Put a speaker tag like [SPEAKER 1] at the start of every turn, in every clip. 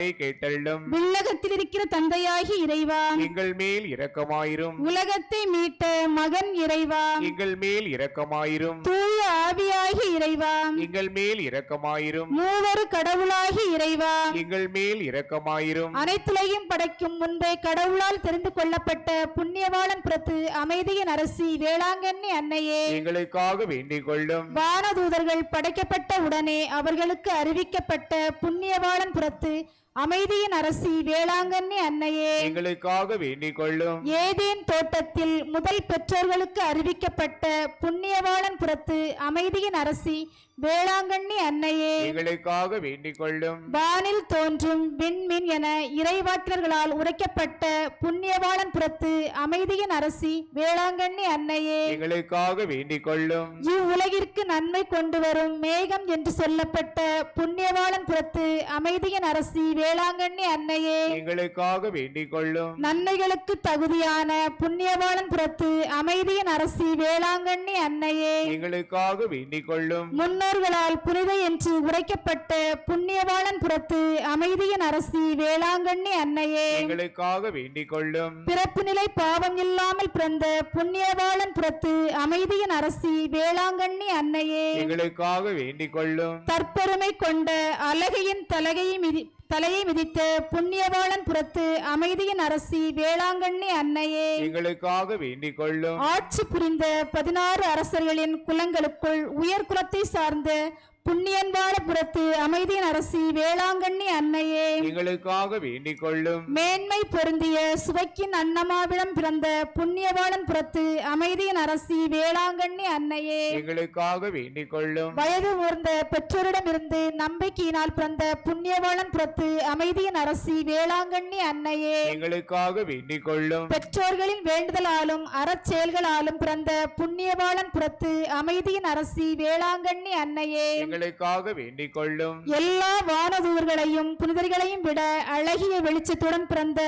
[SPEAKER 1] கேட்டள்ளும்.
[SPEAKER 2] விண்ணகத்தில் இருக்கிற தந்தையாகி இறைவா,
[SPEAKER 1] எங்கள் மேல் இரக்கமாயிரும்.
[SPEAKER 2] உலகத்தை மீட்ட மகன் இறைவா,
[SPEAKER 1] எங்கள் மேல் இரக்கமாயிரும்.
[SPEAKER 2] தூய ஆவியாகி இறைவா,
[SPEAKER 1] எங்கள் மேல் இரக்கமாயிரும்.
[SPEAKER 2] மூவரு கடவுளாகி இறைவா,
[SPEAKER 1] எங்கள் மேல் இரக்கமாயிரும்.
[SPEAKER 2] அனைத்துலகையும் படைக்கும் முன்பே கடவுளால் தெரிந்து கொள்ளப்பட்ட புண்ணியவாளன் புறத்து அமைதியின் அரசி வேளாங்கண்ணி அன்னையே,
[SPEAKER 1] எங்களுக்காக வேண்டிக் கொள்ளும்.
[SPEAKER 2] வானதூதர்கள் படைக்கப்பட்ட உடனே அவர்களுக்கு அறிவிக்கப்பட்ட புண்ணியவாளன் புறத்து அமைதியின் அரசி வேளாங்கண்ணி அன்னையே,
[SPEAKER 1] எங்களுக்காக வேண்டிக் கொள்ளும்.
[SPEAKER 2] ஏதேன் தோட்டத்தில் முதல் பெற்றோர்களுக்கு அறிவிக்கப்பட்ட புண்ணியவாளன் புறத்து அமைதியின் அரசி வேளாங்கண்ணி அன்னையே,
[SPEAKER 1] எங்களுக்காக வேண்டிக் கொள்ளும்.
[SPEAKER 2] வானில் தோன்றும் விண்மீன் என இறைவாக்கினர்களால் உரைக்கப்பட்ட புண்ணியவாளன் புறத்து அமைதியின் அரசி வேளாங்கண்ணி அன்னையே,
[SPEAKER 1] எங்களுக்காக வேண்டிக் கொள்ளும்.
[SPEAKER 2] இவ்வுலகிற்கு நன்மை கொண்டு வரும் மேகம் என்று சொல்லப்பட்ட புண்ணியவாளன் புறத்து அமைதியின் அரசி வேளாங்கண்ணி அன்னையே,
[SPEAKER 1] எங்களுக்காக வேண்டிக் கொள்ளும்.
[SPEAKER 2] நன்மைகளுக்கு தகுதியான புண்ணியவாளன் புறத்து அமைதியின் அரசி வேளாங்கண்ணி அன்னையே,
[SPEAKER 1] எங்களுக்காக வேண்டிக் கொள்ளும்.
[SPEAKER 2] முன்னோர்களால் புனித என்று உரைக்கப்பட்ட புண்ணியவாளன் புறத்து அமைதியின் அரசி வேளாங்கண்ணி அன்னையே,
[SPEAKER 1] எங்களுக்காக வேண்டிக் கொள்ளும்.
[SPEAKER 2] பிறப்பு நிலை பாவம் இல்லாமல் பிறந்த புண்ணியவாளன் புறத்து அமைதியின் அரசி வேளாங்கண்ணி அன்னையே,
[SPEAKER 1] எங்களுக்காக வேண்டிக் கொள்ளும்.
[SPEAKER 2] தற்பெருமை கொண்ட அழகையின் தலையை மிதித்த புண்ணியவாளன் புறத்து அமைதியின் அரசி வேளாங்கண்ணி அன்னையே,
[SPEAKER 1] எங்களுக்காக வேண்டிக் கொள்ளும்.
[SPEAKER 2] ஆட்சி புரிந்த 16 அரசர்களின் குலங்களுக்குள் உயர் குலத்தை சார்ந்த புண்ணியன்வாள புறத்து அமைதியின் அரசி வேளாங்கண்ணி அன்னையே,
[SPEAKER 1] எங்களுக்காக வேண்டிக் கொள்ளும்.
[SPEAKER 2] மேன்மை பொருந்திய சுவைக்கின் அன்னமாவிடம் பிறந்த புண்ணியவாளன் புறத்து அமைதியின் அரசி வேளாங்கண்ணி அன்னையே,
[SPEAKER 1] எங்களுக்காக வேண்டிக் கொள்ளும்.
[SPEAKER 2] வயது ஊர்ந்த பெற்றோரிடமிருந்து நம்பிக்கையினால் பிறந்த புண்ணியவாளன் புறத்து அமைதியின் அரசி வேளாங்கண்ணி அன்னையே,
[SPEAKER 1] எங்களுக்காக வேண்டிக் கொள்ளும்.
[SPEAKER 2] பெற்றோர்களின் வேண்டுதலாலும் அறச்செயல்களாலும் பிறந்த புண்ணியவாளன் புறத்து அமைதியின் அரசி வேளாங்கண்ணி அன்னையே,
[SPEAKER 1] எங்களுக்காக வேண்டிக் கொள்ளும்.
[SPEAKER 2] எல்லா வானதூதர்களையும் புனிதர்களையும் விட அழகிய வெளிச்சத்துடன் பிறந்த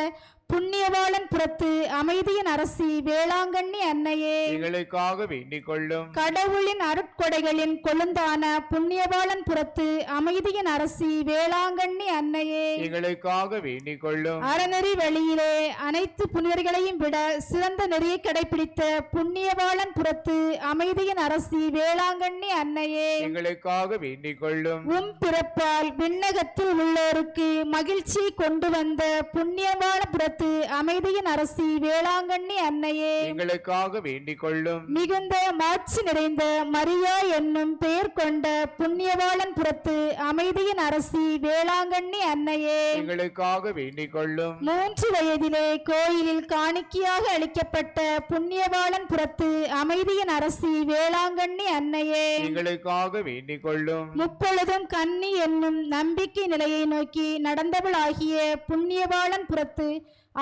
[SPEAKER 2] புண்ணியவாளன் புறத்து அமைதியின் அரசி வேளாங்கண்ணி அன்னையே,
[SPEAKER 1] எங்களுக்காக வேண்டிக் கொள்ளும்.
[SPEAKER 2] கடவுளின் அருட்கொடைகளின் கொழுந்தான புண்ணியவாளன் புறத்து அமைதியின் அரசி வேளாங்கண்ணி அன்னையே,
[SPEAKER 1] எங்களுக்காக வேண்டிக் கொள்ளும்.
[SPEAKER 2] அறநெறி வழியிலே அனைத்து புனிதர்களையும் விட சிறந்த நெறியை கடைபிடித்த புண்ணியவாளன் புறத்து அமைதியின் அரசி வேளாங்கண்ணி அன்னையே,
[SPEAKER 1] எங்களுக்காக வேண்டிக் கொள்ளும்.
[SPEAKER 2] பிறப்பால் விண்ணகத்தில் உள்ளோருக்கு மகிழ்ச்சி கொண்டு வந்த புண்ணியவாள புறத்து அமைதியின் அரசி வேளாங்கண்ணி அன்னையே,
[SPEAKER 1] எங்களுக்காக வேண்டிக் கொள்ளும்.
[SPEAKER 2] மிகுந்த மாட்சி நிறைந்த மரியா என்னும் பெயர் கொண்ட புண்ணியவாளன் புறத்து அமைதியின் அரசி வேளாங்கண்ணி அன்னையே,
[SPEAKER 1] எங்களுக்காக வேண்டிக் கொள்ளும்.
[SPEAKER 2] 3 வயதிலே கோயிலில் காணிக்கையாக அளிக்கப்பட்ட புண்ணியவாளன் புறத்து அமைதியின் அரசி வேளாங்கண்ணி அன்னையே,
[SPEAKER 1] எங்களுக்காக வேண்டிக் கொள்ளும்.
[SPEAKER 2] முப்பொழுதும் கன்னி என்னும் நம்பிக்கை நிலையை நோக்கி நடந்தவளாகிய புண்ணியவாளன் புறத்து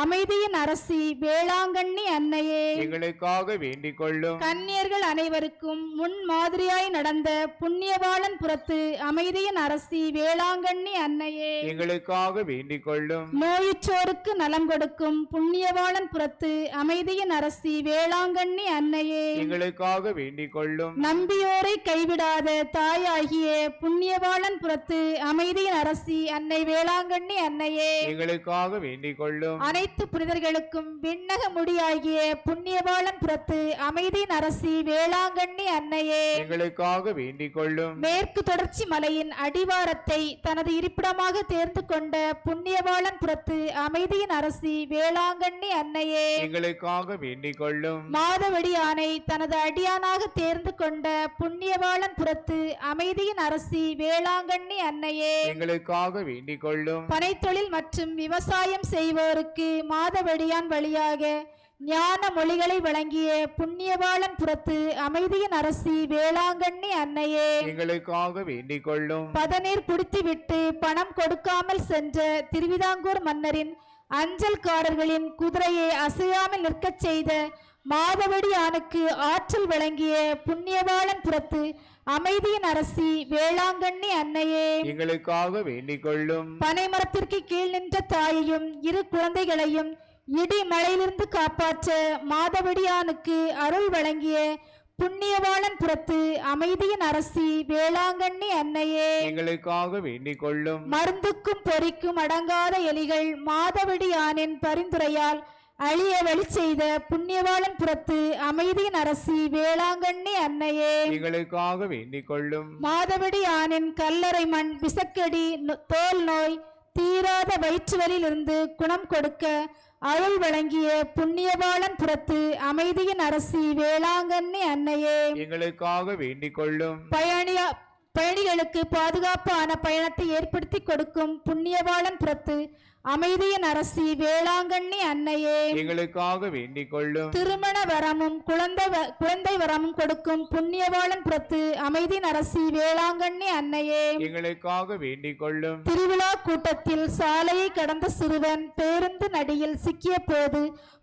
[SPEAKER 2] அமைதியின் அரசி வேளாங்கண்ணி அன்னையே,
[SPEAKER 1] எங்களுக்காக வேண்டிக் கொள்ளும்.
[SPEAKER 2] கன்னியர்கள் அனைவருக்கும் முன் மாதிரியாய் நடந்த புண்ணியவாளன் புறத்து அமைதியின் அரசி வேளாங்கண்ணி அன்னையே,
[SPEAKER 1] எங்களுக்காக வேண்டிக் கொள்ளும்.
[SPEAKER 2] நோயுற்றோருக்கு நலம் கொடுக்கும் புண்ணியவாளன் புறத்து அமைதியின் அரசி வேளாங்கண்ணி அன்னையே,
[SPEAKER 1] எங்களுக்காக வேண்டிக் கொள்ளும்.
[SPEAKER 2] நம்பியோரை கைவிடாத தாயாகிய புண்ணியவாளன் புறத்து அமைதியின் அரசி அன்னை வேளாங்கண்ணி அன்னையே,
[SPEAKER 1] எங்களுக்காக வேண்டிக் கொள்ளும்.
[SPEAKER 2] அனைத்து புனிதர்களுக்கும் விண்ணக முடியாகிய புண்ணியவாளன் புறத்து அமைதியின் அரசி வேளாங்கண்ணி அன்னையே,
[SPEAKER 1] எங்களுக்காக வேண்டிக் கொள்ளும்.
[SPEAKER 2] மேற்கு தொடர்ச்சி மலையின் அடிவாரத்தை தனது இருப்பிடமாக தேர்ந்து கொண்ட புண்ணியவாளன் புறத்து அமைதியின் அரசி வேளாங்கண்ணி அன்னையே,
[SPEAKER 1] எங்களுக்காக வேண்டிக் கொள்ளும்.
[SPEAKER 2] மாதவடியானை தனது அடியானாக தேர்ந்து கொண்ட புண்ணியவாளன் புறத்து அமைதியின் அரசி வேளாங்கண்ணி அன்னையே,
[SPEAKER 1] எங்களுக்காக வேண்டிக் கொள்ளும்.
[SPEAKER 2] பனைத்தொழில் மற்றும் விவசாயம் செய்வோருக்கு மாதவடியான் வழியாக ஞான மொழிகளை வழங்கிய புண்ணியவாளன் புறத்து அமைதியின் அரசி வேளாங்கண்ணி அன்னையே,
[SPEAKER 1] எங்களுக்காக வேண்டிக் கொள்ளும்.
[SPEAKER 2] பதநீர் குடித்துவிட்டு பணம் கொடுக்காமல் சென்ற திருவிதாங்கூர் மன்னரின் அஞ்சல்காரர்களின் குதிரையை அசையாமல் நிற்கச் செய்த மாதவடியானுக்கு ஆற்றல் வழங்கிய புண்ணியவாளன் புறத்து அமைதியின் அரசி வேளாங்கண்ணி அன்னையே,
[SPEAKER 1] எங்களுக்காக வேண்டிக் கொள்ளும்.
[SPEAKER 2] பனைமரத்திற்கு கீழ் நின்ற தாயையும் 2 குழந்தைகளையும் இடி மழையிலிருந்து காப்பாற்ற மாதவடியானுக்கு அருள் வழங்கிய புண்ணியவாளன் புறத்து அமைதியின் அரசி வேளாங்கண்ணி அன்னையே
[SPEAKER 1] எங்களுக்காக வேண்டிக் கொள்ளும்.
[SPEAKER 2] மருந்துக்கும் பொறிக்கும் அடங்காத எலிகள் மாதவடியானின் பரிந்துரையால் அழிய வழி செய்த புண்ணியவாளன் புறத்து அமைதியின் அரசி வேளாங்கண்ணி அன்னையே
[SPEAKER 1] எங்களுக்காக வேண்டிக் கொள்ளும்.
[SPEAKER 2] மாதவடியானின் கல்லறை மண் விசக்கடி தோல் நோய் தீராத வயிற்றுவலியிலிருந்து குணம் கொடுக்க அருள் வழங்கிய புண்ணியவாளன் புறத்து அமைதியின் அரசி வேளாங்கண்ணி அன்னையே
[SPEAKER 1] எங்களுக்காக வேண்டிக் கொள்ளும்.
[SPEAKER 2] பயணிகளுக்கு பாதுகாப்பான பயணத்தை ஏற்படுத்தி கொடுக்கும் புண்ணியவாளன் புறத்து அமைதியின் அரசி வேளாங்கண்ணி அன்னையே
[SPEAKER 1] எங்களுக்காக வேண்டிக் கொள்ளும்.
[SPEAKER 2] திருமண வரமும் குழந்தை வரமும் கொடுக்கும் புண்ணியவாளன் புறத்து அமைதியின் அரசி வேளாங்கண்ணி அன்னையே
[SPEAKER 1] எங்களுக்காக வேண்டிக் கொள்ளும்.
[SPEAKER 2] திருவிழா கூட்டத்தில் சாலையை கடந்த சிறுவன் பேருந்து நடியில் சிக்கிய போது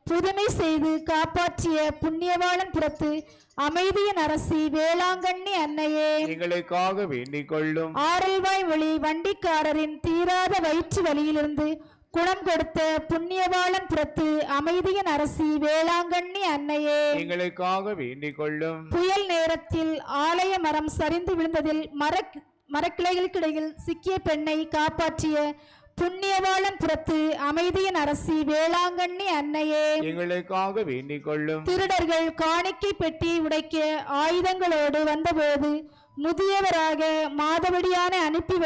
[SPEAKER 2] புதுமை செய்து காப்பாற்றிய புண்ணியவாளன் புறத்து அமைதியின் அரசி வேளாங்கண்ணி அன்னையே
[SPEAKER 1] எங்களுக்காக வேண்டிக் கொள்ளும்.
[SPEAKER 2] ஆரல்வாய் ஒளி வண்டிக்காரரின் தீராத வயிற்று வலியிலிருந்து குணம் கொடுத்த புண்ணியவாளன் புறத்து அமைதியின் அரசி வேளாங்கண்ணி அன்னையே
[SPEAKER 1] எங்களுக்காக வேண்டிக் கொள்ளும்.
[SPEAKER 2] புயல் நேரத்தில் ஆலய மரம் சரிந்து விழுந்ததில் மரக்கிளைகளுக்கிடையில் சிக்கிய பெண்ணை காப்பாற்றிய புண்ணியவாளன் புறத்து அமைதியின் அரசி வேளாங்கண்ணி அன்னையே
[SPEAKER 1] எங்களுக்காக வேண்டிக் கொள்ளும்.
[SPEAKER 2] திருடர்கள் காணிக்கை பெட்டி உடைக்க ஆயுதங்களோடு வந்தபோது முதியவராக மாதவடியானை அனுப்பி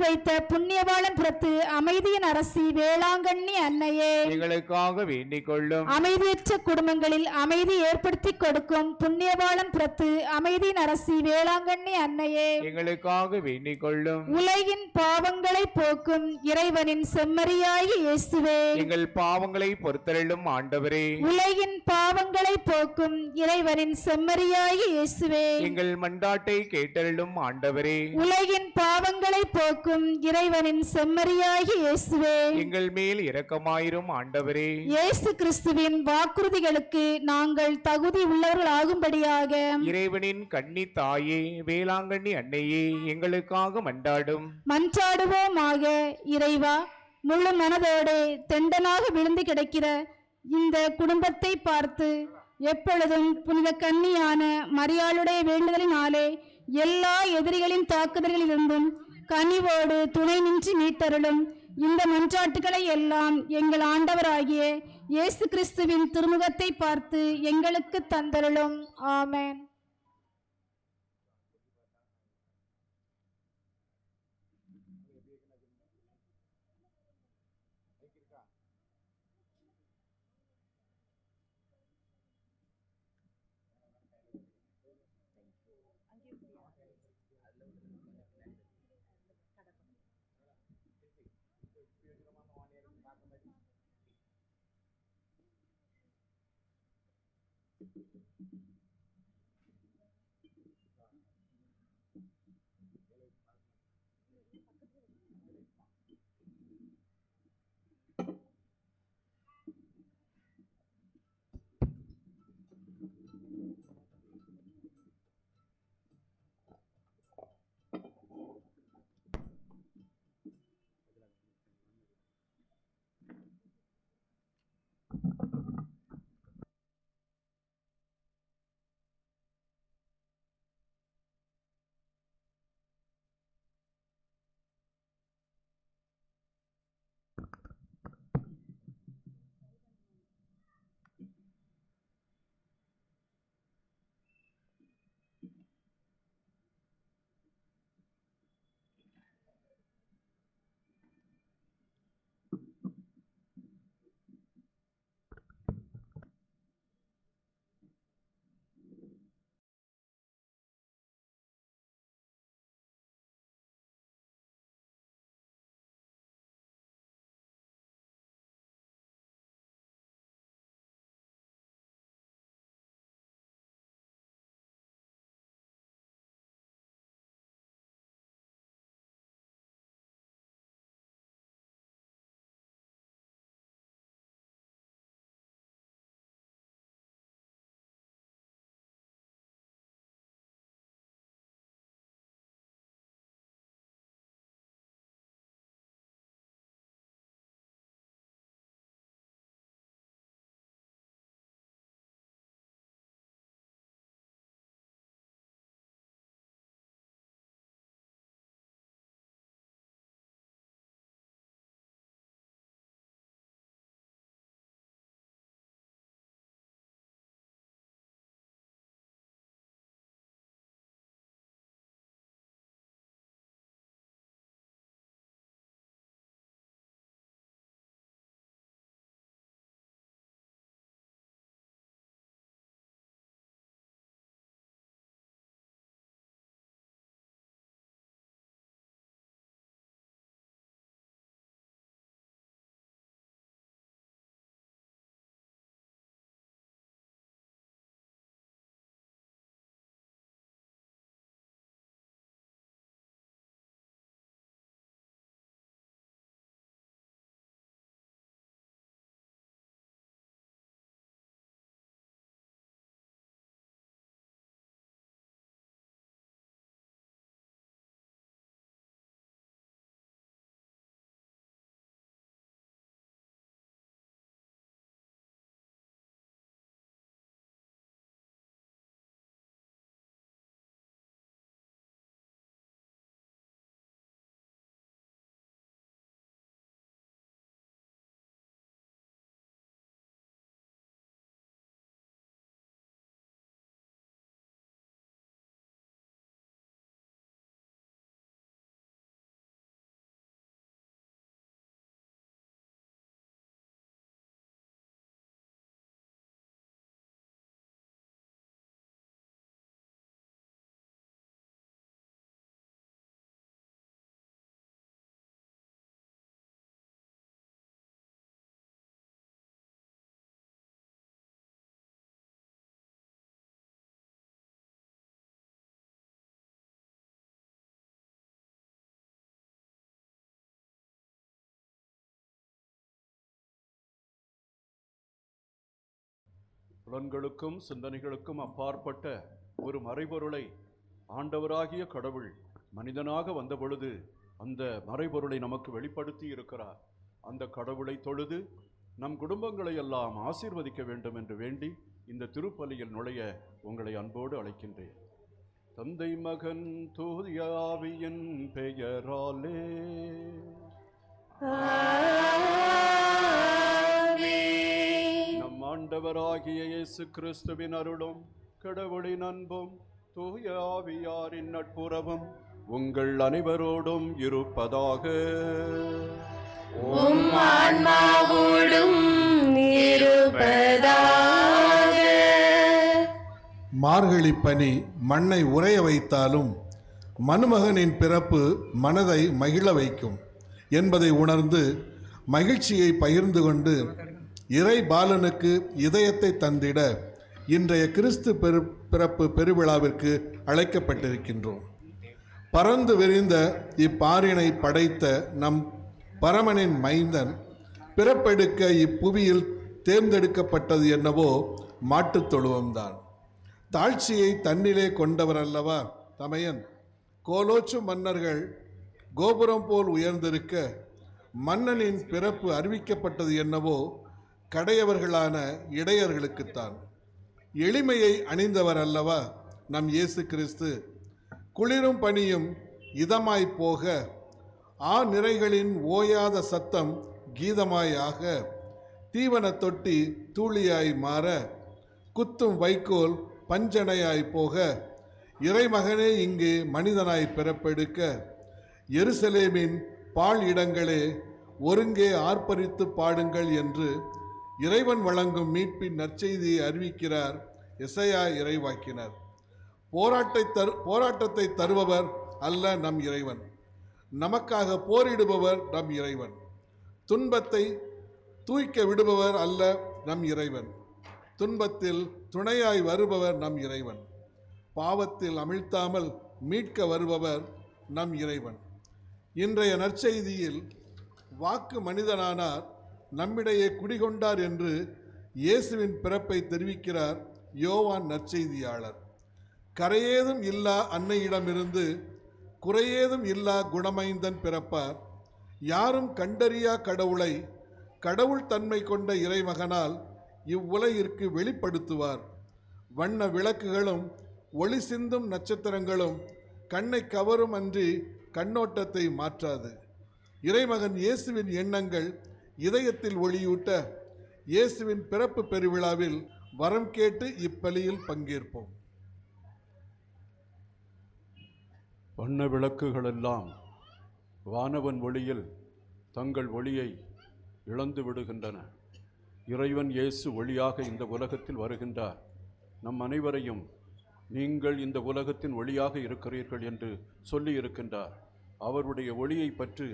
[SPEAKER 2] வைத்த புண்ணியவாளன் புறத்து அமைதியின் அரசி வேளாங்கண்ணி அன்னையே
[SPEAKER 1] எங்களுக்காக வேண்டிக் கொள்ளும்.
[SPEAKER 2] அமைதியற்ற குடும்பங்களில் அமைதி ஏற்படுத்தி கொடுக்கும் புண்ணியவாளன் புறத்து அமைதியின் அரசி வேளாங்கண்ணி அன்னையே
[SPEAKER 1] எங்களுக்காக வேண்டிக் கொள்ளும்.
[SPEAKER 2] உலகின் பாவங்களை போக்கும் இறைவனின் செம்மறியாகி இயேசுவே
[SPEAKER 1] எங்கள் பாவங்களை பொறுத்தருளும் ஆண்டவரே.
[SPEAKER 2] உலகின் பாவங்களை போக்கும் இறைவனின் செம்மறியாகி இயேசுவே
[SPEAKER 1] எங்கள் மண்டாட்டை கேட்டருளும் ஆண்டவரே.
[SPEAKER 2] உலகின் பாவங்களை போக்கும் இறைவனின் செம்மறியாகி இயேசுவே
[SPEAKER 1] எங்கள் மேல் இரக்கமாயிரும் ஆண்டவரே.
[SPEAKER 2] இயேசு கிறிஸ்துவின் வாக்குறுதிகளுக்கு நாங்கள் தகுதி உள்ளவர்களாகும்படியாக
[SPEAKER 1] இறைவனின் கன்னி தாயே வேளாங்கண்ணி அன்னையே எங்களுக்காக
[SPEAKER 2] மன்றாடுவோமாக. இறைவா, முழு மனதோடு தெண்டனாக விழுந்து கிடக்கிற இந்த குடும்பத்தை பார்த்து எப்பொழுதும் புனித கன்னியான மரியாளுடைய வேண்டுதலினாலே எல்லா எதிரிகளின் தாக்குதல்களிலிருந்தும் கனிவோடு துணை நின்று மீட்டருளும். இந்த மன்றாட்டுகளை எல்லாம் எங்கள் ஆண்டவராகிய இயேசு கிறிஸ்துவின் திருமுகத்தை பார்த்து எங்களுக்கு தந்தருளும். ஆமென்.
[SPEAKER 3] புலன்களுக்கும் சிந்தனைகளுக்கும் அப்பாற்பட்ட ஒரு மறைபொருளை ஆண்டவராகிய கடவுள் மனிதனாக வந்த பொழுது அந்த மறைபொருளை நமக்கு வெளிப்படுத்தி இருக்கிறார். அந்த கடவுளை தொழுது நம் குடும்பங்களை எல்லாம் ஆசீர்வதிக்க வேண்டும் என்று வேண்டி இந்த திருப்பலியில் நுழைய உங்களை அன்போடு அழைக்கின்றேன். தந்தை மகன் தூய ஆவியின் பெயராலே நம் ஆண்டவராகிய இயேசு கிறிஸ்துவின் அருளும் கடவுளின் அன்பும் தூய ஆவியாரின் நட்புறவும் உங்கள் அனைவரோடும் இருப்பதாக.
[SPEAKER 4] உம் ஆன்மாவோடும் இருப்பதாக.
[SPEAKER 5] மார்கழி பனி மண்ணை உறைய வைத்தாலும் மனுமகனின் பிறப்பு மனதை மகிழ வைக்கும் என்பதை உணர்ந்து மகிழ்ச்சியை பகிர்ந்து கொண்டு இறை பாலனுக்கு இதயத்தை தந்திட இன்றைய கிறிஸ்து பிறப்பு பெருவிழாவிற்கு அழைக்கப்பட்டிருக்கின்றோம். பறந்து விரிந்த இப்பாரினை படைத்த நம் பரமனின் மைந்தன் பிறப்பெடுக்க இப்புவியில் தேர்ந்தெடுக்கப்பட்டது என்னவோ மாட்டுத் தொழுவம்தான். தாழ்ச்சியை தன்னிலே கொண்டவர் அல்லவா தமையன். கோலோச்சு மன்னர்கள் கோபுரம் போல் உயர்ந்திருக்க மன்னனின் பிறப்பு அறிவிக்கப்பட்டது என்னவோ கடையவர்களான இடையர்களுக்குத்தான். எளிமையை அணிந்தவர் அல்லவா நம் இயேசு கிறிஸ்து. குளிரும் பனியும் இதமாய் போக நிறைகளின் ஓயாத சத்தம் கீதமாயாக, தீவன தொட்டி தூளியாய் மாற, குத்தும் வைக்கோல் பஞ்சனையாய் போக, இறைமகனே இங்கே மனிதனாய் பிறப்பெடுக்க, எருசலேமின் பாழ் இடங்களே ஒருங்கே ஆர்ப்பரித்து பாடுங்கள் என்று இறைவன் வழங்கும் மீட்பின் நற்செய்தியை அறிவிக்கிறார் எசையா இறைவாக்கினர். போராட்டத்தை தருபவர் அல்ல நம் இறைவன், நமக்காக போரிடுபவர் நம் இறைவன். துன்பத்தை தூய்க்க விடுபவர் அல்ல நம் இறைவன், துன்பத்தில் துணையாய் வருபவர் நம் இறைவன். பாவத்தில் அமிழ்த்தாமல் மீட்க வருபவர் நம் இறைவன். இன்றைய நற்செய்தியில் வாக்கு மனிதனானார், நம்மிடையே குடிகொண்டார் என்று இயேசுவின் பிறப்பை தெரிவிக்கிறார் யோவான் நற்செய்தியாளர். கரையேதும் இல்லா அன்னையிடமிருந்து குறையேதும் இல்லா குணமைந்தன் பிறப்பார். யாரும் கண்டறியா கடவுளை கடவுள் தன்மை கொண்ட இறைமகனால் இவ்வுலகிற்கு வெளிப்படுத்துவார். வண்ண விளக்குகளும் ஒளி சிந்தும் நட்சத்திரங்களும் கண்ணை கவரும் அன்றி கண்ணோட்டத்தை மாற்றாது. இறைமகன் இயேசுவின் எண்ணங்கள் இதயத்தில் ஒளியூட்ட இயேசுவின் பிறப்பு பெருவிழாவில் வரம் கேட்டு இப்பலியில் பங்கேற்போம்.
[SPEAKER 3] வண்ண விளக்குகளெல்லாம் வானவன் ஒளியில் தங்கள் ஒளியை இழந்து விடுகின்றன. இறைவன் இயேசு ஒளியாக இந்த உலகத்தில் வருகின்றார். நம் அனைவரையும் நீங்கள் இந்த உலகத்தின் ஒளியாக இருக்கிறீர்கள் என்று சொல்லி இருக்கின்றார். அவருடைய ஒளியை பற்றி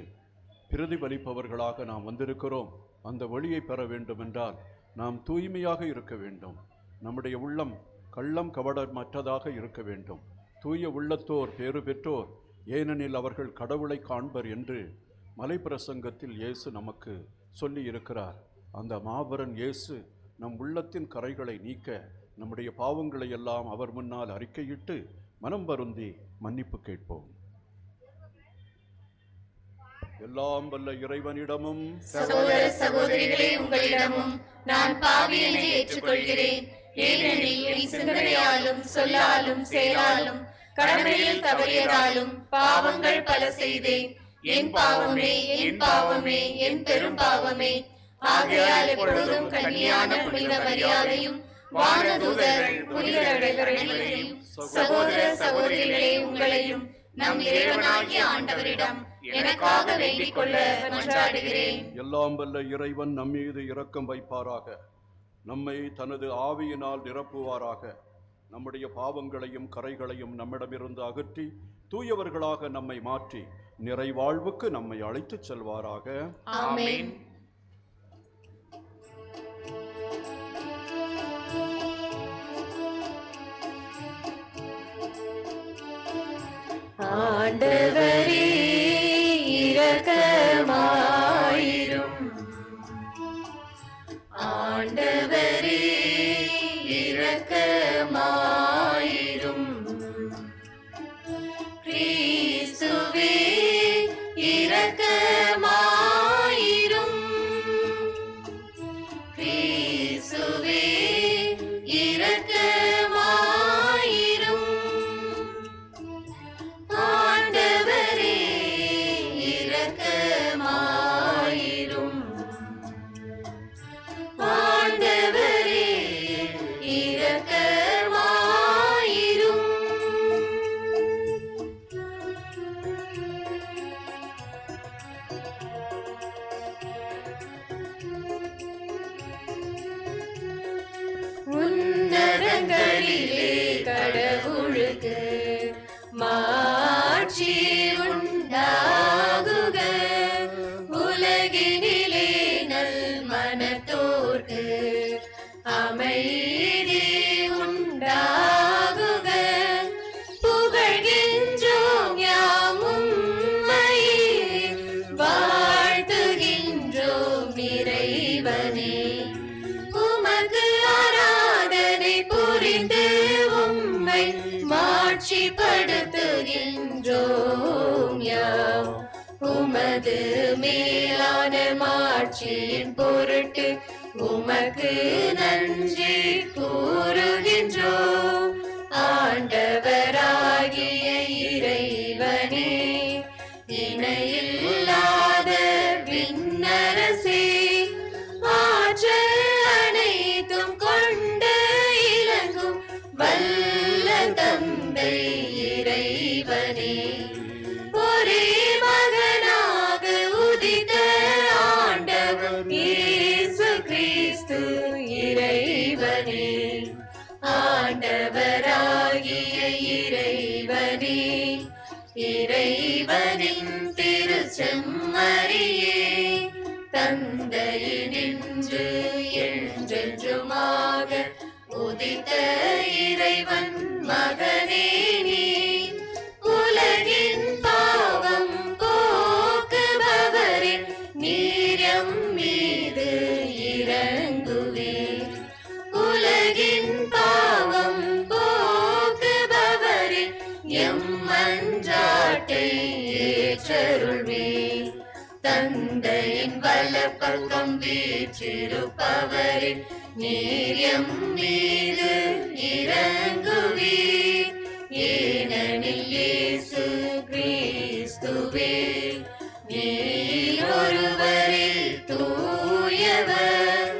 [SPEAKER 3] பிரதிபலிப்பவர்களாக நாம் வந்திருக்கிறோம். அந்த ஒளியை பெற வேண்டுமென்றால் நாம் தூய்மையாக இருக்க வேண்டும். நம்முடைய உள்ளம் கள்ளம் கபடமற்றதாக இருக்க வேண்டும். தூய உள்ளத்தோர் பேறு பெற்றோர், ஏனெனில் அவர்கள் கடவுளை காண்பர் என்று மலைப்பிரசங்கத்தில் இயேசு நமக்கு சொல்லி இருக்கிறார். அந்த மாபெரும் இயேசு நம் உள்ளத்தின் கரைகளை நீக்க நம்முடைய பாவங்களை எல்லாம் அவர் முன்னால் அறிக்கையிட்டு மனம் வருந்தி மன்னிப்பு கேட்போம். எல்லாம் வல்ல இறைவனிடமும்
[SPEAKER 4] சகோதர சகோதரிகளே உங்களிடமும் நான் பாவி என்று ஏற்றுக்கொள்கிறேன். ஏனெனில் என் சிந்தனையாலும் சொல்லாலும் செயலாலும் கடமையில் தவறியதாலும் பாவங்கள் பல செய்தேன். என் பாவமே என் பாவமே என் பெரும் பாவமே. ஆகையால் எப்பொழுதும் கன்னியான புனித மரியாதையும் வானதூதர்கள் புனிதர்களையும் சகோதர சகோதரிகளே உங்களையும் நம் இறைவனாகிய ஆண்டவரிடம் எனக்காக வேண்டிக் கொள்ள மன்றாடுகிறேன்.
[SPEAKER 3] எல்லாம் வல்ல இறைவன் நம்மீது இரக்கம் வைப்பாராக, நம்மை தனது ஆவியினால் நிரப்புவாராக, நம்முடைய பாவங்களையும் கரைகளையும் நம்மிடமிருந்து அகற்றி தூயவர்களாக நம்மை மாற்றி நிறைவாழ்வுக்கு நம்மை அழைத்துச் செல்வாராக.
[SPEAKER 4] ஆமென். ஆண்டவரே இரக்கமாயிரும். ஆண்டவரே வானங்களிலே கடவுளுக்கு மாட்சி உண்டாகுக. உலகினிலே நல் மனத்தோர்க்கு அமைதி உண்டாகுக. புகழ்கின்றோம் யாம் உம்மையே, வாழ்த்துகின்றோம் இறைவனே. உமக்கு ஆராதனை புரிந்து உம்மை மாட்சிப்படுத்துகின்றோம் யாம். உமது மேலான மாட்சியின் பொருட்டு உமக்கு நன்றி கூறுகின்றோம். ஆண்டவராகிய இறைவனே, இணையில்லாத விண்ணரசே, ஆற்றல் அனைத்தும் கொண்டு இலங்கும் வல்ல தந்தை இறைவனே, ஒரே மகனாக உதித்த ஆண்டவர் இயேசு கிறிஸ்து இறைவனே. ஆண்டவராகிய இறைவனே, இறைவனின் திருச்செம்மறியே, தந்தையினின்று என்றென்றுமாக உதித்த இறைவன் மகனே நீ. உலகின் பாவம் போக்குபவரே, நீரம் மீது இறங்குவே. உலகின் பாவம் போக்குபவரே, எம் மன்றாட்டை ஏற்றருள்வே. தந்தையின் வலப்பக்கம் வீற்றிருப்பவரே, நீர் எம் மீது இறங்குவீர். ஏனெனில் இயேசு கிறிஸ்துவே, நீர் ஒருவரே தூயவர்,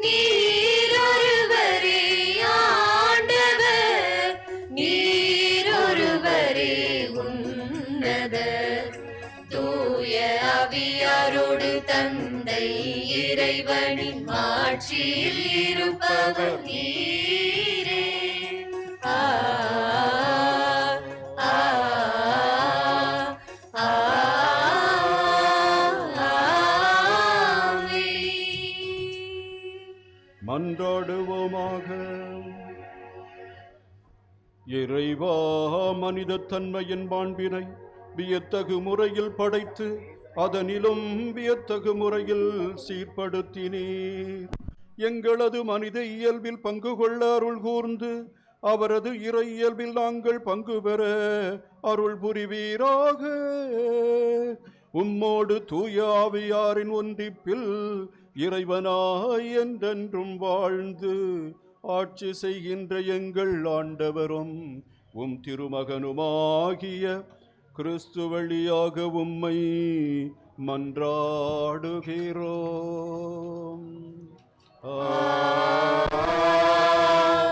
[SPEAKER 4] நீர் ஒருவரே ஆண்டவர், நீர் ஒருவரே உன்னதர். தூய ஆவியாரோடு தந்தை இறைவனின் ஆட்சியில் இருப்பவர் நீரே. ஆ ஆ ஆ
[SPEAKER 3] மன்றாடுவோமாக. இறைவா, மனித தன்மையின் மாண்பினை வியத்தகு முறையில் படைத்து அதனிலும் வியத்தகு முறையில் சீர்படுத்தினீர். எங்களது மனித இயல்பில் பங்கு கொள்ள அருள் கூர்ந்து அவரது இறை இயல்பில் நாங்கள் பங்கு பெற அருள் புரிவீராக. உம்மோடு தூய ஆவியாரின் ஒன்றிப்பில் இறைவனாய் என்றென்றும் வாழ்ந்து ஆட்சி செய்கின்ற எங்கள் ஆண்டவரும் உம் திருமகனுமாகிய கிறிஸ்து வழியாக உம்மை மன்றாடுகிறோம்.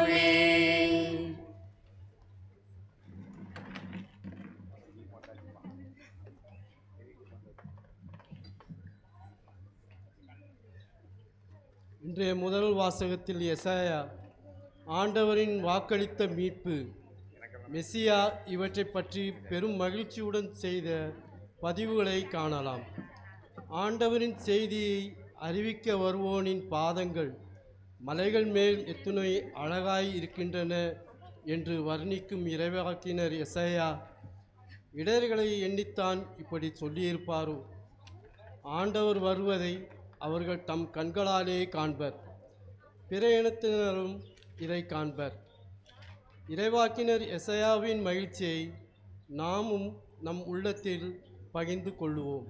[SPEAKER 3] ஆமென்.
[SPEAKER 6] இன்றைய முதல் வாசகத்தில் எசாயா ஆண்டவரின் வாக்களித்த மீட்பு, மெசியா இவற்றை பற்றி பெரும் மகிழ்ச்சியுடன் செய்த பதிவுகளை காணலாம். ஆண்டவரின் செய்தியை அறிவிக்க வருவோனின் பாதங்கள் மலைகள் மேல் எத்துணை அழகாய் இருக்கின்றன என்று வர்ணிக்கும் இறைவாக்கினர் எசாயா இடர்களை எண்ணித்தான் இப்படி சொல்லியிருப்பாரோ. ஆண்டவர் வருவதை அவர்கள் தம் கண்களாலே காண்பர், பிற இனத்தினரும் இதை காண்பர். இறைவாக்கினர் எசாயாவின் மகிழ்ச்சியை நாமும் நம் உள்ளத்தில் பகிர்ந்து கொள்வோம்.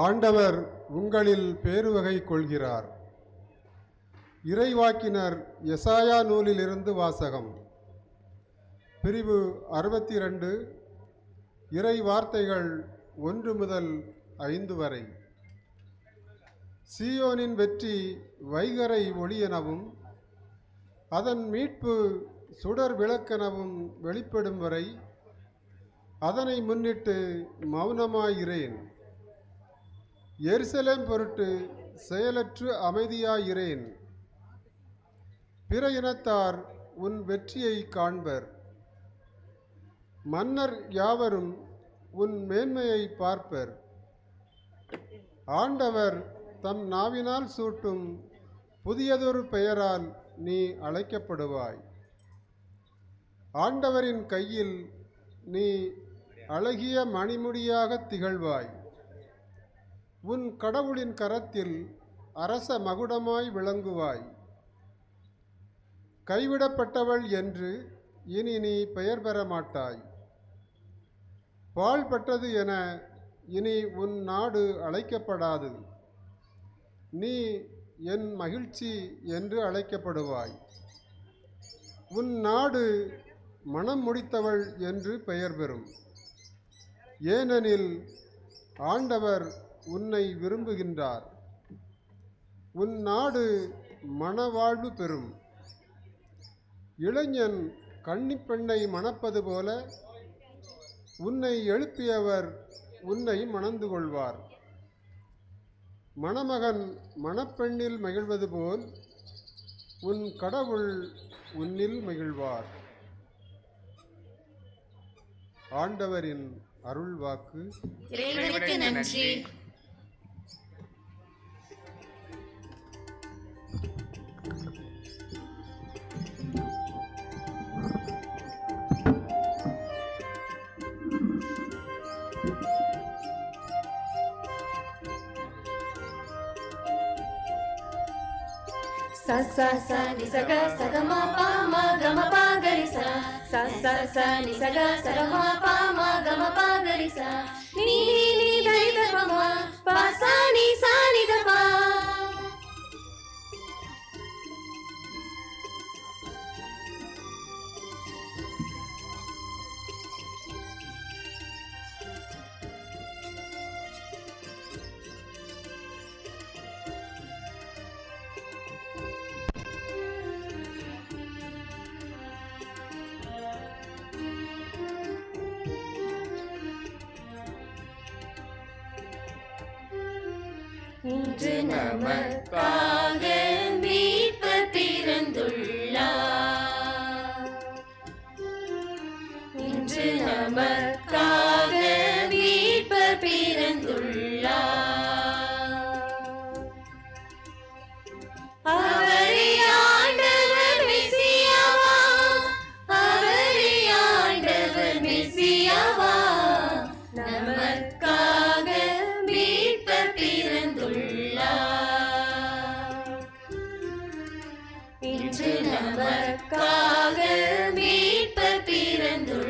[SPEAKER 7] ஆண்டவர் உங்களில் பேருவகை கொள்கிறார். இறைவாக்கினர் எசாயா நூலிலிருந்து வாசகம். பிரிவு 62, இறை வார்த்தைகள் 1 முதல் 5 வரை. சீயோனின் வெற்றி வைகறை ஒளியெனவும் அதன் மீட்பு சுடர் விளக்கெனவும் வெளிப்படும் வரை அதனை முன்னிட்டு மௌனமாயிரேன். எருசலேம் பொருட்டு செயலற்று அமைதியாயிரேன். பிற இனத்தார் உன் வெற்றியை காண்பர். மன்னர் யாவரும் உன் மேன்மையை பார்ப்பர். ஆண்டவர் தம் நாவினால் சூட்டும் புதியதொரு பெயரால் நீ அழைக்கப்படுவாய். ஆண்டவரின் கையில் நீ அழகிய மணிமுடியாக திகழ்வாய். உன் கடவுளின் கரத்தில் அரச மகுடமாய் விளங்குவாய். கைவிடப்பட்டவள் என்று இனி நீ பெயர் பெற மாட்டாய். பாழ் பட்டது என இனி உன் நாடு அழைக்கப்படாது. நீ என் மகிழ்ச்சி என்று அழைக்கப்படுவாய். உன் நாடு மனம் முடித்தவள் என்று பெயர் பெறும். ஏனெனில் ஆண்டவர் உன்னை விரும்புகின்றார். உன் நாடு மணவாழ்வு பெறும். இளைஞன் கன்னிப்பெண்ணை மணப்பது போல உன்னை எழுப்பியவர் உன்னை மணந்து கொள்வார். மணமகன் மணப்பெண்ணில் மகிழ்வது போல் உன் கடவுள் உன்னில் மகிழ்வார். ஆண்டவரின் அருள் வாக்கு.
[SPEAKER 4] இறைவனுக்கு நன்றி.
[SPEAKER 8] sa sa sa ni sa ga ma pa ma ga ma pa ga ri sa sa sa sa ni sa ga ma pa ma ga ma pa ga ri sa ni ni dai da pa ma pa sa ni da pa.
[SPEAKER 4] இன்று நமக்காக மீட்பர் பிறந்துள்ளார். இன்று நமக்காக மீட்பர் பிறந்துள்ளார். அவரே ஆண்டவர் மெசியாவா, அவரே ஆண்டவர் மெசியாவா, நமக்காக மீட்பர் பிறந்துள்ளார். இன்று நமக்காக மீட்பர் பிறந்துள்ளார்.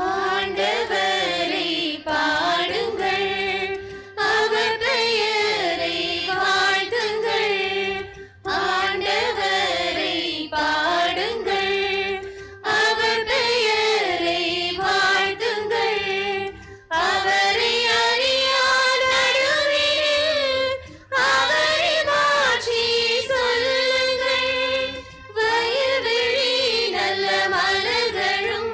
[SPEAKER 4] ஆண்டவரை பாடுங்கள், அவர் பெயரை வாழ்த்துங்கள். ஆண்டவரை பாடுங்கள், அவர் பெயரை வாழ்த்துங்கள். அவரை அறியாத நடுவில் அவரை மாற்றி சொல்லுங்கள். வயல்வெளி நல்ல மலர்களும்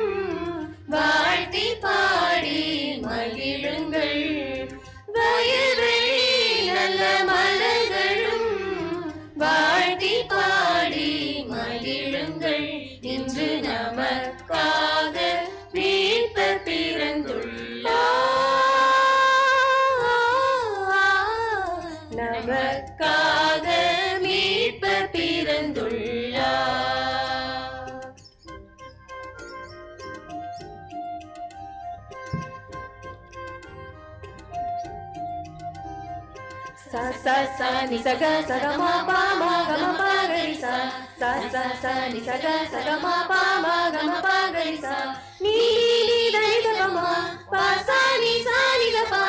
[SPEAKER 4] வாழ்த்தி பாடி மகிழுங்கள். வயல்வெளி நல்ல மலர்களும் வாழ்த்தி பாடி மகிழுங்கள். இன்று நமக்காக மீட்பர் பிறந்துள்ளார். நமக்காக மீட்பர் பிறந்துள்ளார்.
[SPEAKER 8] sa sa sa ni sa ga sa ga ma pa ga ri sa sa sa sa ni sa ga ma pa ga ri sa ni ni dai da pa ma pa sa ni da pa.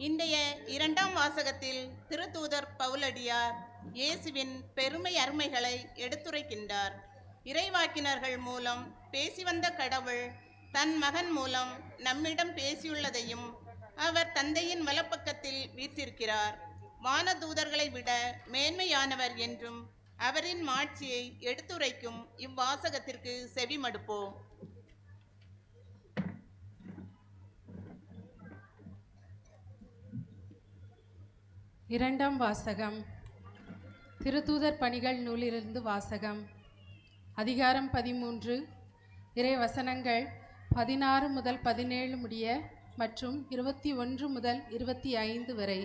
[SPEAKER 9] இன்றைய இரண்டாம் வாசகத்தில் திருத்தூதர் பவுலடியார் இயேசுவின் பெருமை அருமைகளை எடுத்துரைக்கின்றார். இறைவாக்கினர்கள் மூலம் பேசி வந்த கடவுள் தன் மகன் மூலம் நம்மிடம் பேசியுள்ளதையும் அவர் தந்தையின் வலப்பக்கத்தில் வீற்றிருக்கிறார். வானதூதர்களை விட மேன்மையானவர் என்றும் அவரின் மாட்சியை எடுத்துரைக்கும் இவ்வாசகத்திற்கு செவிமடுப்போம்.
[SPEAKER 10] இரண்டாம் வாசகம். திருத்தூதர் பணிகள் நூலிலிருந்து வாசகம். அதிகாரம் 13, இறை வசனங்கள் 16 முதல் 17 முடிய மற்றும் 21 முதல் 25 வரை.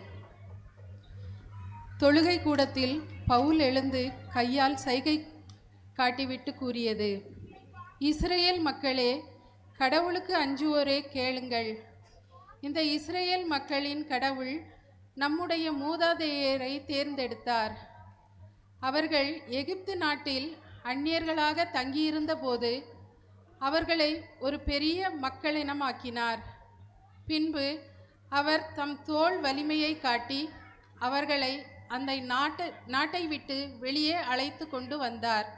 [SPEAKER 10] தொழுகை கூடத்தில் பவுல் எழுந்து கையால் சைகை காட்டிவிட்டு கூறியது: இஸ்ரேல் மக்களே, கடவுளுக்கு அஞ்சுவோரே கேளுங்கள். இந்த இஸ்ரேல் மக்களின் கடவுள் நம்முடைய மூதாதையரை தேர்ந்தெடுத்தார். அவர்கள் எகிப்து நாட்டில் அந்நியர்களாக தங்கியிருந்த போது அவர்களை ஒரு பெரிய மக்களினமாக்கினார். பின்பு அவர் தம் தோள் வலிமையை காட்டி அவர்களை அந்த நாட்டை விட்டு வெளியே அழைத்து கொண்டு வந்தார்.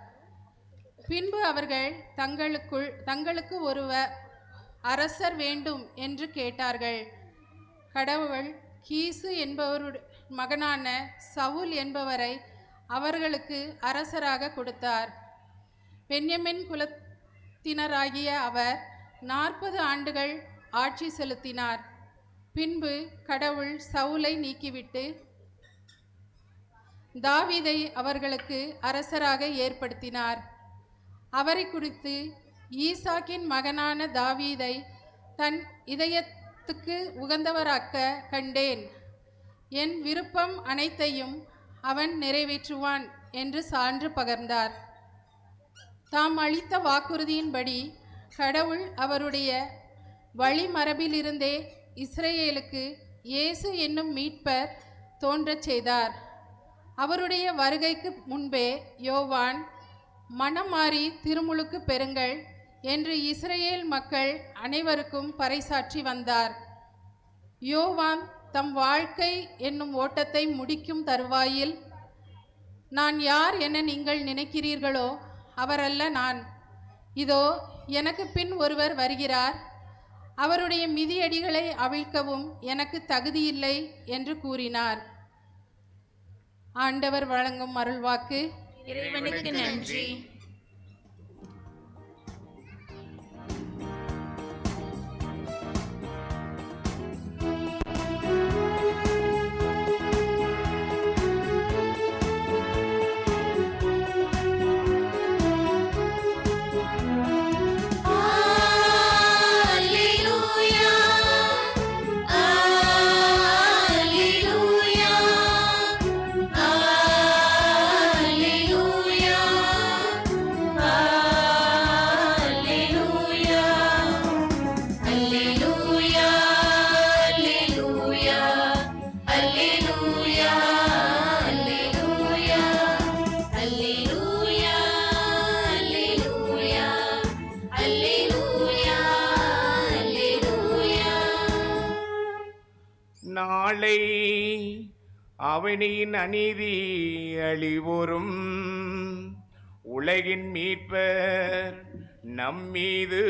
[SPEAKER 10] பின்பு அவர்கள் தங்களுக்கு ஒரு அரசர் வேண்டும் என்று கேட்டார்கள். கடவுள் கீசு என்பவருடைய மகனான சவுல் என்பவரை அவர்களுக்கு அரசராக கொடுத்தார். பென்யமின் குலத்தினராகிய அவர் 40 ஆண்டுகள் ஆட்சி செலுத்தினார். பின்பு கடவுள் சவுலை நீக்கிவிட்டு தாவீதை அவர்களுக்கு அரசராக ஏற்படுத்தினார். அவரை குறித்து ஈசாக்கின் மகனான தாவீதை தன் இதயத்துக்கு உகந்தவராக்க கண்டேன். என் விருப்பம் அனைத்தையும் அவன் நிறைவேற்றுவான் என்று சான்று பகர்ந்தார். தாம் அளித்த வாக்குறுதியின்படி கடவுள் அவருடைய வழிமரபிலிருந்தே இஸ்ரேலுக்கு இயேசு என்னும் மீட்பர் தோன்றச் செய்தார். அவருடைய வருகைக்கு முன்பே யோவான் மனம் மாறி திருமுழுக்கு பெறுங்கள் என்று இஸ்ரேல் மக்கள் அனைவருக்கும் பறைசாற்றி வந்தார். யோவான் தம் வாழ்க்கை என்னும் ஓட்டத்தை முடிக்கும் தருவாயில், நான் யார் என நீங்கள் நினைக்கிறீர்களோ அவரல்ல நான். இதோ எனக்கு பின் ஒருவர் வருகிறார், அவருடைய மிதியடிகளை அவிழ்க்கவும் எனக்கு தகுதியில்லை என்று கூறினார். ஆண்டவர் வழங்கும் அருள்வாக்கு.
[SPEAKER 4] இறைவனுக்கு நன்றி.
[SPEAKER 8] Alleluia,
[SPEAKER 1] நாளை அவனின் அநீதி அழிவுறும். உலகின் மீட்பர் நம்மீது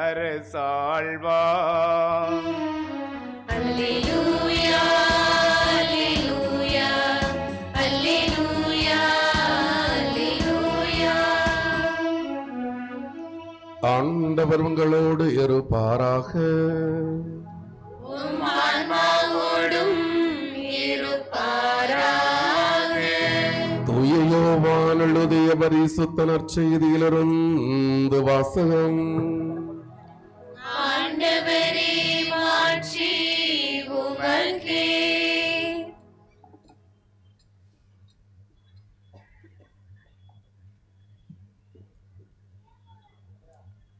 [SPEAKER 1] அரசாழ்வார்.
[SPEAKER 8] அல்லேலூயா அல்லேலூயா அல்லேலூயா அல்லேலூயா.
[SPEAKER 11] ஆண்டவர் உங்களோடு இருப்பாராக.
[SPEAKER 8] உம் ஆன்மாவோடும் இருப்பாராக.
[SPEAKER 11] தூய யோவான் எழுதிய பரிசுத்த நற்செய்தியிலிருந்து வாசகம்.
[SPEAKER 8] ஆண்டவரே மாட்சி உமக்கே.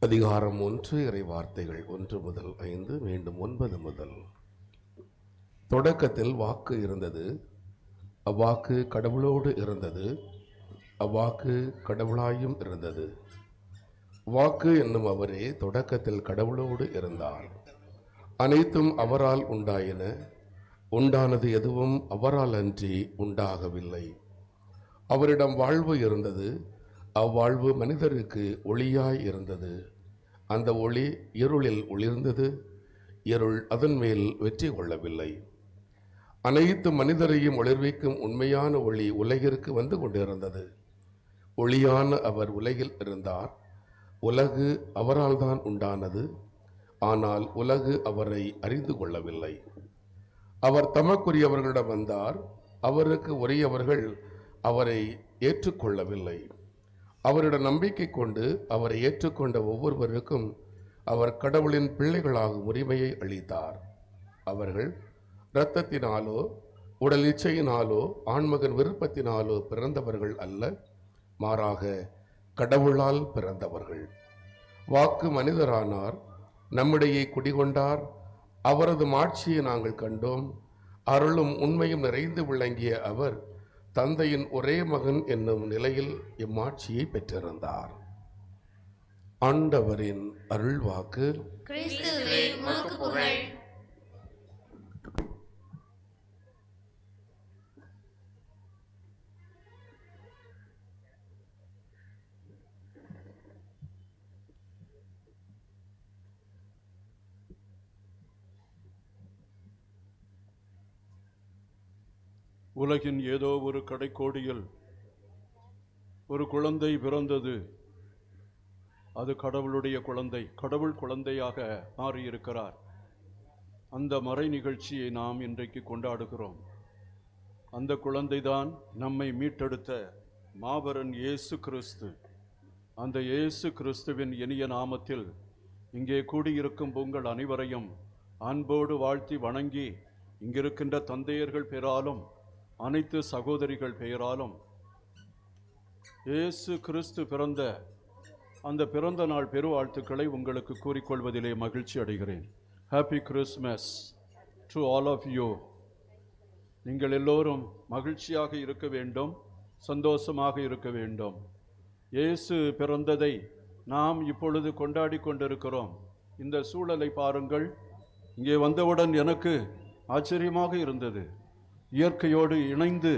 [SPEAKER 11] அதிகாரம் 1 இறை வார்த்தைகள் 1 முதல் 5 மீண்டும் 9 முதல். தொடக்கத்தில் வாக்கு இருந்தது, அவ்வாக்கு கடவுளோடு இருந்தது, அவ்வாக்கு கடவுளாயும் இருந்தது. வாக்கு என்னும் அவரே தொடக்கத்தில் கடவுளோடு இருந்தார். அனைத்தும் அவரால் உண்டாயின, உண்டானது எதுவும் அவரால் அன்றி உண்டாகவில்லை. அவரிடம் வாழ்வு இருந்தது, அவ்வாழ்வு மனிதருக்கு ஒளியாய் இருந்தது. அந்த ஒளி இருளில் ஒளிர்ந்தது, இருள் அதன் மேல் வெற்றி கொள்ளவில்லை. அனைத்து மனிதரையும் ஒளிர்விக்கும் உண்மையான ஒளி உலகிற்கு வந்து கொண்டிருந்தது. ஒளியான அவர் உலகில் இருந்தார். உலகு அவரால் தான் உண்டானது, ஆனால் உலகு அவரை அறிந்து கொள்ளவில்லை. அவர் தமக்குரியவர்களிடம் வந்தார், அவருக்கு உரியவர்கள் அவரை ஏற்றுக்கொள்ளவில்லை. அவரிடம் நம்பிக்கை கொண்டு அவரை ஏற்றுக்கொண்ட ஒவ்வொருவருக்கும் அவர் கடவுளின் பிள்ளைகளாகும் உரிமையை அளித்தார். அவர்கள் இரத்தத்தினாலோ உடல் இச்சையினாலோ ஆண்மகன் விருப்பத்தினாலோ பிறந்தவர்கள் அல்ல, மாறாக கடவுளால் பிறந்தவர்கள். வாக்கு மனிதரானார், நம்மிடையே குடிகொண்டார். அவரது மாட்சியை நாங்கள் கண்டோம். அருளும் உண்மையும் நிறைந்து விளங்கிய அவர் தந்தையின் ஒரே மகன் என்னும் நிலையில் இம்மாட்சியை பெற்றிருந்தார். ஆண்டவரின் அருள்வாக்கு.
[SPEAKER 8] கிறிஸ்துவே உமக்கு புகழ்.
[SPEAKER 3] உலகின் ஏதோ ஒரு கடைக்கோடியில் ஒரு குழந்தை பிறந்தது. அது கடவுளுடைய குழந்தை, கடவுள் குழந்தையாக மாறியிருக்கிறார். அந்த மறை நிகழ்ச்சியை நாம் இன்றைக்கு கொண்டாடுகிறோம். அந்த குழந்தைதான் நம்மை மீட்டெடுத்த மாபெரும் இயேசு கிறிஸ்து. அந்த இயேசு கிறிஸ்துவின் இனிய நாமத்தில் இங்கே கூடியிருக்கும் உங்கள் அனைவரையும் அன்போடு வாழ்த்தி வணங்கி, இங்கிருக்கின்ற தந்தையர்கள் பெயராலும் அனைத்து சகோதரிகள் பெயராலும் இயேசு கிறிஸ்து பிறந்த அந்த பிறந்த நாள் பெருவாழ்த்துக்களை உங்களுக்கு கூறிக்கொள்வதிலே மகிழ்ச்சி அடைகிறேன். Happy Christmas to all of you. நீங்கள் எல்லோரும் மகிழ்ச்சியாக இருக்க வேண்டும், சந்தோஷமாக இருக்க வேண்டும். இயேசு பிறந்ததை நாம் இப்பொழுது கொண்டாடி கொண்டிருக்கிறோம். இந்த சூழலை பாருங்கள். இங்கே வந்தவுடன் எனக்கு ஆச்சரியமாக இருந்தது. இயற்கையோடு இணைந்து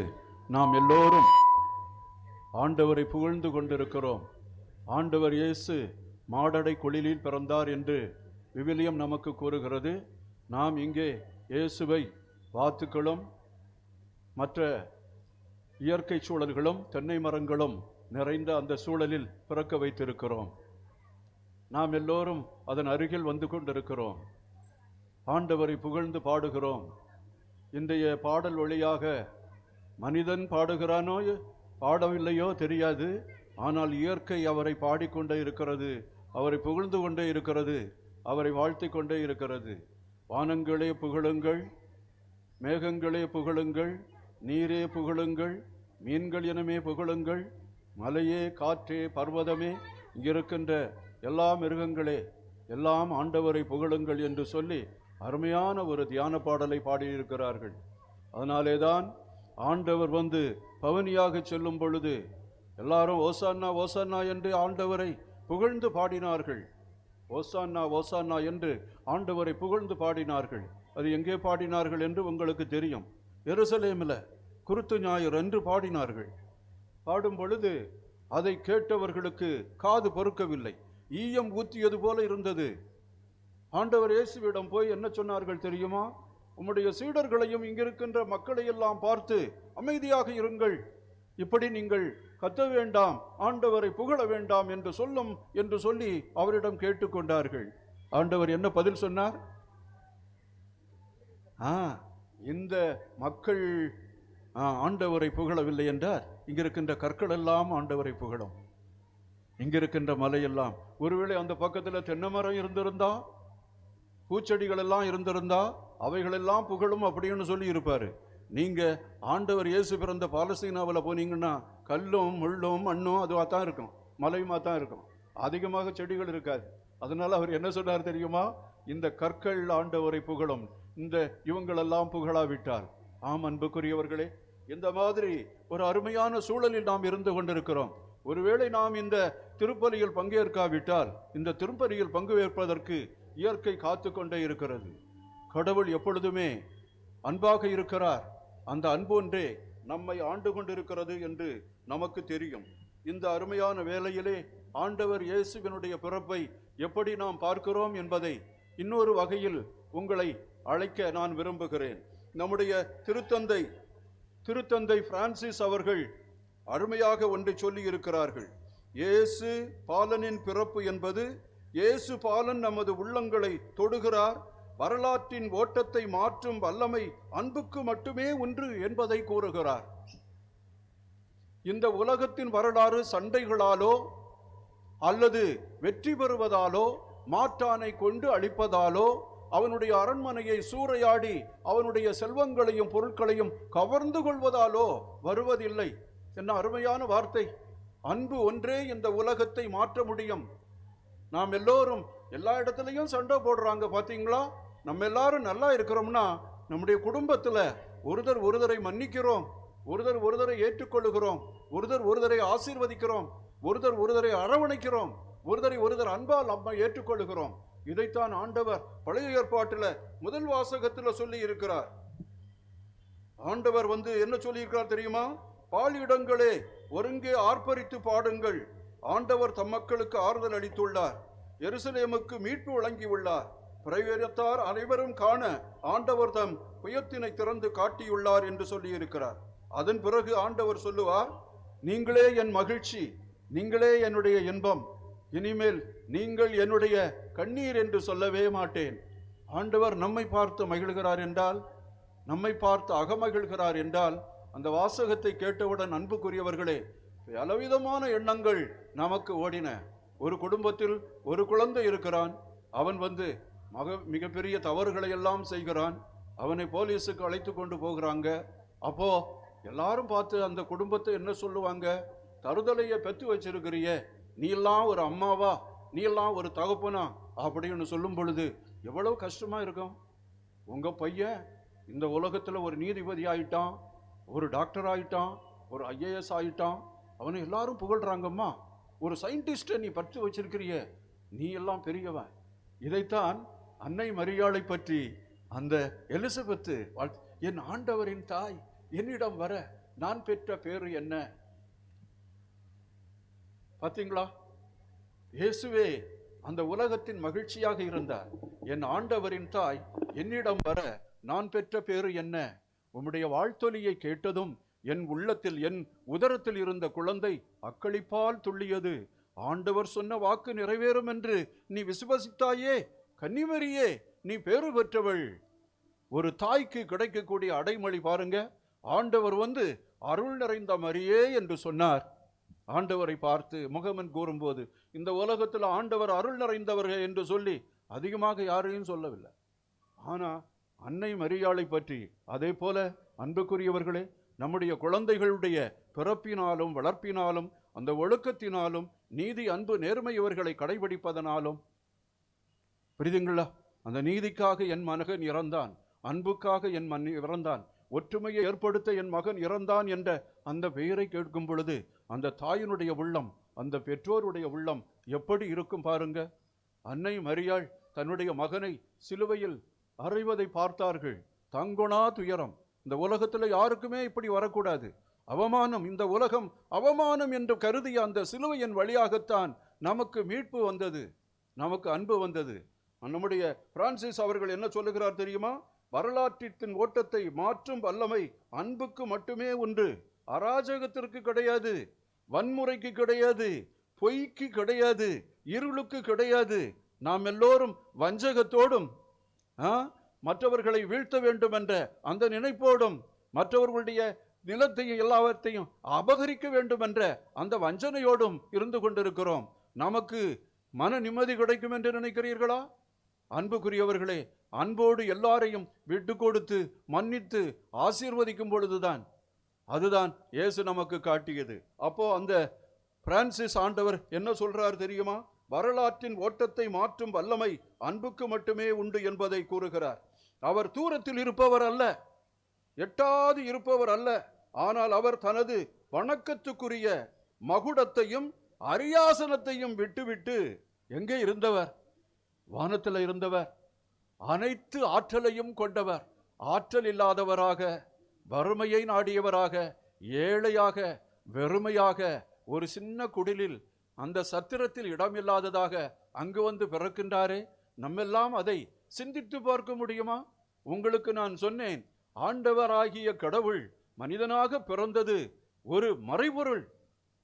[SPEAKER 3] நாம் எல்லோரும் ஆண்டவரை புகழ்ந்து கொண்டிருக்கிறோம். ஆண்டவர் இயேசு மாடடை குளிலில் பிறந்தார் என்று விவிலியம் நமக்கு கூறுகிறது. நாம் இங்கே இயேசுவை வாத்துக்களும் மற்ற இயற்கை சூழல்களும் தென்னை மரங்களும் நிறைந்த அந்த சூழலில் பிறக்க வைத்திருக்கிறோம். நாம் எல்லோரும் அதன் அருகில் வந்து கொண்டிருக்கிறோம். ஆண்டவரை புகழ்ந்து பாடுகிறோம். இன்றைய பாடல் வழியாக மனிதன் பாடுகிறானோ பாடவில்லையோ தெரியாது, ஆனால் இயற்கை அவரை பாடிக்கொண்டே இருக்கிறது, அவரை புகழ்ந்து கொண்டே இருக்கிறது, அவரை வாழ்த்தி கொண்டே இருக்கிறது. வானங்களே புகழுங்கள், மேகங்களே புகழுங்கள், நீரே புகழுங்கள், மீன்கள் இனமே புகழுங்கள், மலையே காற்றே பர்வதமே, இங்கிருக்கின்ற எல்லா மிருகங்களே எல்லாம் ஆண்டவரை புகழுங்கள் என்று சொல்லி அருமையான ஒரு தியான பாடலை பாடியிருக்கிறார்கள். அதனாலே தான் ஆண்டவர் வந்து பவனியாக செல்லும் பொழுது எல்லாரும் ஓசான்னா ஓசான்னா என்று ஆண்டவரை புகழ்ந்து பாடினார்கள். ஓசான்னா ஓசான்னா என்று ஆண்டவரை புகழ்ந்து பாடினார்கள். அது எங்கே பாடினார்கள் என்று உங்களுக்கு தெரியும். எருசலேமில் குருத்து ஞாயிறு என்று பாடினார்கள். பாடும் பொழுது அதை கேட்டவர்களுக்கு காது பொறுக்கவில்லை. ஈயம் ஊத்தியது போல இருந்தது. ஆண்டவர் இயேசுவிடம் போய் என்ன சொன்னார்கள் தெரியுமா? உம்முடைய சீடர்களையும் இங்கிருக்கின்ற மக்களையெல்லாம் பார்த்து அமைதியாக இருங்கள், இப்படி நீங்கள் கத்த வேண்டாம், ஆண்டவரை புகழ வேண்டாம் என்று சொல்லும் என்று சொல்லி அவரிடம் கேட்டுக்கொண்டார்கள். ஆண்டவர் என்ன பதில் சொன்னார்? இந்த மக்கள் ஆண்டவரை புகழவில்லை என்றார். இங்கிருக்கின்ற கற்கள் எல்லாம் ஆண்டவரை புகழும். இங்கிருக்கின்ற மலையெல்லாம், ஒருவேளை அந்த பக்கத்தில் தென்னை மரம் இருந்திருந்தா, பூச்செடிகள் எல்லாம் இருந்திருந்தா அவைகளெல்லாம் புகழும் அப்படின்னு சொல்லி இருப்பாரு. நீங்க ஆண்டவர் இயேசு பிறந்த பாலஸ்தீனாவில் போனீங்கன்னா கல்லும் முள்ளும் மண்ணும் அதுவாக தான் இருக்கும், மலையுமா தான் இருக்கும், அதிகமாக செடிகள் இருக்காது. அதனால அவர் என்ன சொன்னார் தெரியுமா? இந்த கற்கள் ஆண்டவரை புகழும், இந்த இவங்களெல்லாம் புகழாவிட்டார். ஆம் அன்புக்குரியவர்களே, இந்த மாதிரி ஒரு அருமையான சூழலில் நாம் இருந்து கொண்டிருக்கிறோம். ஒருவேளை நாம் இந்த திருப்பலியில் பங்கேற்காவிட்டால், இந்த திருப்பலியில் பங்கு ஏற்பதற்கு இயற்கை காத்து கொண்டே இருக்கிறது. கடவுள் எப்பொழுதுமே அன்பாக இருக்கிறார். அந்த அன்பு ஒன்றே நம்மை ஆண்டு கொண்டிருக்கிறது என்று நமக்கு தெரியும். இந்த அருமையான வேளையிலே ஆண்டவர் இயேசுவினுடைய பிறப்பை எப்படி நாம் பார்க்கிறோம் என்பதை இன்னொரு வகையில் உங்களை அழைக்க நான் விரும்புகிறேன். நம்முடைய திருத்தந்தை பிரான்சிஸ் அவர்கள் அருமையாக ஒன்றை சொல்லி இருக்கிறார்கள். இயேசு பாலனின் பிறப்பு என்பது, இயேசு பாலன் நமது உள்ளங்களை தொடுகிறார், வரலாற்றின் ஓட்டத்தை மாற்றும் வல்லமை அன்புக்கு மட்டுமே உண்டு என்பதை கூறுகிறார். இந்த உலகத்தின் வரலாறு சண்டைகளாலோ அல்லது வெற்றி பெறுவதாலோ, மாற்றானை கொண்டு அழிப்பதாலோ, அவனுடைய அரண்மனையை சூறையாடி அவனுடைய செல்வங்களையும் பொருட்களையும் கவர்ந்து கொள்வதாலோ வருவதில்லை. என்ன அருமையான வார்த்தை! அன்பு ஒன்றே இந்த உலகத்தை மாற்ற முடியும். நாம் எல்லோரும் எல்லா இடத்துலையும் சண்டை போடுறாங்க பார்த்தீங்களா? நம்ம எல்லாரும் நல்லா இருக்கிறோம்னா நம்முடைய குடும்பத்தில் ஒருவரை மன்னிக்கிறோம், ஒருவரை ஏற்றுக்கொள்ளுகிறோம், ஒருவரை ஆசீர்வதிக்கிறோம், ஒருவரை அரவணைக்கிறோம், ஒருவர் அன்பால் நம்ம ஏற்றுக்கொள்ளுகிறோம். இதைத்தான் ஆண்டவர் பழைய ஏற்பாட்டில் முதல் வாசகத்தில் சொல்லி இருக்கிறார். ஆண்டவர் என்ன சொல்லி இருக்கிறார் தெரியுமா? பாலிடங்களே ஒருங்கே ஆர்ப்பரித்து பாடுங்கள், ஆண்டவர் தம் மக்களுக்கு ஆறுதல் அளித்துள்ளார், எருசலேமுக்கு மீட்பு வழங்கியுள்ளார், பிரவேரத்தார் அனைவரும் காண ஆண்டவர் தம் புயத்தினை திறந்து காட்டியுள்ளார் என்று சொல்லி இருக்கிறார். அதன் பிறகு ஆண்டவர் சொல்லுவார், நீங்களே என் மகிழ்ச்சி, நீங்களே என்னுடைய இன்பம், இனிமேல் நீங்கள் என்னுடைய கண்ணீர் என்று சொல்லவே மாட்டேன். ஆண்டவர் நம்மை பார்த்து மகிழ்கிறார் என்றால், நம்மை பார்த்து அகமகிழ்கிறார் என்றால், அந்த வாசகத்தை கேட்டவுடன் அன்புக்குரியவர்களே பலவிதமான எண்ணங்கள் நமக்கு ஓடின. ஒரு குடும்பத்தில் ஒரு குழந்தை இருக்கிறான், அவன் மிகப்பெரிய தவறுகளை எல்லாம் செய்கிறான், அவனை போலீஸுக்கு அழைத்து கொண்டு போகிறாங்க. அப்போ எல்லாரும் பார்த்து அந்த குடும்பத்தை என்ன சொல்லுவாங்க? தருதலையை பெற்று வச்சிருக்கிறிய, நீ எல்லாம் ஒரு அம்மாவா, நீ எல்லாம் ஒரு தகப்பனா அப்படின்னு சொல்லும் பொழுது எவ்வளவு கஷ்டமா இருக்கும். உங்க பையன் இந்த உலகத்துல ஒரு நீதிபதி ஆயிட்டான், ஒரு டாக்டர் ஆயிட்டான், ஒரு IAS ஆயிட்டான், அவனை எல்லாரும் புகழ்றாங்கம்மா. ஒரு சயின்டிஸ்டை நீ பற்றி வச்சிருக்கிறிய, நீ எல்லாம் பெரியவன். இதைத்தான் அன்னை மரியாளை பற்றி அந்த எலிசபெத்து, என் ஆண்டவரின் தாய் என்னிடம் வர நான் பெற்ற பேரு என்ன? பார்த்தீங்களா? இயேசுவே அந்த உலகத்தின் மகிழ்ச்சியாக இருந்தார். என் ஆண்டவரின் தாய் என்னிடம் வர நான் பெற்ற பேரு என்ன? உம்முடைய வாழ்த்தொலியை கேட்டதும் என் உள்ளத்தில், என் உதரத்தில் இருந்த குழந்தை அக்களிப்பால் துள்ளியது. ஆண்டவர் சொன்ன வாக்கு நிறைவேறும் என்று நீ விசுவசித்தாயே, கன்னிமரியே நீ பேறு பெற்றவள். ஒரு தாய்க்கு கிடைக்கக்கூடிய அடைமொழி பாருங்க. ஆண்டவர் அருள் நிறைந்த மரியே என்று சொன்னார். ஆண்டவரை பார்த்து முகமன் கூறும்போது இந்த உலகத்தில் ஆண்டவர் அருள் நிறைந்தவர்கள் என்று சொல்லி அதிகமாக யாரையும் சொல்லவில்லை. ஆனா அன்னை மரியாளை பற்றி அதே போல அன்புக்குரியவர்களே, நம்முடைய குழந்தைகளுடைய பிறப்பினாலும் வளர்ப்பினாலும் அந்த ஒழுக்கத்தினாலும் நீதி, அன்பு, நேர்மை இவர்களை கடைபிடிப்பதனாலும், புரியுதுங்களா? அந்த நீதிக்காக என் மகன் இறந்தான், அன்புக்காக என் இறந்தான், ஒற்றுமையை ஏற்படுத்த என் மகன் இறந்தான் என்ற அந்த பெயரை கேட்கும் பொழுது அந்த தாயினுடைய உள்ளம், அந்த பெற்றோருடைய உள்ளம் எப்படி இருக்கும் பாருங்க. அன்னை மரியாள் தன்னுடைய மகனை சிலுவையில் அறைவதை பார்த்தார்கள். தங்கொணா துயரம். இந்த உலகத்தில் யாருக்குமே இப்படி வரக்கூடாது. அவமானம், இந்த உலகம் அவமானம் என்று கருதிய அந்த சிலுவையின் வழியாகத்தான் நமக்கு மீட்பு வந்தது, நமக்கு அன்பு வந்தது. நம்முடைய பிரான்சிஸ் அவர்கள் என்ன சொல்லுகிறார் தெரியுமா? வரலாற்றின் ஓட்டத்தை மாற்றும் வல்லமை அன்புக்கு மட்டுமே உண்டு. அராஜகத்திற்கு கிடையாது, வன்முறைக்கு கிடையாது, பொய்க்கு கிடையாது, இருளுக்கு கிடையாது. நாம் எல்லோரும் வஞ்சகத்தோடும் மற்றவர்களை வீழ்த்த வேண்டும் என்ற அந்த நினைப்போடும் மற்றவர்களுடைய நிலத்தையும் எல்லாவற்றையும் அபகரிக்க வேண்டும் என்ற அந்த வஞ்சனையோடும் இருந்து கொண்டிருக்கிறோம். நமக்கு மன நிம்மதி கிடைக்கும் என்று நினைக்கிறீர்களா? அன்புக்குரியவர்களே, அன்போடு எல்லாரையும் விட்டு கொடுத்து மன்னித்து ஆசீர்வதிக்கும் பொழுதுதான், அதுதான் இயேசு நமக்கு காட்டியது. அப்போ அந்த பிரான்சிஸ் ஆண்டவர் என்ன சொல்றார் தெரியுமா? வரலாற்றின் ஓட்டத்தை மாற்றும் வல்லமை அன்புக்கு மட்டுமே உண்டு என்பதை கூறுகிறார். அவர் தூரத்தில் இருப்பவர் அல்ல, எட்டாது இருப்பவர் அல்ல. ஆனால் அவர் தனது வணக்கத்துக்குரிய மகுடத்தையும் அரியாசனத்தையும் விட்டுவிட்டு எங்கே இருந்தவர்? வானத்தில் இருந்தவர். அனைத்து ஆற்றலையும் கொண்டவர். ஆற்றல் இல்லாதவராக, வறுமையை நாடியவராக, ஏழையாக, வெறுமையாக, ஒரு சின்ன குடிலில், அந்த சத்திரத்தில் இடமில்லாததாக அங்கு வந்து பிறக்கின்றாரே. நம்மெல்லாம் அதை சிந்தித்து பார்க்க முடியுமா? உங்களுக்கு நான் சொன்னேன், ஆண்டவராகிய கடவுள் மனிதனாக பிறந்தது ஒரு மறைபொருள்.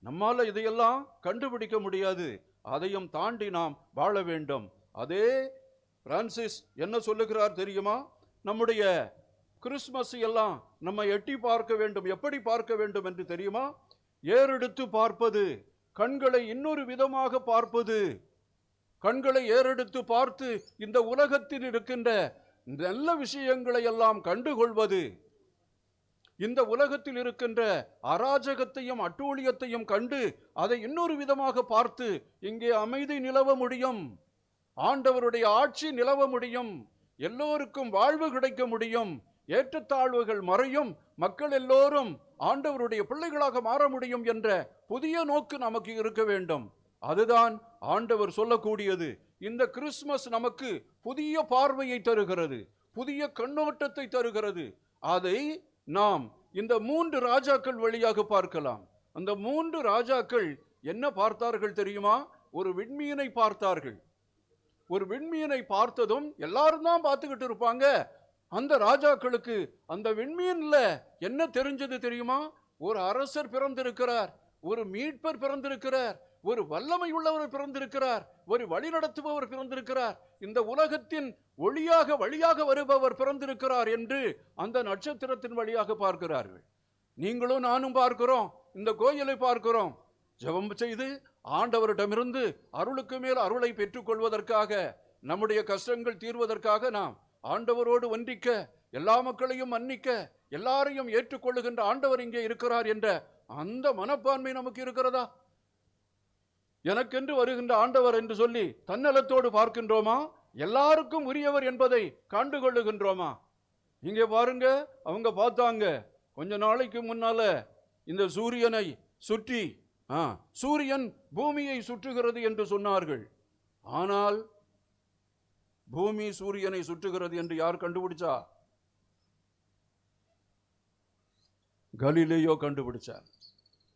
[SPEAKER 3] நம்மால இதையெல்லாம் கண்டுபிடிக்க முடியாது. அதையும் தாண்டி நாம் வாழ வேண்டும். அதே பிரான்சிஸ் என்ன சொல்லுகிறார் தெரியுமா? நம்முடைய கிறிஸ்மஸ் எல்லாம் நம்ம எட்டி பார்க்க வேண்டும். எப்படி பார்க்க வேண்டும் என்று தெரியுமா? ஏறெடுத்து பார்ப்பது, கண்களை இன்னொரு விதமாக பார்ப்பது. கண்களை ஏறெடுத்து பார்த்து இந்த உலகத்தில் இருக்கின்ற நல்ல விஷயங்களை எல்லாம் கண்டுகொள்வது. இந்த உலகத்தில் இருக்கின்ற அராஜகத்தையும் அட்டூழியத்தையும் கண்டு அதை இன்னொரு விதமாக பார்த்து இங்கே அமைதி நிலவ முடியும், ஆண்டவருடைய ஆட்சி நிலவ முடியும், எல்லோருக்கும் வாழ்வு கிடைக்க முடியும், ஏற்றத்தாழ்வுகள் மறையும், மக்கள் எல்லோரும் ஆண்டவருடைய பிள்ளைகளாக மாற முடியும் என்ற புதிய நோக்கு நமக்கு இருக்க வேண்டும். அதுதான் ஆண்டவர் சொல்லக்கூடியது. இந்த கிறிஸ்துமஸ் நமக்கு புதிய பார்வையை தருகிறது, புதிய கண்ணோட்டத்தை தருகிறது. அதை நாம் இந்த 3 ராஜாக்கள் வழியாக பார்க்கலாம். அந்த 3 ராஜாக்கள் என்ன பார்த்தார்கள் தெரியுமா? ஒரு விண்மீனை பார்த்தார்கள். ஒரு விண்மீனை பார்த்ததும் எல்லாரும் தான் பார்த்துக்கிட்டு இருப்பாங்க. அந்த ராஜாக்களுக்கு அந்த விண்மீன்ல என்ன தெரிஞ்சது தெரியுமா? ஒரு அரசர் பிறந்திருக்கிறார், ஒரு மீட்பர் பிறந்திருக்கிறார், ஒரு வல்லமை உள்ளவர் பிறந்திருக்கிறார், ஒரு வழிநடத்துபவர் பிறந்திருக்கிறார், இந்த உலகத்தின் ஒளியாக வழியாக வருபவர் பிறந்திருக்கிறார் என்று அந்த நட்சத்திரத்தின் வழியாக பார்க்கிறார்கள். நீங்களும் நானும் பார்க்கிறோம், இந்த கோயிலை பார்க்கிறோம். ஜெபம் செய்து ஆண்டவரிடமிருந்து அருளுக்கு மேல் அருளை பெற்றுக்கொள்வதற்காக, நம்முடைய கஷ்டங்கள் தீர்வதற்காக நாம் ஆண்டவரோடு ஒன்றிக்க, எல்லா மக்களையும் மன்னிக்க, எல்லாரையும் ஏற்றுக்கொள்ளுகின்ற ஆண்டவர் இங்கே இருக்கிறார் என்ற அந்த மனப்பான்மை நமக்கு இருக்கிறதா? எனக்கென்று வருகின்ற ஆண்டவர் என்று சொல்லி தன்னலத்தோடு பார்க்கின்றோமா? எல்லாருக்கும் உரியவர் என்பதை கண்டுகொள்ளுகின்றோமா? இங்கே பாருங்க, அவங்க பார்த்தாங்க கொஞ்ச நாளைக்கு முன்னால இந்த சூரியனை சுற்றி சூரியன் பூமியை சுற்றுகிறது என்று சொன்னார்கள். ஆனால் பூமி சூரியனை சுற்றுகிறது என்று யார் கண்டுபிடிச்சா? கலீலியோ கண்டுபிடிச்சார்.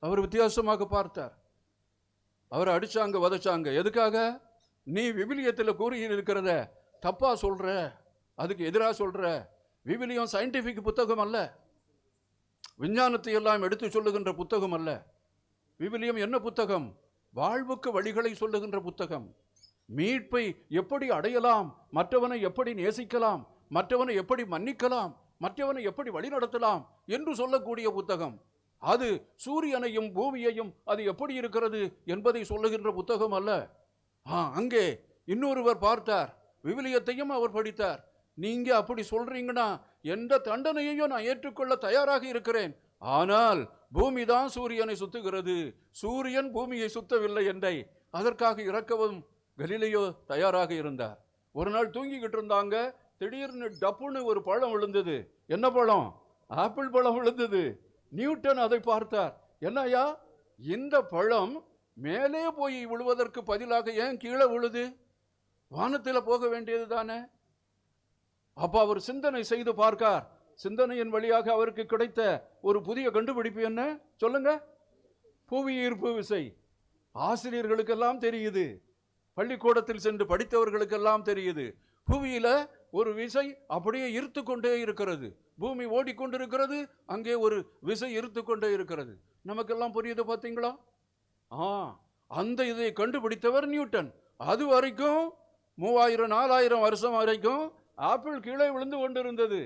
[SPEAKER 3] அவர் வித்தியாசமாக பார்த்தார். அவர் அடிச்சாங்க, வதச்சாங்க. எதுக்காக? நீ விவிலியத்தில் கூறி இருக்கிறத தப்பா சொல்ற, அதுக்கு எதிராக சொல்ற. விவிலியம் சயின்டிபிக் புத்தகம் அல்ல, விஞ்ஞானத்தை எல்லாம் எடுத்து சொல்லுகின்ற புத்தகம் அல்ல. விவிலியம் என்ன புத்தகம்? வாழ்வுக்கு வழிகளை சொல்லுகின்ற புத்தகம். மீட்பை எப்படி அடையலாம், மற்றவனை எப்படி நேசிக்கலாம், மற்றவனை எப்படி மன்னிக்கலாம், மற்றவனை எப்படி வழிநடத்தலாம் என்று சொல்லக்கூடிய புத்தகம். அது சூரியனையும் பூமியையும் அது எப்படி இருக்கிறது என்பதை சொல்லுகின்ற புத்தகம் அல்ல. அங்கே இன்னொருவர் பார்த்தார், விவிலியத்தையும் அவர் படித்தார். நீங்க அப்படி சொல்றீங்கன்னா எந்த தண்டனையையும் நான் ஏற்றுக்கொள்ள தயாராக இருக்கிறேன். ஆனால் பூமி தான் சூரியனை சுத்துகிறது, சூரியன் பூமியை சுத்தவில்லை என்றை அதற்காக இறக்கவும் கலீலியோ தயாராக இருந்தார். ஒரு நாள் தூங்கிக்கிட்டு இருந்தாங்க. திடீர்னு டப்புன்னு ஒரு பழம் விழுந்தது. என்ன பழம்? ஆப்பிள் பழம் விழுந்தது. நியூட்டன் அதை பார்த்தார். என்னையா, இந்த பழம் மேலே போய் விழுவதற்கு பதிலாக ஏன் கீழே விழுது? வானத்தில் போக வேண்டியது தானே. அப்ப அவர் சிந்தனை செய்து பார்க்கார். சிந்தனையின் வழியாக அவருக்கு கிடைத்த ஒரு புதிய கண்டுபிடிப்பு என்ன சொல்லுங்க? புவி ஈர்ப்பு விசை. ஆசிரியர்களுக்கெல்லாம் தெரியுது, பள்ளிக்கூடத்தில் சென்று படித்தவர்களுக்கெல்லாம் தெரியுது. புவியில ஒரு விசை அப்படியே ஈர்த்து கொண்டே இருக்கிறது. பூமி ஓடிக்கொண்டிருக்கிறது, அங்கே ஒரு விசை ஈர்த்து கொண்டே இருக்கிறது. நமக்கெல்லாம் புரியுது பார்த்தீங்களா? அந்த இதை கண்டுபிடித்தவர் நியூட்டன். அது வரைக்கும் 3000-4000 வருஷம் வரைக்கும் ஆப்பிள் கீழே விழுந்து கொண்டிருந்தது.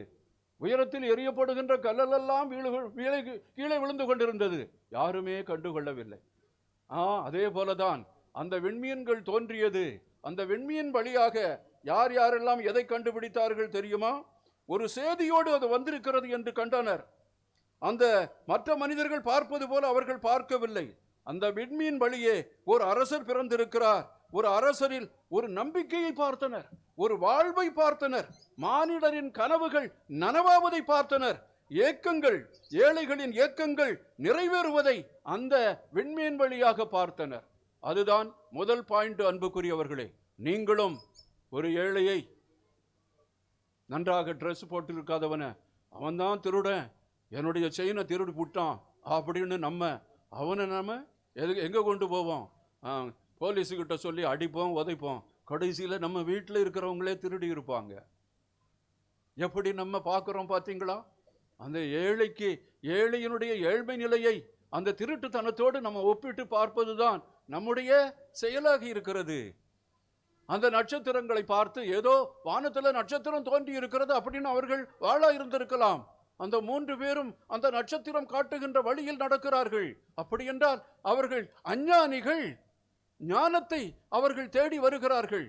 [SPEAKER 3] உயரத்தில் எரியப்படுகின்ற கல்லெல்லாம் கீழே விழுந்து கொண்டிருந்தது. யாருமே கண்டுகொள்ளவில்லை. அதே போலதான் அந்த விண்மீன்கள் தோன்றியது. அந்த விண்மீன் வழியாக யார் யாரெல்லாம் எதை கண்டுபிடித்தார்கள் தெரியுமா? ஒரு செய்தியோடு அது வந்திருக்கிறது என்று கண்டனர். அந்த மற்ற மனிதர்கள் பார்ப்பது போல அவர்கள் பார்க்கவில்லை. அந்த விண்மீன் வழியே ஒரு அரசர் பிறந்திருக்கிறார். ஒரு அரசரில் ஒரு நம்பிக்கையை பார்த்தனர், ஒரு வாழ்வை பார்த்தனர், மானிடரின் கனவுகள் நனவாவதை பார்த்தனர், ஏக்கங்கள், ஏழைகளின் ஏக்கங்கள் நிறைவேறுவதை அந்த விண்மீன் வழியாக பார்த்தனர். அதுதான் முதல் பாயிண்ட். அன்புக்குரியவர்களே, நீங்களும் ஒரு ஏழையை, நன்றாக ட்ரெஸ் போட்டிருக்காதவன, அவன்தான் திருடன், என்னுடைய செயினை திருடி புட்டான் அப்படின்னு அவனை எங்கே கொண்டு போவோம்? போலீஸுக்கிட்ட சொல்லி அடிப்போம், உதைப்போம். கடைசியில் நம்ம வீட்டில் இருக்கிறவங்களே திருடி இருப்பாங்க. எப்படி நம்ம பார்க்குறோம் பார்த்தீங்களா? அந்த ஏழையினுடைய ஏழ்மை நிலையை அந்த திருட்டுத்தனத்தோடு நம்ம ஒப்பிட்டு பார்ப்பது தான் நம்முடைய செயலாகி இருக்கிறது. அந்த நட்சத்திரங்களை பார்த்து ஏதோ வானத்தில் நட்சத்திரம் தோன்றி இருக்கிறது அப்படின்னு அவர்கள் வாழா இருந்திருக்கலாம். அந்த 3 பேரும் அந்த நட்சத்திரம் காட்டுகின்ற வழியில் நடக்கிறார்கள். அப்படி என்றால் அவர்கள் அஞ்ஞானிகள். ஞானத்தை அவர்கள் தேடி வருகிறார்கள்.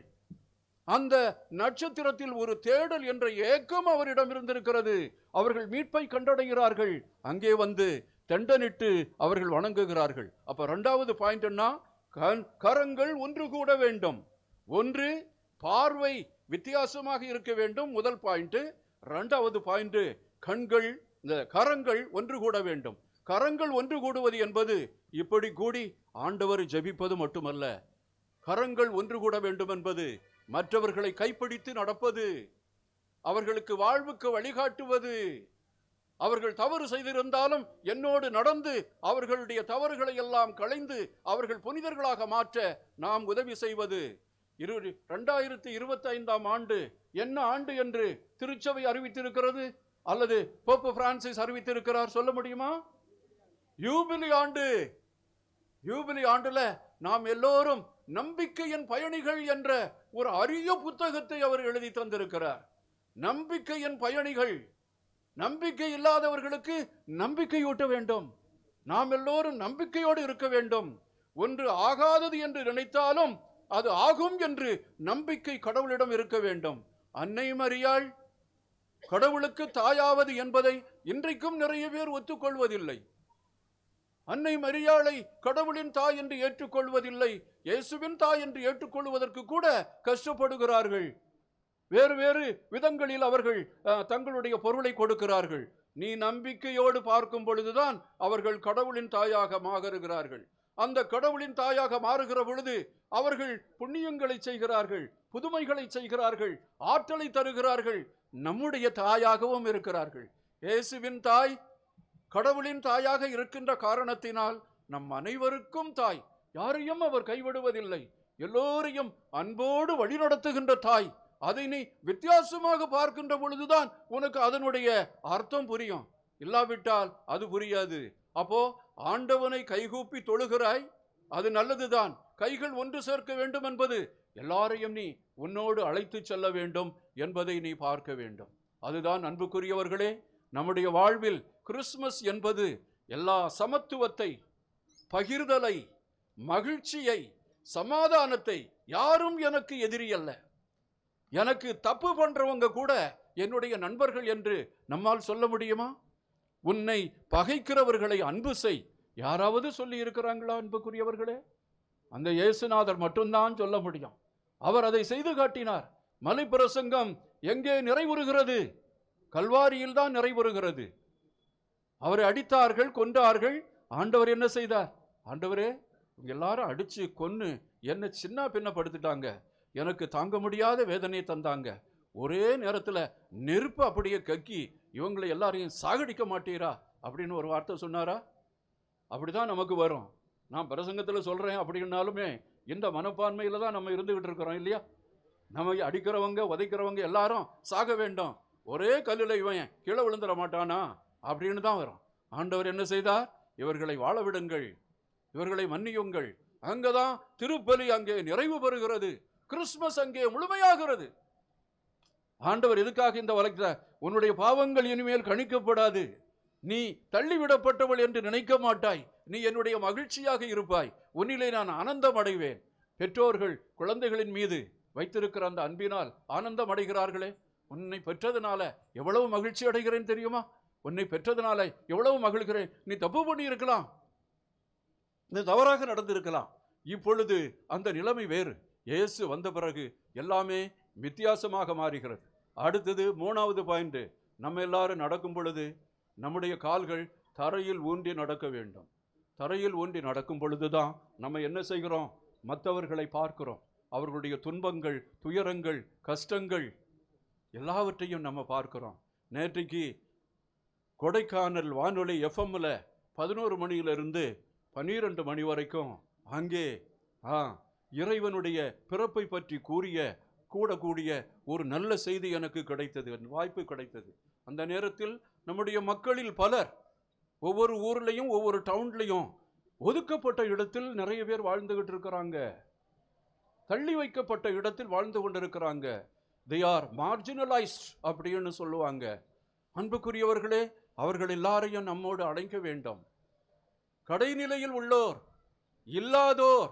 [SPEAKER 3] அந்த நட்சத்திரத்தில் ஒரு தேடல் என்ற ஏக்கம் அவரிடம் இருந்திருக்கிறது. அவர்கள் மீட்பை கண்டடைகிறார்கள். அங்கே வந்து தண்டனிட்டு அவர்கள் வணங்குகிறார்கள். அப்ப 2வது பாயிண்ட் என்ன? கரங்கள் ஒன்று கூட வேண்டும். ஒன்று, பார்வை வித்தியாசமாக இருக்க வேண்டும். முதல் பாயிண்ட். 2வது பாயிண்ட், கரங்கள் ஒன்று கூட வேண்டும். கரங்கள் ஒன்று கூடுவது என்பது இப்படி கூடி ஆண்டவர் ஜெபிப்பது மட்டுமல்ல. கரங்கள் ஒன்று கூட வேண்டும் என்பது மற்றவர்களை கைப்பிடித்து நடப்பது, அவர்களுக்கு வாழ்வுக்கு வழிகாட்டுவது, அவர்கள் தவறு செய்திருந்தாலும் என்னோடு நடந்து அவர்களுடைய தவறுகளை எல்லாம் களைந்து அவர்கள் புனிதர்களாக மாற்ற நாம் உதவி செய்வது. 2025ஆம் ஆண்டு என்ன ஆண்டு என்று திருச்சபை அறிவித்திருக்கிறது அல்லது போப்பு பிரான்சிஸ் அறிவித்திருக்கிறார் சொல்ல முடியுமா? யூபிலி ஆண்டு. யூபிலி ஆண்டுல நாம் எல்லோரும் நம்பிக்கையின் பயணிகள் என்ற ஒரு அரிய புத்தகத்தை அவர் எழுதி தந்திருக்கிறார். நம்பிக்கையின் பயணிகள். நம்பிக்கை இல்லாதவர்களுக்கு நம்பிக்கையூட்ட வேண்டும். நாம் எல்லோரும் நம்பிக்கையோடு இருக்க வேண்டும். ஒன்று ஆகாதது என்று நினைத்தாலும் அது ஆகும் என்று நம்பிக்கை கடவுளிடம் இருக்க வேண்டும். அன்னை மரியாள் கடவுளுக்கு தாயாவது என்பதை இன்றைக்கும் நிறைய பேர் ஒத்துக்கொள்வதில்லை. அன்னை மரியாளை கடவுளின் தாய் என்று ஏற்றுக்கொள்வதில்லை. இயேசுவின் தாய் என்று ஏற்றுக்கொள்வதற்கு கூட கஷ்டப்படுகிறார்கள். வேறு வேறு விதங்களில் அவர்கள் தங்களுடைய பொருளை கொடுக்கிறார்கள். நீ நம்பிக்கையோடு பார்க்கும் பொழுதுதான் அவர்கள் கடவுளின் தாயாக மாறுகிறார்கள். அந்த கடவுளின் தாயாக மாறுகிற பொழுது அவர்கள் புண்ணியங்களை செய்கிறார்கள், புதுமைகளை செய்கிறார்கள், ஆற்றலை தருகிறார்கள், நம்முடைய தாயாகவும் இருக்கிறார்கள். இயேசுவின் தாய் கடவுளின் தாயாக இருக்கின்ற காரணத்தினால் நம் அனைவருக்கும் தாய். யாரையும் அவர் கைவிடுவதில்லை. எல்லோரையும் அன்போடு வழிநடத்துகின்ற தாய். அதை நீ வித்தியாசமாக பார்க்கின்ற பொழுதுதான் உனக்கு அதனுடைய அர்த்தம் புரியும். இல்லாவிட்டால் அது புரியாது. அப்போ ஆண்டவனை கைகூப்பி தொழுகிறாய், அது நல்லதுதான். கைகள் ஒன்று சேர்க்க வேண்டும் என்பது எல்லாரையும் நீ உன்னோடு அழைத்து செல்ல வேண்டும் என்பதை நீ பார்க்க வேண்டும். அதுதான் அன்புக்குரியவர்களே, நம்முடைய வாழ்வில் கிறிஸ்துமஸ் என்பது எல்லா சமத்துவத்தை, பகிர்தலை, மகிழ்ச்சியை, சமாதானத்தை, யாரும் எனக்கு எதிரி அல்ல, எனக்கு தப்பு பண்றவங்க கூட என்னுடைய நண்பர்கள் என்று நம்மால் சொல்ல முடியுமா? உன்னை பகைக்கிறவர்களை அன்பு செய், யாராவது சொல்லி இருக்கிறாங்களா? அன்புக்குரியவர்களே, அந்த இயேசுநாதர் மட்டும்தான் சொல்ல முடியும். அவர் அதை செய்து காட்டினார். மலை பிரசங்கம் எங்கே நிறைவுறுகிறது? கல்வாரியில் தான் நிறைவுறுகிறது. அவரை அடித்தார்கள், கொன்றார்கள். ஆண்டவர் என்ன செய்தார்? ஆண்டவரே, எல்லாரும் அடிச்சு கொன்னு என்ன சின்ன பின்னப்படுத்திட்டாங்க, எனக்கு தாங்க முடியாத வேதனை தந்தாங்க. ஒரே நேரத்தில் நெருப்பு அப்படியே கக்கி இவங்களை எல்லாரையும் சாகடிக்க மாட்டீரா அப்படின்னு ஒரு வார்த்தை சொன்னாரா? அப்படிதான் நமக்கு வரும். நான் பிரசங்கத்தில் சொல்கிறேன் அப்படின்னாலுமே இந்த மனப்பான்மையில் தான் நம்ம இருந்துகிட்டு இருக்கிறோம் இல்லையா? நம்ம அடிக்கிறவங்க உதைக்கிறவங்க எல்லாரும் சாக வேண்டும், ஒரே கல்லில் இவன் கீழே விழுந்துட மாட்டானா அப்படின்னு தான் வரும். ஆண்டவர் என்ன செய்தார்? இவர்களை வாழ விடுங்கள், இவர்களை மன்னியுங்கள். அங்கதான் திருப்பலி அங்கே நிறைவு பெறுகிறது, கிறிஸ்துமஸ் அங்கே முழுமையாகிறது. ஆண்டவர் எதுக்காக இந்த வழக்கில் உன்னுடைய பாவங்கள் இனிமேல் கணிக்கப்படாது, நீ தள்ளிவிடப்பட்டவள் என்று நினைக்க மாட்டாய், நீ என்னுடைய மகிழ்ச்சியாக இருப்பாய், உன்னிலே நான் ஆனந்தம் அடைவேன். பெற்றோர்கள் குழந்தைகளின் மீது வைத்திருக்கிற அந்த அன்பினால் ஆனந்தம் அடைகிறார்களே. உன்னை பெற்றதுனால எவ்வளவு மகிழ்ச்சி அடைகிறேன் தெரியுமா? உன்னை பெற்றதுனால எவ்வளவு மகிழ்கிறேன். நீ தப்பு பண்ணி இருக்கலாம், நீ தவறாக நடந்திருக்கலாம். இப்பொழுது அந்த நிலைமை வேறு. இயேசு வந்த பிறகு எல்லாமே வித்தியாசமாக மாறுகிறது. அடுத்தது 3வது பாயிண்ட், நம்ம எல்லாரும் நடக்கும் பொழுது நம்முடைய கால்கள் தரையில் ஊன்றி நடக்க வேண்டும். தரையில் ஊன்றி நடக்கும் பொழுதுதான் நம்ம என்ன செய்கிறோம்? மற்றவர்களை பார்க்கிறோம். அவர்களுடைய துன்பங்கள், துயரங்கள், கஷ்டங்கள் எல்லாவற்றையும் நம்ம பார்க்கிறோம். நேற்றைக்கு கொடைக்கானல் வானொலி எஃப்எம்ல 11 மணியிலிருந்து 12 மணி வரைக்கும் அங்கே இறைவனுடைய பிறப்பை பற்றி கூடக்கூடிய ஒரு நல்ல செய்தி எனக்கு கிடைத்தது, வாய்ப்பு கிடைத்தது. அந்த நேரத்தில் நம்முடைய மக்களில் பலர் ஒவ்வொரு ஊர்லையும் ஒவ்வொரு டவுன்லையும் ஒதுக்கப்பட்ட இடத்தில் நிறைய பேர் வாழ்ந்துகிட்டு இருக்கிறாங்க, தள்ளி வைக்கப்பட்ட இடத்தில் வாழ்ந்து கொண்டிருக்கிறாங்க. they are marginalized அப்படின்னு சொல்லுவாங்க. அன்புக்குரியவர்களே, அவர்கள் எல்லாரையும் நம்மோடு அழைக்க வேண்டும். கடைநிலையில் உள்ளோர், இல்லாதோர்,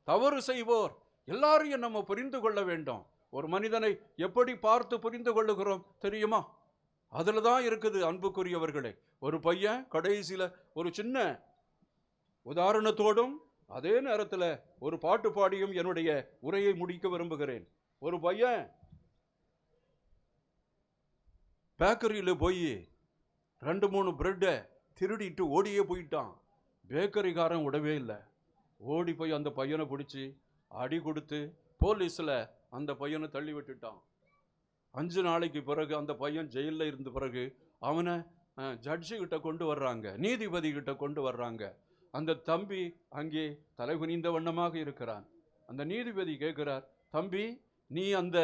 [SPEAKER 3] தவறு செய்வோர் எல்லாரையும் நம்ம புரிந்து கொள்ள வேண்டும். ஒரு மனிதனை எப்படி பார்த்து புரிந்து கொள்ளுகிறோம் தெரியுமா? அதில் தான் இருக்குது அன்புக்குரியவர்களே. ஒரு பையன் கடைசியில் ஒரு சின்ன உதாரணத்தோடும் அதே நேரத்தில் ஒரு பாட்டு பாடியும் என்னுடைய உரையை முடிக்க விரும்புகிறேன். ஒரு பையன் பேக்கரியில் போய் 2-3 பிரெட்டை திருடிட்டு ஓடியே போயிட்டான். பேக்கரிக்காரன் விடவே இல்லை. ஓடி போய் அந்த பையனை பிடிச்சி அடி கொடுத்து போலீஸில் அந்த பையனை தள்ளி விட்டுட்டான். 5 நாளைக்கு பிறகு அந்த பையன் ஜெயிலில் இருந்த பிறகு அவனை ஜட்ஜு கிட்ட கொண்டு வர்றாங்க, நீதிபதி கிட்ட கொண்டு வர்றாங்க. அந்த தம்பி அங்கே தலைகுனிந்த வண்ணமாக இருக்கிறான். அந்த நீதிபதி கேட்கிறார், தம்பி, நீ அந்த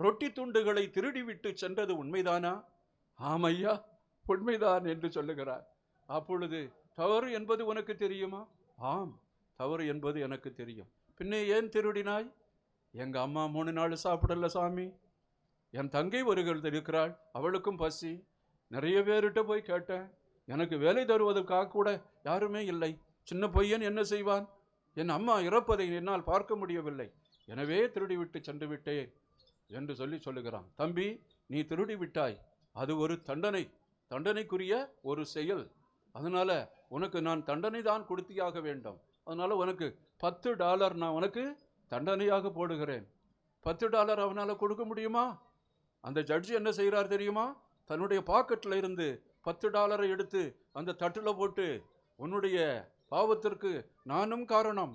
[SPEAKER 3] ரொட்டி துண்டுகளை திருடி விட்டு சென்றது உண்மைதானா? ஆமையா, உண்மைதான் என்று சொல்லுகிறார். அப்பொழுது தவறு என்பது உனக்கு தெரியுமா? ஆம், தவறு என்பது எனக்கு தெரியும். பின்னே ஏன் திருடினாய்? எங்க அம்மா 3 நாள் சாப்பிடல சாமி, என் தங்கை வருகிறது இருக்கிறாள், அவளுக்கும் பசி, நிறைய பேர்கிட்ட போய் கேட்டேன், எனக்கு வேலை தருவதற்காக கூட யாருமே இல்லை. சின்ன பையன் என்ன செய்வான்? என் அம்மா இறப்பதை என்னால் பார்க்க முடியவில்லை, எனவே திருடி விட்டு சென்று விட்டேன் என்று சொல்லுகிறான். தம்பி, நீ திருடி விட்டாய், அது ஒரு தண்டனைக்குரிய ஒரு செயல். அதனால உனக்கு நான் தண்டனை தான் கொடுத்தியாக வேண்டும். அதனால உனக்கு $10 நான் உனக்கு தண்டனையாக போடுகிறேன். $10 அவனால் கொடுக்க முடியுமா? அந்த ஜட்ஜி என்ன செய்கிறார் தெரியுமா? தன்னுடைய பாக்கெட்டில் இருந்து $10 எடுத்து அந்த தட்டில் போட்டு, உன்னுடைய பாவத்திற்கு நானும் காரணம்.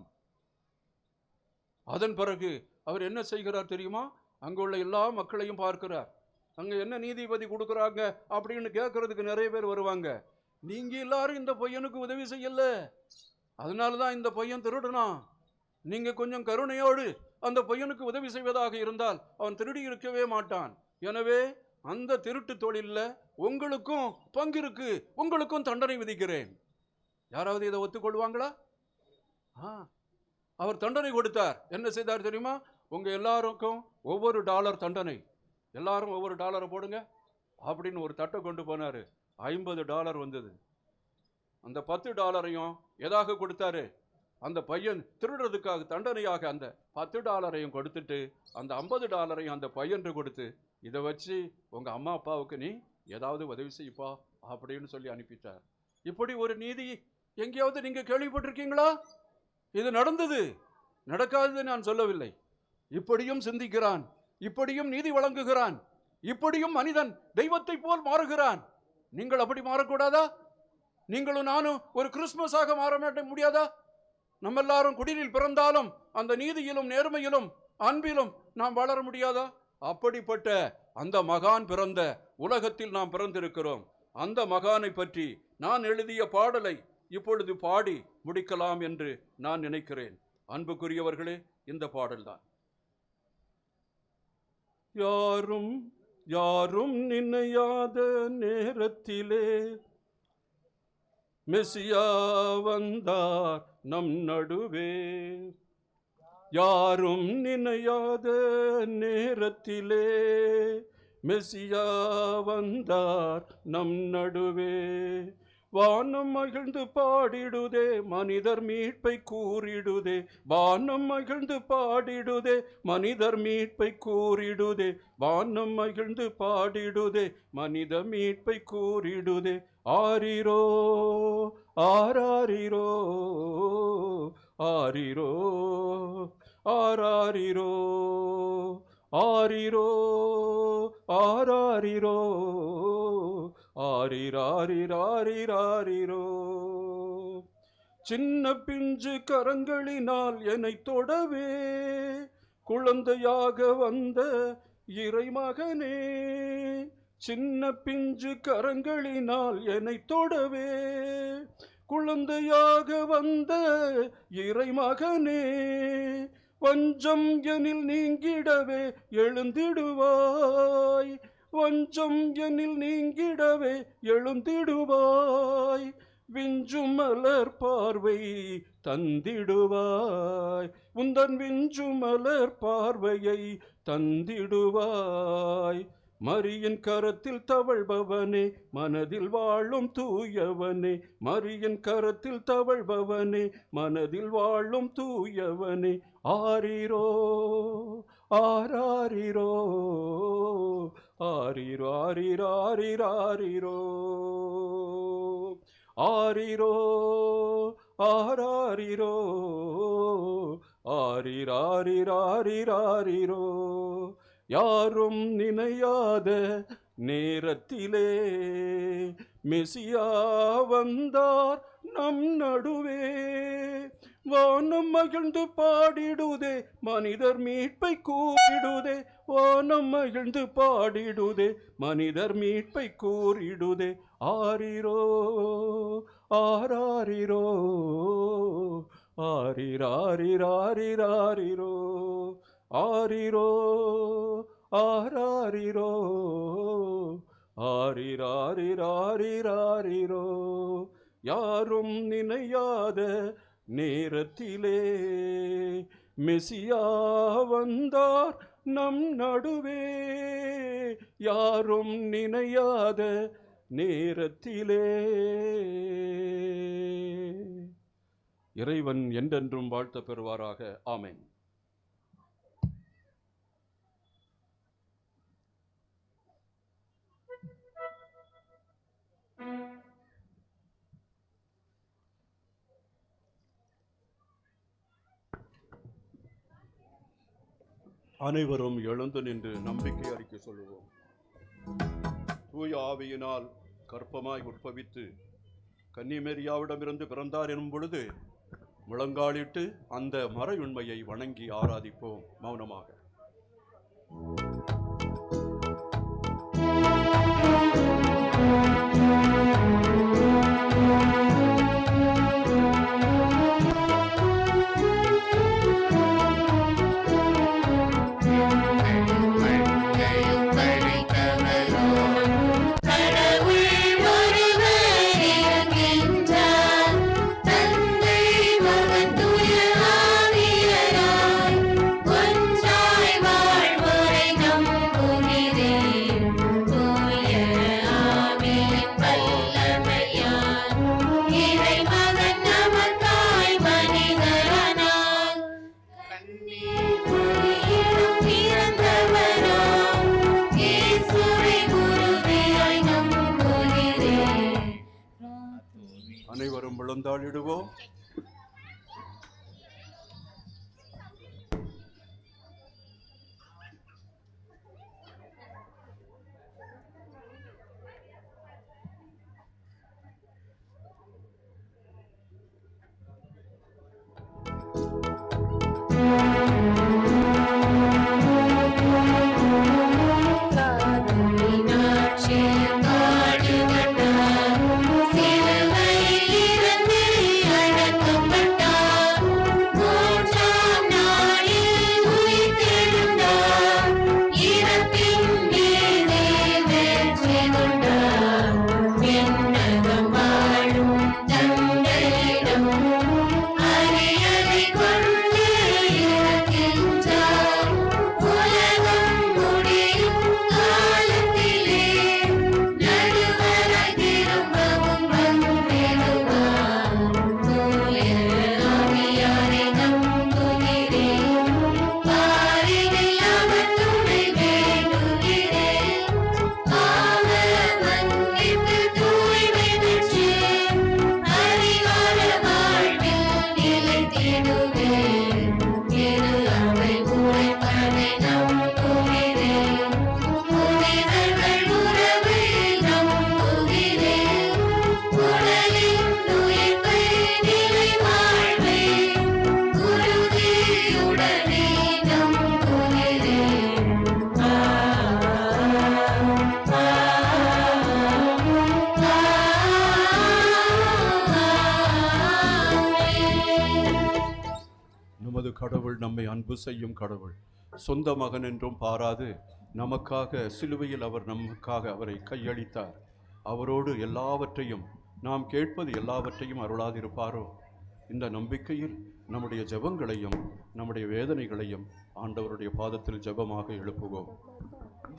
[SPEAKER 3] அதன் பிறகு அவர் என்ன செய்கிறார் தெரியுமா? அங்குள்ள எல்லா மக்களையும் பார்க்கிறார். அங்கே என்ன நீதிபதி கொடுக்குறாங்க அப்படின்னு கேட்கறதுக்கு நிறைய பேர் வருவாங்க. நீங்க எல்லாரும் இந்த பையனுக்கு உதவி செய்யல, அதனால தான் இந்த பையன் திருடுனான். நீங்க கொஞ்சம் கருணையோடு அந்த பையனுக்கு உதவி செய்வதாக இருந்தால் அவன் திருடி இருக்கவே மாட்டான். எனவே அந்த திருட்டு தொழிலில் உங்களுக்கும் பங்கு இருக்கு, உங்களுக்கும் தண்டனை விதிக்கிறேன். யாராவது இதை ஒத்துக்கொள்வாங்களா? அவர் தண்டனை கொடுத்தார். என்ன செய்தார் தெரியுமா? உங்க எல்லாருக்கும் ஒவ்வொரு $1 தண்டனை, எல்லாரும் ஒவ்வொரு $1 போடுங்க அப்படின்னு ஒரு தட்டை கொண்டு போனாரு. $50 வந்தது. அந்த $10 எதாக கொடுத்தாரு? அந்த பையன் திருடுறதுக்காக தண்டனையாக அந்த $10 கொடுத்துட்டு அந்த $50 அந்த பையன் கொடுத்து, இதை வச்சு உங்க அம்மா அப்பாவுக்கு நீ ஏதாவது உதவி செய்ப்பா அப்படின்னு சொல்லி அனுப்பிட்டார். இப்படி ஒரு நீதி எங்கேயாவது நீங்க கேள்விப்பட்டிருக்கீங்களா? இது நடந்தது, நடக்காதது நான் சொல்லவில்லை. இப்படியும் சிந்திக்கிறான், இப்படியும் நீதி வழங்குகிறான், இப்படியும் மனிதன் தெய்வத்தை போல் மாறுகிறான். நீங்கள் அப்படி மாறக்கூடாதா? நீங்களும் நானும் ஒரு கிறிஸ்துமஸாக மாற முடியாதா? நம்ம எல்லாரும் குடிலில் பிறந்தாலும் அந்த நீதியிலும் நேர்மையிலும் அன்பிலும் நாம் வளர முடியாதா? அப்படிப்பட்ட அந்த மகான் பிறந்த உலகத்தில் நாம் பிறந்திருக்கிறோம். அந்த மகானை பற்றி நான் எழுதிய பாடலை இப்பொழுது பாடி முடிக்கலாம் என்று நான் நினைக்கிறேன். அன்புக்குரியவர்களே, இந்த பாடல்தான். யாரும் யாரும் நினையாத நேரத்திலே மெசியா வந்தார் நம் நடுவே. யாரும் நினையாத நேரத்திலே மெசியா வந்தார் நம் நடுவே. வானம் மகிழ்ந்து பாடிடுதே, மனிதர் மீட்பை கூறிடுதே. வானம் மகிழ்ந்து பாடிடுதே, மனிதர் மீட்பை கூறிடுதே. வானம் மகிழ்ந்து பாடிடுதே, மனித மீட்பை கூறிடுதே. ஆரிரோ ஆராரிரோ ஆரிரோ ஆராரிரோ ஆரிரோ ஆராரிரோ ஆரிராரிராரிராரிரோ. சின்ன பிஞ்சு கரங்களினால் என்னை தொடவே குழந்தையாக வந்த இறைமகனே. சின்ன பிஞ்சு கரங்களினால் என்னை தொடவே குழந்தையாக வந்த இறைமகனே. வஞ்சம் எனில் நீங்கிடவே எழுந்திடுவாய். வஞ்சம் எனில் நீங்கிடவே எழுந்திடுவாய். விஞ்சும் மலர் பார்வை தந்திடுவாய். உந்தன் விஞ்சும் மலர் பார்வையை தந்திடுவாய். மரியின் கரத்தில் தவழ்பவனே, மனதில் வாழும் தூயவனே. மரியின் கரத்தில் தவழ்பவனே, மனதில் வாழும் தூயவனே. ஆரிரோ ஆராரிரோ ஆரிரோ ஆரிராரிராரிரோ ஆரிரோ ஆராரிரோ ஆரிராரிராரிராரிரோ. யாரும் நினையாத நேரத்திலே மெசியா வந்தார் நம் நடுவே. வானம் மகிழ்ந்து பாடிடுதே, மனிதர் மீட்பை கூறிடுதே. வானம் மகிழ்ந்து பாடிடுதே, மனிதர் மீட்பை கூறிடுதே. ஆரிரோ ஆராரிரோ ஆரிராரிராரிராரிரோ ஆரிரோ ஆராரிரோ ஆரிராரிராரிராரிரோ. யாரும் நினையாத நேரத்திலே மெசியா வந்தார் நம் நடுவே. யாரும் நினையாத நேரத்திலே. இறைவன் என்றென்றும் வாழ்த்த பெறுவாராக. ஆமென். அனைவரும் எழுந்து நின்று நம்பிக்கை அறிக்கை சொல்லுவோம். தூய ஆவியினால் கற்பமாய் உற்பவித்து கன்னிமேரியாவிடமிருந்து பிறந்தார் எனும் பொழுது முழங்காலிட்டு அந்த மறை உண்மையை வணங்கி ஆராதிப்போம் மௌனமாக. அனைவரும் விழுந்தாளிடுவோம். கடவுள் நம்மை அன்பு செய்யும் கடவுள். சொந்த மகன் என்றும் பாராது நமக்காக சிலுவையில் அவர் நமக்காக அவரை கையளித்தார். அவரோடு எல்லாவற்றையும் நாம் கேட்பது எல்லாவற்றையும் அருளாதிருப்பாரோ? இந்த நம்பிக்கையில் நம்முடைய ஜெபங்களையும் நம்முடைய வேதனைகளையும் ஆண்டவருடைய பாதத்தில் ஜெபமாக எழுப்புவோம்.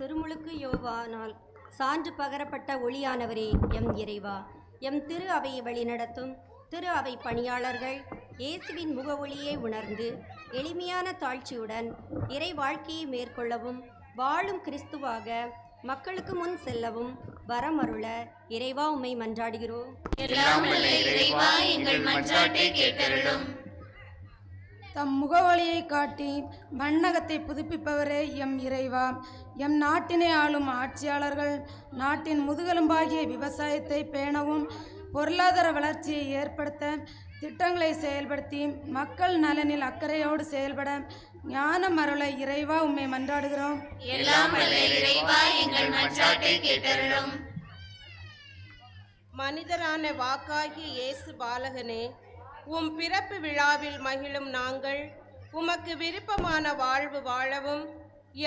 [SPEAKER 8] திருமுழுக்கு யோவானால் சான்று பகரப்பட்ட ஒளியானவரே எம் இறைவா, எம் திரு அவையை வழிநடத்தும் திரு அவை பணியாளர்கள் இயேசுவின் முக ஒளியை உணர்ந்து எளிமையான தாழ்ச்சியுடன் இறை வாழ்க்கையை மேற்கொள்ளவும் வாழும் கிறிஸ்துவாக மக்களுக்கு முன் செல்லவும் வரமருள இறைவா உம்மை மன்றாடுகிறோம்.
[SPEAKER 2] தம் முகவழியை காட்டி மண்ணகத்தை புதுப்பிப்பவரே எம் இறைவா, எம் நாட்டினை ஆளும் ஆட்சியாளர்கள் நாட்டின் முதுகெலும்பாகிய விவசாயத்தை பேணவும் பொருளாதார வளர்ச்சியை ஏற்படுத்த திட்டங்களை செயல்படுத்தி மக்கள் நலனில் அக்கறையோடு செயல்பட ஞான மருளை இறைவா உம்மை மன்றாடுகிறோம்.
[SPEAKER 9] மனிதரான வாக்காகிய இயேசு பாலகனே, உம் பிறப்பு விழாவில் மகிழும் நாங்கள் உமக்கு விருப்பமான வாழ்வு வாழவும்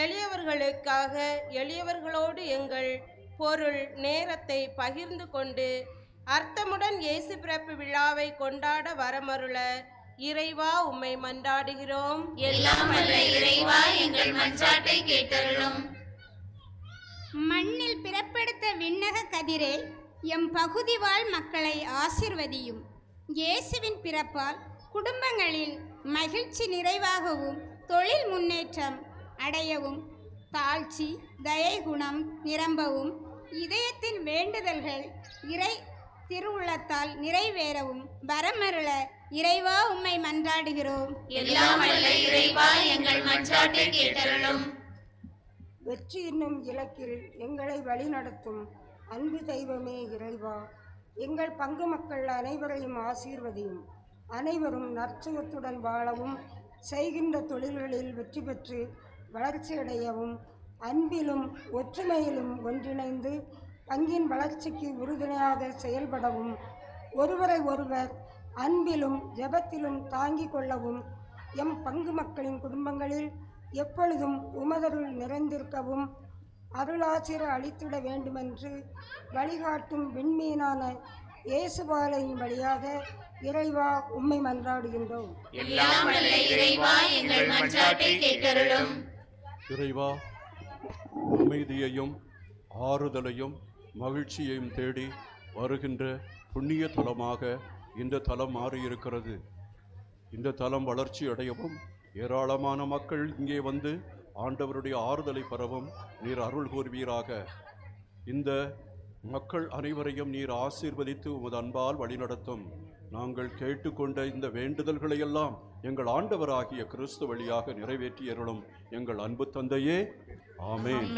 [SPEAKER 9] எளியவர்களுக்காக எளியவர்களோடு எங்கள் பொருள் நேரத்தை பகிர்ந்து கொண்டு அர்த்தமுடன் இயேசு பிறப்பு விழாவை கொண்டாட வரமருள இறைவா உம்மை மன்றாடுகிறோம்.
[SPEAKER 2] மண்ணில் பிறப்பெடுத்த விண்ணக கதிரே, எம் பகுதி வாழ் மக்களை ஆசிர்வதியும். இயேசுவின் பிறப்பால் குடும்பங்களில் மகிழ்ச்சி நிறைவாகவும் தொழில் முன்னேற்றம் அடையவும் தாழ்ச்சி தயை குணம் நிரம்பவும் இதயத்தின் வேண்டுதல்கள் இறை திருவுள்ளத்தால் நிறைவேறவும் வரமருள இறைவா உம்மை மன்றாடுகிறோம்.
[SPEAKER 7] வெற்றி என்னும் இலக்கில் எங்களை வழிநடத்தும் அன்பு தெய்வமே இறைவா, எங்கள் பங்கு மக்கள் அனைவரையும் ஆசீர்வதியும். அனைவரும் நற்சுகத்துடன் வாழவும் செய்கின்ற தொழில்களில் வெற்றி பெற்று வளர்ச்சியடையவும் அன்பிலும் ஒற்றுமையிலும் ஒன்றிணைந்து பங்கின் வளர்ச்சிக்கு உறுதுணையாக செயல்படவும் ஒருவரை ஒருவர் அன்பிலும் ஜெபத்திலும் தாங்கிக் கொள்ளவும் எம் பங்கு மக்களின் குடும்பங்களில் எப்பொழுதும் உமதருள் நிறைந்திருக்கவும் அருளாசிர அளித்திட வேண்டுமென்று வழிகாட்டும் விண்மீனான இயேசுபாலையின் வழியாக இறைவா உம்மை மன்றாடுகின்றோம்.
[SPEAKER 3] இறைவா, அமைதியையும் ஆறுதலையும் மகிழ்ச்சியையும் தேடி வருகின்ற புண்ணிய தலமாக இந்த தலம் மாறியிருக்கிறது. இந்த தலம் வளர்ச்சி அடையவும் ஏராளமான மக்கள் இங்கே வந்து ஆண்டவருடைய ஆறுதலை பெறவும் நீர் அருள் கூர்வீராக. இந்த மக்கள் அனைவரையும் நீர் ஆசீர்வதித்து உமது அன்பால் வழிநடத்தும். நாங்கள் கேட்டுக்கொண்ட இந்த வேண்டுதல்களையெல்லாம் எங்கள் ஆண்டவராகிய கிறிஸ்து வழியாக நிறைவேற்றியருளும் எங்கள் அன்பு தந்தையே. ஆமென்.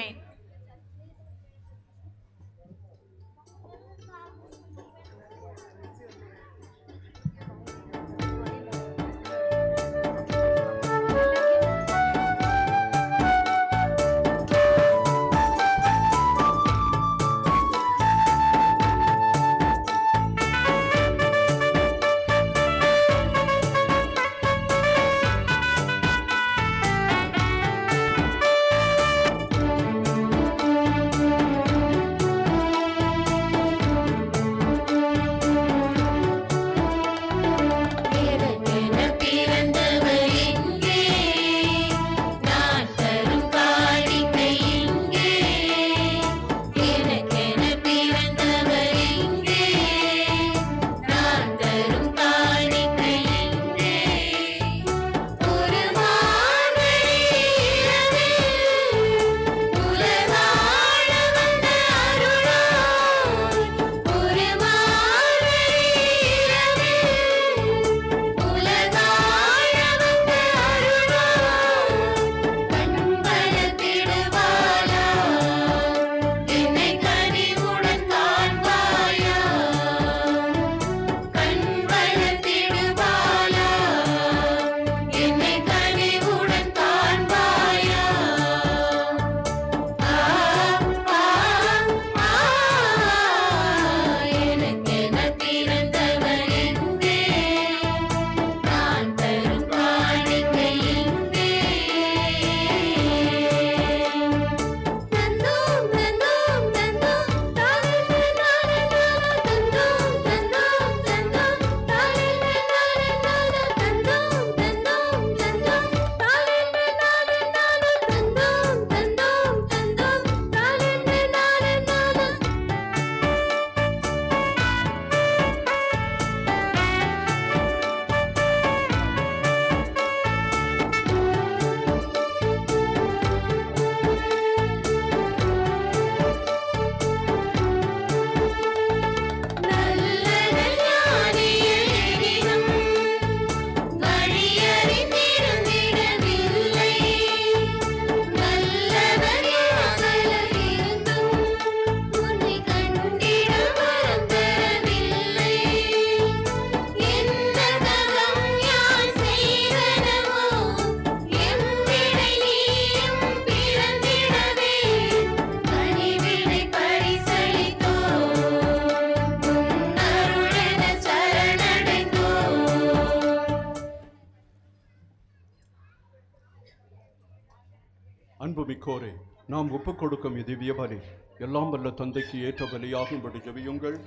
[SPEAKER 3] மிக்கோரே, நாம் ஒப்புக் கொடுக்கும் திவ்ய பலி எல்லாம் வல்ல தந்தைக்கு ஏற்ற பலியாகும்படி ஜெபியுங்கள்.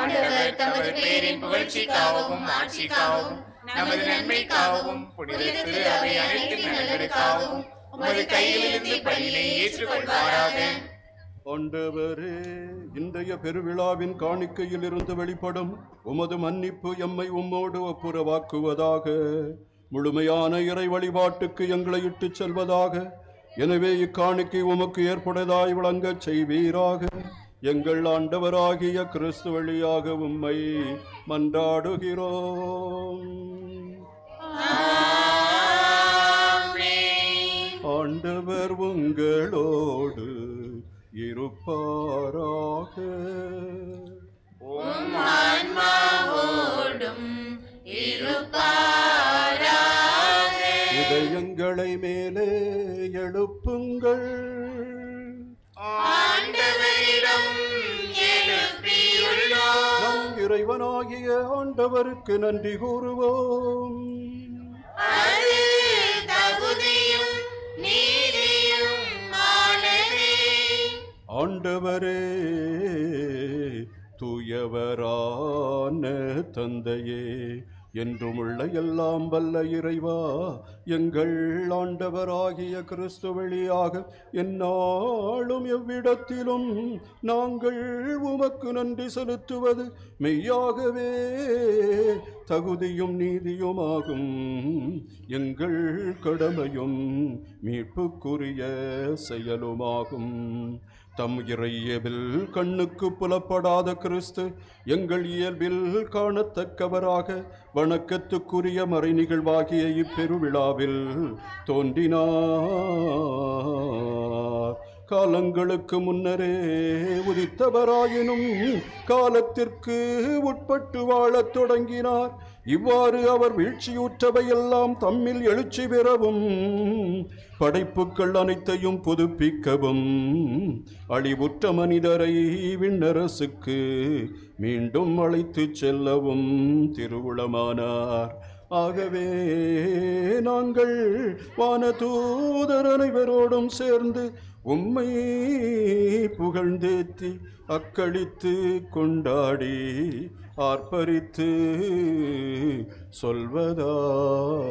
[SPEAKER 4] ஆண்டவர் தமது பெயரின் புகழ்ச்சிக்காகவும் ஆட்சிக்காகவும் நமது நன்மைக்காகவும் புனித திரு அவை அனைத்தின் நலனுக்காகவும் உமது கையிலிருந்து பலியை ஏற்றுக்கொள்வாராக.
[SPEAKER 3] ஆண்டவரே, இன்றைய பெருவிழாவின் காணிக்கையில் இருந்து வெளிப்படும் உமது மன்னிப்பு எம்மை உம்மோடு ஒப்புரவாக்குவதாக. முழுமையான இறை வழிபாட்டுக்கு எங்களை இட்டுச் செல்வதாக. எனவே இக்காணிக்கை உமக்கு ஏற்புடையதாய் விளங்கச் செய்வீராக. எங்கள் ஆண்டவராகிய கிறிஸ்து வழியாக உம்மை மன்றாடுகிறோம். ஆண்டவர் உங்களோடு இருப்பாராக.
[SPEAKER 4] உம் ஆன்மாவோடும் இருப்பாராக.
[SPEAKER 3] இதயங்களை மேலே எழுப்புங்கள்.
[SPEAKER 4] ஆண்டவரிடம் எழுப்பியுள்ளோம்.
[SPEAKER 3] நம் இறைவனாகிய ஆண்டவருக்கு நன்றி கூறுவோம்.
[SPEAKER 4] அது தகுதியும் நீதியும் ஆனதே.
[SPEAKER 3] ஆண்டவரே, தூயவரான தந்தையே, என்றுமுள்ள எல்லாம் வல்ல இறைவா, எங்கள் ஆண்டவராகிய கிறிஸ்து வழியாக எந்நாளும் எவ்விடத்திலும் நாங்கள் உமக்கு நன்றி செலுத்துவது மெய்யாகவே தகுதியும் நீதியுமாகும். எங்கள் கடமையும் மீட்புக்குரிய செயலுமாகும். தம் இறையபில் கண்ணுக்கு புலப்படாத கிறிஸ்து எங்கள் இயல்பில் காணத்தக்கவராக வணக்கத்துக்குரிய மறை நிகழ்வாகிய இப்பெருவிழாவில் தோன்றினார். காலங்களுக்கு முன்னரே உதித்தவராயினும் காலத்திற்கு உட்பட்டு வாழத் தொடங்கினார். இவ்வாறு அவர் வீழ்ச்சியுற்றவையெல்லாம் தம்மில் எழுச்சி பெறவும் படைப்புக்கள் அனைத்தையும் புதுப்பிக்கவும் அழிவுற்ற மனிதரை விண்ணரசுக்கு மீண்டும் அழைத்து செல்லவும் திருவுளமானார். ஆகவே நாங்கள் வானதூதர் அனைவரோடும் சேர்ந்து உம்மை புகழ்ந்தேத்தி அக்களித்து கொண்டாடி ஆர்ப்பரித்து சொல்வதாவது: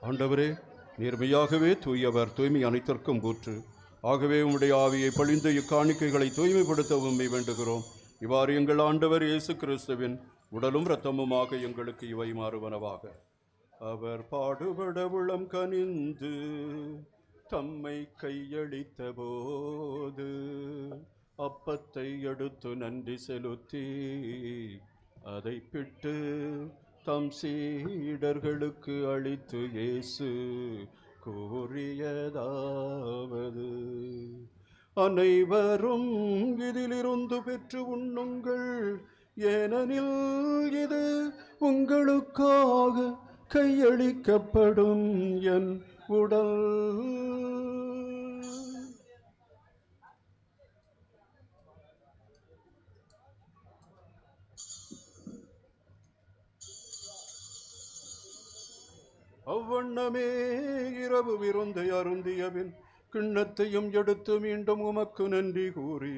[SPEAKER 3] ஆண்டவரே, நேர்மையாகவே தூயவர், தூய்மை அனைத்திற்கும் ஊற்று. ஆகவே உம்முடைய ஆவியை பொழிந்து இக்காணிக்கைகளை தூய்மைப்படுத்த உம்மை வேண்டுகிறோம். இவ்வாறு எங்கள் ஆண்டவர் இயேசு கிறிஸ்துவின் உடலும் இரத்தமுமாக எங்களுக்கு இவை மாறுவனவாக. அவர் பாடுபட உளம் கனிந்து தம்மை கையளித்த போது அப்பத்தை எடுத்து நன்றி செலுத்தி அதை பிட்டு தம் சீடர்களுக்கு அளித்து இயேசு கூறியதாவது: அனைவரும் இதிலிருந்து பெற்று உண்ணுங்கள், ஏனெனில் இது உங்களுக்காக கையளிக்கப்படும் என் உடல். அவ்வண்ணமே இரவு விருந்தை அருந்தியபின் கிண்ணத்தையும் எடுத்து மீண்டும் உமக்கு நன்றி கூறி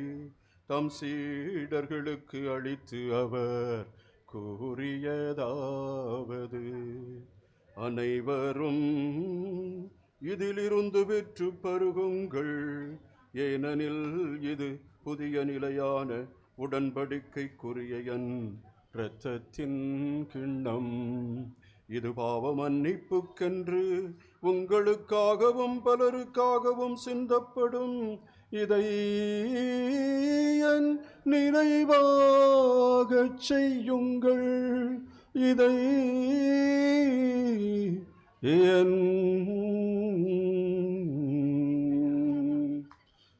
[SPEAKER 3] தம் சீடர்களுக்கு அளித்து அவர் கூறியதாவது: அனைவரும் இதிலிருந்து பெற்று பருகுங்கள், ஏனெனில் இது புதிய நிலையான உடன்படிக்கைக்குரிய என் இரத்தத்தின் கிண்ணம். இது பாவ மன்னிப்புக்கென்று உங்களுக்காகவும் பலருக்காகவும் சிந்தப்படும். இதை என் நினைவாகச் செய்யுங்கள். இதை என்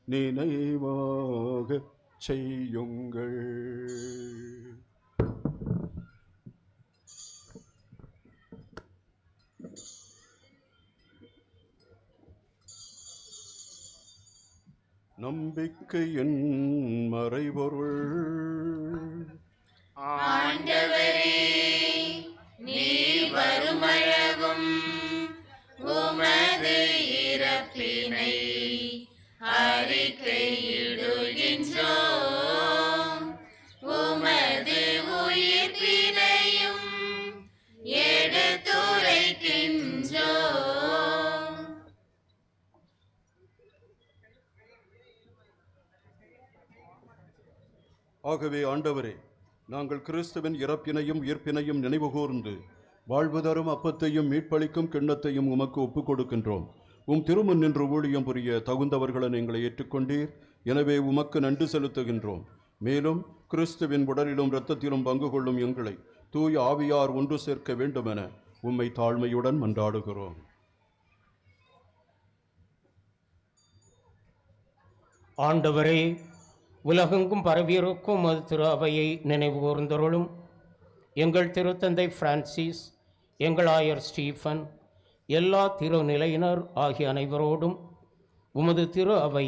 [SPEAKER 3] நினைவாகச் செய்யுங்கள். நம்பிக்கையின் மறைபொருள்.
[SPEAKER 4] ஆண்டவரே, நீர் வருமளவும் உமது இறப்பினை அறிக்கையிடுகின்றோம், உமது உயிர்ப்பினையும் எடுத்துரைக்கின்றோம்.
[SPEAKER 3] ஆகவே ஆண்டவரே, நாங்கள் கிறிஸ்துவின் இறப்பினையும் உயிர்ப்பினையும் நினைவு கூர்ந்து வாழ்வு தரும் அப்பத்தையும் மீட்பளிக்கும் கிண்ணத்தையும் உமக்கு ஒப்புக் கொடுக்கின்றோம். உம் திருமுன் நின்று ஊழியம் புரிய தகுந்தவர்களை எங்களை ஏற்றுக்கொண்டீர். எனவே உமக்கு நன்றி செலுத்துகின்றோம். மேலும் கிறிஸ்துவின் உடலிலும் இரத்தத்திலும் பங்கு கொள்ளும் எங்களை தூய ஆவியார் ஒன்று சேர்க்க வேண்டுமென உம்மை தாழ்மையுடன் மன்றாடுகிறோம்.
[SPEAKER 12] ஆண்டவரே, உலகெங்கும் பரவியிருக்கும் அது திரு அவையை நினைவு கூர்ந்தருளும். எங்கள் திருத்தந்தை பிரான்சிஸ், எங்கள் ஆயர் ஸ்டீஃபன், எல்லா திருநிலையினர் ஆகிய அனைவரோடும் உமது திரு அவை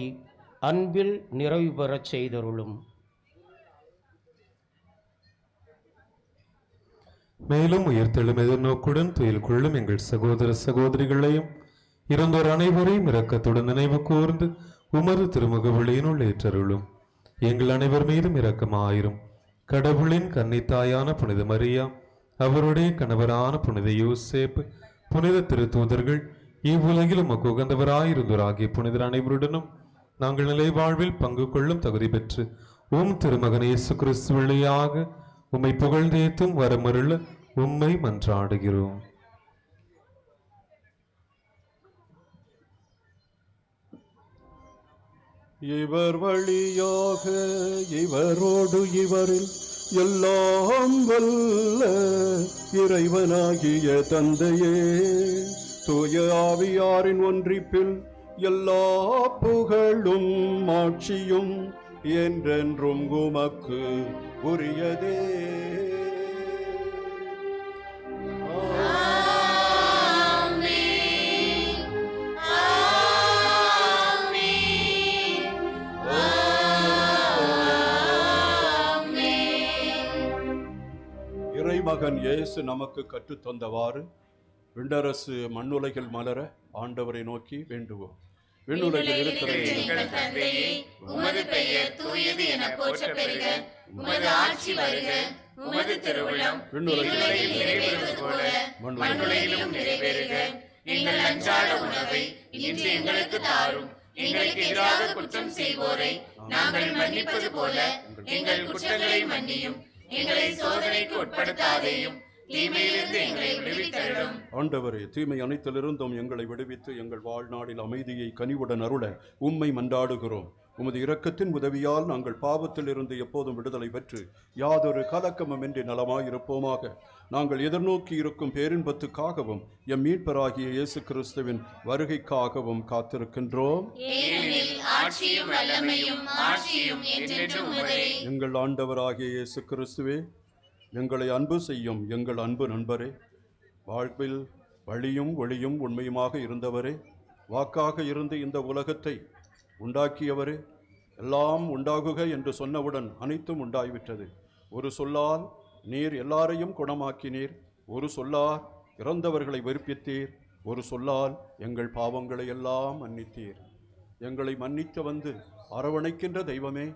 [SPEAKER 12] அன்பில் நிறைவு பெறச் செய்தருளும்.
[SPEAKER 13] மேலும் உயிர்த்தெழும் எதிர்நோக்குடன் துயில் கொள்ளும் எங்கள் சகோதர சகோதரிகளையும் இறந்தோர் அனைவரையும் இரக்கத்துடன் நினைவு கூர்ந்து உமது திருமுக ஒளியினுள் ஏற்றருளும். எங்கள் அனைவர் மீதும் இரக்கமாயிரும். கடவுளின் கன்னித்தாயான புனித மரியா, அவருடைய கணவரான புனித யோசேப்பு, புனித திருத்தூதர்கள், இவ்வுலகில் உமக்கு உகந்தவராயிருந்தோராகிய புனிதர் அனைவருடனும் நாங்கள் நிலை வாழ்வில் பங்கு கொள்ளும் தகுதி பெற்று உம் திருமகன் இயேசு கிறிஸ்து வழியாக உம்மை புகழ்ந்தேத்தும் வரமருள உம்மை மன்றாடுகிறோம்.
[SPEAKER 3] இவர் வழியாக இவரோடு இவரில் எல்லாம் வல்ல இறைவனாகிய தந்தையே, தூய ஆவியாரின் ஒன்றிப்பில் எல்லா புகழும் மாட்சியும் என்றென்றும் உமக்கு உரியதே. இறைமகன் இயேசு நமக்கு கற்றுத்தந்தவாறு விண்ணரசு மண்ணுலகில் மலர ஆண்டவரை நோக்கி வேண்டுவோம். விண்ணுலகில் இருக்கிற
[SPEAKER 4] எங்கள் தந்தையே, உமது பெயர் தூயது என போற்றப் பெறுக. உமது ஆட்சி வருக. உமது திருவுளம் விண்ணுலகில் நிறைவேறுவது போல மண்ணுலகிலும் நிறைவேறுக. எங்கள் அன்றாட உணவை இன்று எங்களுக்கு தாரும். எங்களுக்கு எதிராக குற்றம் செய்வோரை நாங்கள் மன்னிப்பது போல எங்கள் குற்றங்களை மன்னியும். எங்களை சோதனைக்கு உட்படுத்தாதேயும், தீமையிலிருந்து எங்களை விடுவித்தருளும்.
[SPEAKER 3] ஆண்டவரே, தீமை அனைத்திலிருந்தும் எங்களை விடுவித்து எங்கள் வாழ்நாளில் அமைதியை கனிவுடன் அருள உம்மை மன்றாடுகிறோம். உமது இரக்கத்தின் உதவியால் நாங்கள் பாவத்தில் இருந்து எப்போதும் விடுதலை பெற்று யாதொரு கலக்கமுமின்றி நலமாயிருப்போமாக. நாங்கள் எதிர்நோக்கி இருக்கும் பேரின்பத்துக்காகவும் எம் மீட்பராகிய இயேசு கிறிஸ்துவின் வருகைக்காகவும் காத்திருக்கின்றோம். எங்கள் ஆண்டவராகிய இயேசு கிறிஸ்துவே, எங்களை அன்பு செய்யும் எங்கள் அன்பு நண்பரே, வாழ்வில் வழியும் ஒளியும் உண்மையுமாக இருந்தவரே, வாக்காக இருந்து இந்த உலகத்தை உண்டாக்கியவரே, எல்லாம் உண்டாகுக என்று சொன்னவுடன் அனைத்தும் உண்டாய்விட்டது. ஒரு சொல்லால் நீர் எல்லாரையும் குணமாக்கினீர். ஒரு சொல்லால் இறந்தவர்களை வெறுப்பித்தீர். ஒரு சொல்லால் எங்கள் பாவங்களை எல்லாம் மன்னித்தீர். எங்களை மன்னிக்க வந்து அரவணைக்கின்ற தெய்வமே,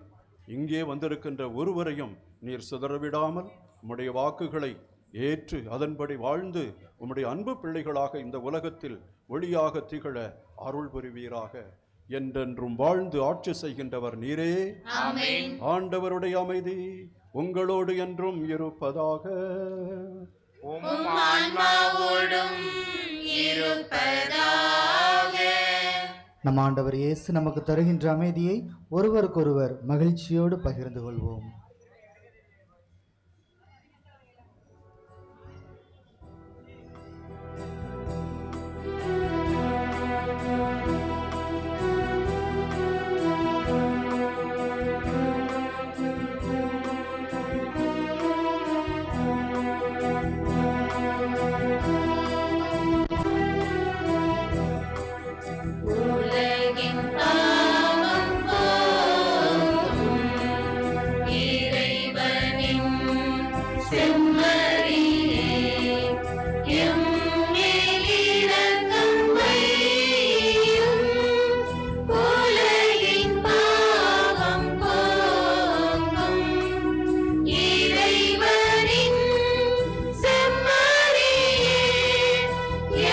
[SPEAKER 3] இங்கே வந்திருக்கின்ற ஒருவரையும் நீர் சிதறவிடாமல் உம்முடைய வாக்குகளை ஏற்று அதன்படி வாழ்ந்து உம்முடைய அன்பு பிள்ளைகளாக இந்த உலகத்தில் ஒளியாக திகழ அருள் புரிவீராக. என்றென்றும் வாழ்ந்து ஆட்சி செய்கின்றவர் நீரே.
[SPEAKER 4] ஆமென்.
[SPEAKER 3] ஆண்டவருடைய அமைதி உங்களோடு என்றும் இருப்பதாக.
[SPEAKER 4] உம் ஆன்மாவோடும் இருப்பதாக.
[SPEAKER 14] நம் ஆண்டவர் இயேசு நமக்கு தருகின்ற அமைதியை ஒருவருக்கொருவர் மகிழ்ச்சியோடு பகிர்ந்து கொள்வோம்.
[SPEAKER 4] உலகின் பாவம் போக்கும் இறைவனின் செம்மறியே, எம் மேல் இரக்கம் வையும். உலகின் பாவம் போக்கும் இறைவனின் செம்மறியே,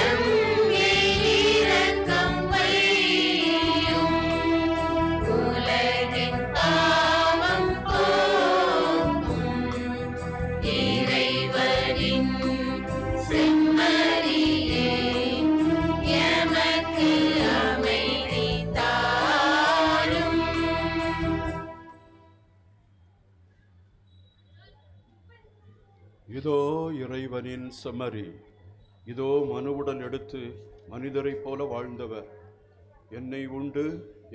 [SPEAKER 4] எம் மேல் இரக்கம் வையும். உலகின் பாவம் போக்கும் இறைவனின் செம்மறியே, எமக்கு அமைதி தாரும்.
[SPEAKER 3] இதோ இறைவனின் செம்மறி, இதோ மனுவுடன் எடுத்து மனிதரைப் போல வாழ்ந்தவர். என்னை உண்டு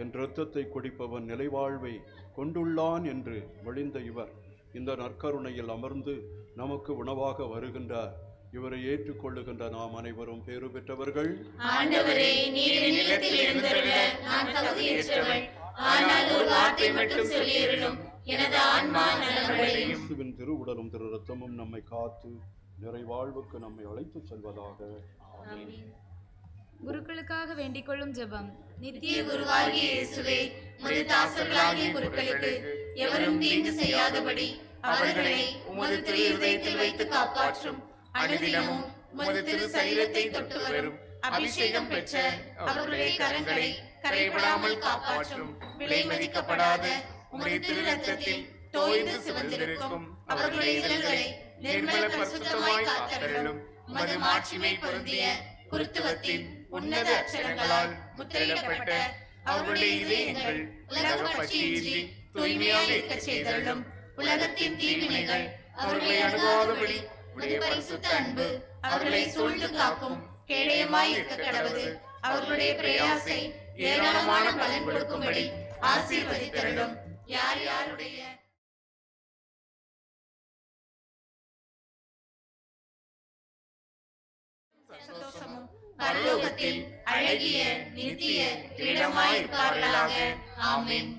[SPEAKER 3] என் இரத்தத்தை குடிப்பவன் நிலைவாழ்வை கொண்டுள்ளான் என்று வழிந்த இவர் இந்த நற்கருணையில் அமர்ந்து நமக்கு உணவாக வருகின்றார். இவரை ஏற்றுக்கொள்ளுகின்ற நாம் அனைவரும் பேறு பெற்றவர்கள்.
[SPEAKER 4] ஆண்டவரே, நீர் என்னிடத்தில் எழுந்தருள நான் தகுதியற்றவள். ஆனால் ஒரு வார்த்தை மட்டும் சொல்லியருளும், எனது ஆன்மா நலமடையும்.
[SPEAKER 3] இயேசுவின் திருவுடலும் திரு இரத்தமும் நம்மை காத்து நிறைவாழ்வுக்கு நம்மை அழைத்துச் செல்வதாக.
[SPEAKER 8] குருக்களுக்காக வேண்டிக் கொள்ளும் ஜெபம்.
[SPEAKER 4] நித்திய குருவாகிய இயேசுவே, உமது தாசர்களாகிய குருக்களுக்கு எவரும் தீங்கு செய்யாதபடி அவர்களை உமது திரு இதயத்தில் வைத்து காப்பாற்றும். அனுதினமும் உமது திரு சரீரத்தை தொட்டு வரும் அபிஷேகம் பெற்ற அவர்களுடைய கரங்களை கரைபடாமல் காப்பாற்றும். விலை மதிக்கப்படாத உமது திரு ரத்தத்தில் தோய்ந்து சிவந்திருக்கும் அவர்களுடைய இதழ்களை நிர்மல பரிசுத்தமாய் காத்தருளும். உமது மாட்சிமை பொருந்திய குருத்துவத்தின் உன்னத அச்சரங்களால் முத்திரையிடப்பட்ட அவர்களுடைய இதயங்கள் உலக பட்சியின்றி தூய்மையாக இருக்க செய்தருளும். உலகத்தின் தீவினைகள் அவர்களை அணுகாதபடி உடைய பரிசுத்த அன்பு அவர்களை சூழ்ந்து காக்கும் கேடயமாய் இருக்க கடவுது. அவர்களுடைய பிரயாசை ஏராளமான பலன் கொடுக்கும்படி ஆசீர்வதித்தருளும். யார் யாருடைய சந்தோஷமும் பரலோகத்தில் அழகிய நித்திய கிரீடமாய் இருப்பார்களாக. ஆமென்.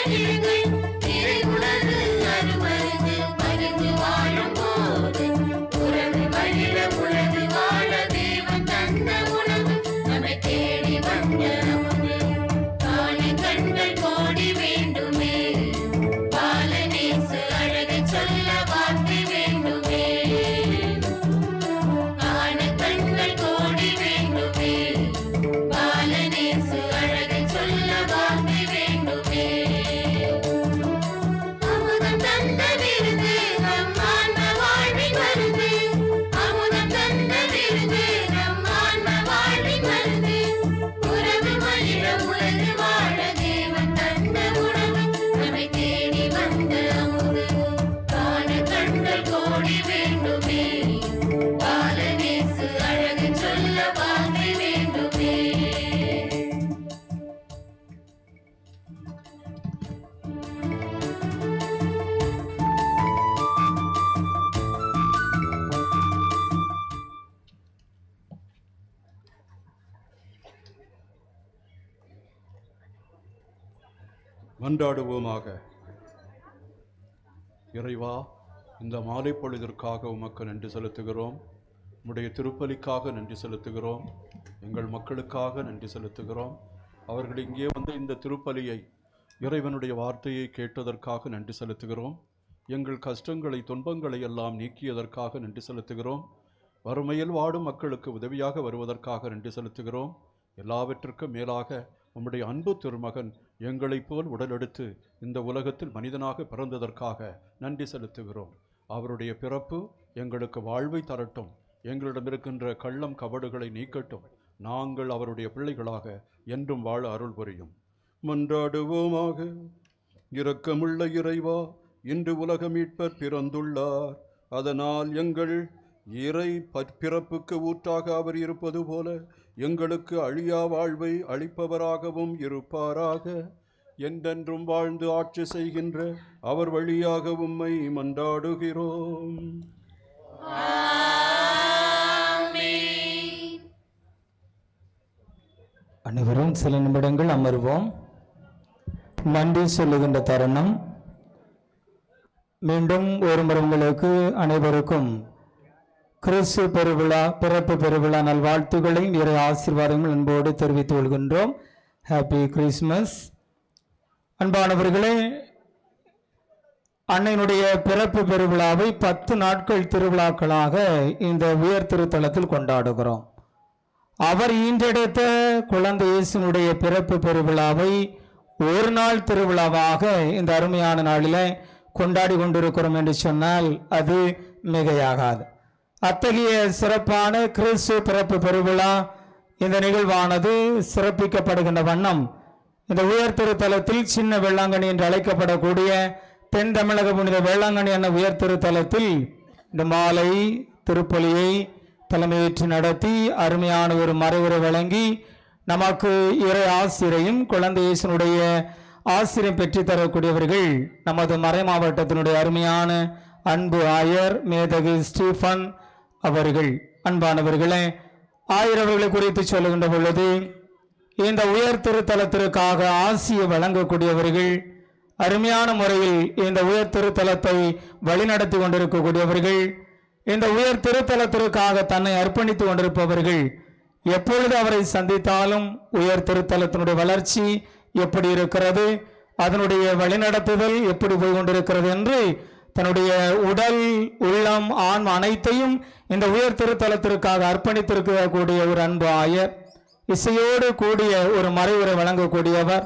[SPEAKER 4] மகிழுங்கள் நிறைவுலகு அருமருந்து பகிர்ந்து வாழும் போது உறவு மகிழ உலகு வாழ தேவன் தந்த உணவு நம்மை தேடி வந்த அமுது காண கண்கள் கோடி வேண்டுமே பாலநேசு அழகை சொல்ல வார்த்தை வேண்டுமே காண கண்கள் கோடி வேண்டுமே பாலநேசு அழகை சொல்ல வார்த்தை வேண்டுமே அமுதம் தந்த விருது நம் ஆன்ம வாழ்வின் மருந்து அமுதம் தந்த விருது நம் ஆன்ம வாழ்வின் மருந்து உறவு மகிழ உலகு வாழ தேவன் தந்த உணவு நம்மை தேடி வந்த அமுது காண கண்கள் கோடி வேண்டுமே பாலநேசு அழகை சொல்ல வார்த்தை வேண்டுமே
[SPEAKER 3] மன்றாடுவோமாக. இறைவா, இந்த மாலை பொழுதிற்காக உமக்கு நன்றி செலுத்துகிறோம். உம்முடைய திருப்பலிக்காக நன்றி செலுத்துகிறோம். எங்கள் மக்களுக்காக நன்றி செலுத்துகிறோம். அவர்கள் இங்கே வந்து இந்த திருப்பலியை இறைவனுடைய வார்த்தையை கேட்டதற்காக நன்றி செலுத்துகிறோம். எங்கள் கஷ்டங்களை துன்பங்களை எல்லாம் நீக்கியதற்காக நன்றி செலுத்துகிறோம். வறுமையில் வாடும் மக்களுக்கு உதவியாக வருவதற்காக நன்றி செலுத்துகிறோம். எல்லாவற்றிற்கும் மேலாக உம்முடைய அன்பு திருமகன் எங்களைப் போல் உடலெடுத்து இந்த உலகத்தில் மனிதனாக பிறந்ததற்காக நன்றி செலுத்துகிறோம். அவருடைய பிறப்பு எங்களுக்கு வாழ்வை தரட்டும். எங்களிடம் இருக்கின்ற கள்ளம் கபடுகளை நீக்கட்டும். நாங்கள் அவருடைய பிள்ளைகளாக என்றும் வாழ அருள் புரியும். மன்றாடுவோமாக. இரக்கமுள்ள இறைவா, இன்று உலக மீட்பர் பிறந்துள்ளார். அதனால் எங்கள் இறை பிறப்புக்கு ஊற்றாக அவர் இருப்பது போல எங்களுக்கு அழியா வாழ்வை அளிப்பவராகவும் இருப்பாராக. என்றென்றும் வாழ்ந்து ஆட்சி செய்கின்ற அவர் வழியாக உம்மை மன்றாடுகிறோம்.
[SPEAKER 15] அனைவரும் சில நிமிடங்கள் அமர்வோம். நன்றி சொல்லுகின்ற தருணம். மீண்டும் ஒருமுறை உங்களுக்கு அனைவருக்கும் கிறிஸ்து பெருவிழா பிறப்பு பெருவிழா நல்வாழ்த்துக்களையும் இறை ஆசீர்வாதங்கள் அன்போடு தெரிவித்துக் கொள்கின்றோம். Happy Christmas. அன்பானவர்களே, அன்னையினுடைய பிறப்பு பெருவிழாவை 10 நாட்கள் திருவிழாக்களாக இந்த உயர் திருத்தலத்தில் கொண்டாடுகிறோம். அவர் ஈன்றெடுத்த குழந்தை இயேசுனுடைய பிறப்பு பெருவிழாவை ஒரு நாள் திருவிழாவாக இந்த அருமையான நாளில் கொண்டாடி கொண்டிருக்கிறோம் என்று சொன்னால் அது மிகையாகாது. அத்தகைய சிறப்பான கிறிஸ்து பிறப்பு பெருவிழா இந்த நிகழ்வானது சிறப்பிக்கப்படுகின்ற வண்ணம் இந்த உயர் திருத்தலத்தில் சின்ன வேளாங்கண்ணி என்று அழைக்கப்படக்கூடிய தென் தமிழக புனித வேளாங்கண்ணி என்ற உயர் திருத்தலத்தில் இந்த மாலை திருப்பலியை தலைமையேற்று நடத்தி அருமையான ஒரு மறைவுரை வழங்கி நமக்கு இறை ஆசிரியையும் குழந்தை இயேசுனுடைய ஆசிரியம் பெற்றுத்தரக்கூடியவர்கள் நமது மறை மாவட்டத்தினுடைய அருமையான அன்பு ஆயர் மேதகு ஸ்டீஃபன் அவர்கள். அன்பானவர்களே, ஆயர் அவர்களை குறித்து சொல்லுகின்ற பொழுது இந்த உயர் திருத்தலத்திற்காக ஆசியை வழங்கக்கூடியவர்கள், அருமையான முறையில் இந்த உயர் திருத்தலத்தை வழிநடத்தி கொண்டிருக்கக்கூடியவர்கள், இந்த உயர் திருத்தலத்திற்காக தன்னை அர்ப்பணித்து கொண்டிருப்பவர்கள், எப்பொழுது அவரை சந்தித்தாலும் உயர் திருத்தலத்தினுடைய வளர்ச்சி எப்படி இருக்கிறது, அதனுடைய வழிநடத்துதல் எப்படி போய் கொண்டிருக்கிறது என்று தன்னுடைய உடல் உள்ளம் ஆன்ம அனைத்தையும் இந்த உயர் திருத்தலத்திற்காக அர்ப்பணித்திருக்கக்கூடிய ஒரு அன்பு ஆயர், இசையோடு கூடிய ஒரு மறைவுரை வழங்கக்கூடியவர்,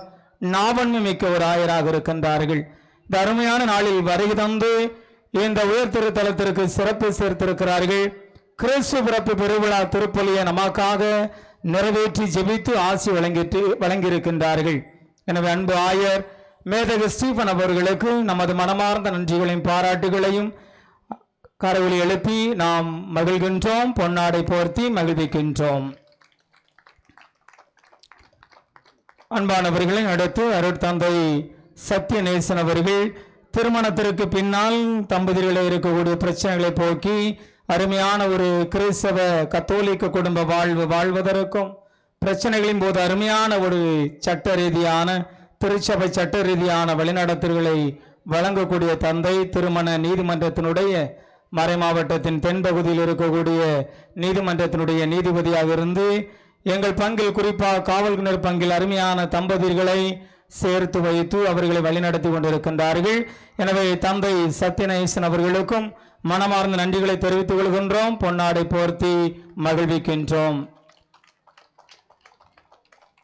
[SPEAKER 15] நாவன்மை மிக்க ஒரு ஆயராக இருக்கின்றார்கள். இந்த அருமையான நாளில் வருகை தந்து இந்த உயர் திருத்தலத்திற்கு சிறப்பு சேர்த்திருக்கிறார்கள். கிறிஸ்து பிறப்பு பெருவிழா திருப்பலியை நமக்காக நிறைவேற்றி ஜெபித்து ஆசி வழங்கியிருக்கின்றார்கள். எனவே அன்பு ஆயர் மேதகு ஸ்டீஃபன் அவர்களுக்கு நமது மனமார்ந்த நன்றிகளையும் பாராட்டுகளையும் கரவொலி எழுப்பி நாம் மகிழ்கின்றோம், பொன்னாடை போர்த்தி மகிழ்விக்கின்றோம். அன்பானவர்களை அடுத்து அருட்தந்தை சத்யநேசன் அவர்கள் திருமணத்திற்கு பின்னால் தம்பதிகளை இருக்கக்கூடிய பிரச்சனைகளை போக்கி அருமையான ஒரு கிறிஸ்தவ கத்தோலிக்க குடும்ப வாழ்வு வாழ்வதற்கும் பிரச்சனைகளின் போது அருமையான ஒரு சட்ட ரீதியான திருச்சபை சட்ட ரீதியான வழிநடத்தல்களை வழங்கக்கூடிய தந்தை திருமண நீதிமன்றத்தினுடைய மறைமாவட்டத்தின் தென்பகுதியில் இருக்கக்கூடிய நீதிமன்றத்தினுடைய நீதிபதியாக இருந்து எங்கள் பங்கில் குறிப்பாக காவல்துறை பங்கில் அருமையான தம்பதிகளை சேர்த்து வைத்து அவர்களை வழிநடத்தி கொண்டிருக்கின்றார்கள். எனவே தந்தை சத்யநேசன் அவர்களுக்கும் மனமார்ந்த நன்றிகளை தெரிவித்துக் கொள்கின்றோம். பொன்னாடை போர்த்தி மகிழ்விக்கின்றோம்.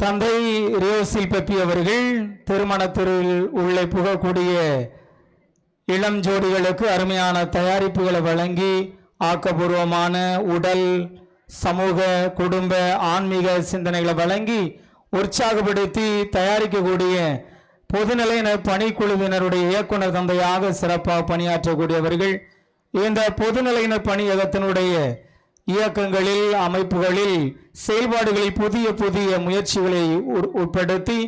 [SPEAKER 15] தந்தை ரியோசில் பெப்பி அவர்கள் திருமணத்தில் உள்ளே புகக்கூடிய இளம் ஜோடிகளுக்கு அருமையான தயாரிப்புகளை வழங்கி ஆக்கப்பூர்வமான உடல், சமூக, குடும்ப, ஆன்மீக சிந்தனைகளை வழங்கி உற்சாகப்படுத்தி தயாரிக்கக்கூடிய பொதுநிலையினர் பணிக்குழுவினருடைய இயக்குனர் தந்தையாக சிறப்பாக பணியாற்றக்கூடியவர்கள். இந்த பொதுநிலையினர் பணியகத்தினுடைய இயக்கங்களில், அமைப்புகளில், செயல்பாடுகளில் புதிய புதிய முயற்சிகளை உட்படுத்தி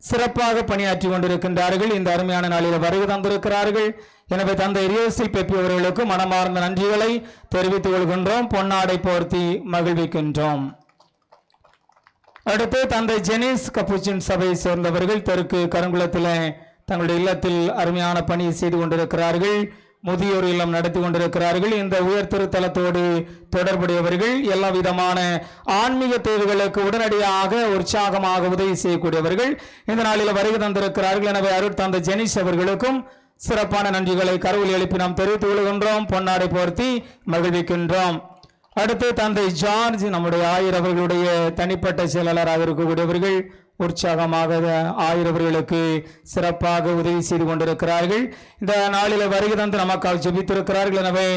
[SPEAKER 15] சிறப்பாக பணியாற்றி கொண்டிருக்கின்றார்கள். இந்த அருமையான நாளில் வருகை தந்திருக்கிறார்கள். எனவே தந்தை ரியோசில் பெப்பி அவர்களுக்கு மனமார்ந்த நன்றிகளை தெரிவித்துக் கொள்கின்றோம். பொன்னாடை போர்த்தி மகிழ்விக்கின்றோம். அடுத்து தந்தை ஜெனிஸ் கப்புச்சின் சபையை சேர்ந்தவர்கள் தெற்கு கருங்குளத்தில் தங்களுடைய இல்லத்தில் அருமையான பணி செய்து கொண்டிருக்கிறார்கள். முதியோர் இல்லம் நடத்தி கொண்டிருக்கிறார்கள். இந்த உயர் திருத்தலத்தோடு தொடர்புடையவர்கள், எல்லா விதமான ஆன்மீக தேவைகளுக்கு உடனடியாக உற்சாகமாக உதவி செய்யக்கூடியவர்கள் இந்த நாளில் வருகை தந்திருக்கிறார்கள். எனவே அருட் தந்தை ஜெனிஸ் அவர்களுக்கும் சிறப்பான நன்றிகளை கரவொலி எழுப்பி நாம் தெரிவித்துக் கொள்கின்றோம். பொன்னாடை போர்த்தி மகிழ்விக்கின்றோம். அடுத்து தந்தை ஜார்ஜ் நம்முடைய ஆயர் அவர்களுடைய தனிப்பட்ட செயலாளராக இருக்கக்கூடியவர்கள் உற்சாகமாக ஆயர் அவர்களுக்கு சிறப்பாக உதவி செய்து கொண்டிருக்கிறார்கள். இந்த நாளில் வருகை தந்து நமக்காக ஜெபித்திருக்கிறார்கள். எனவே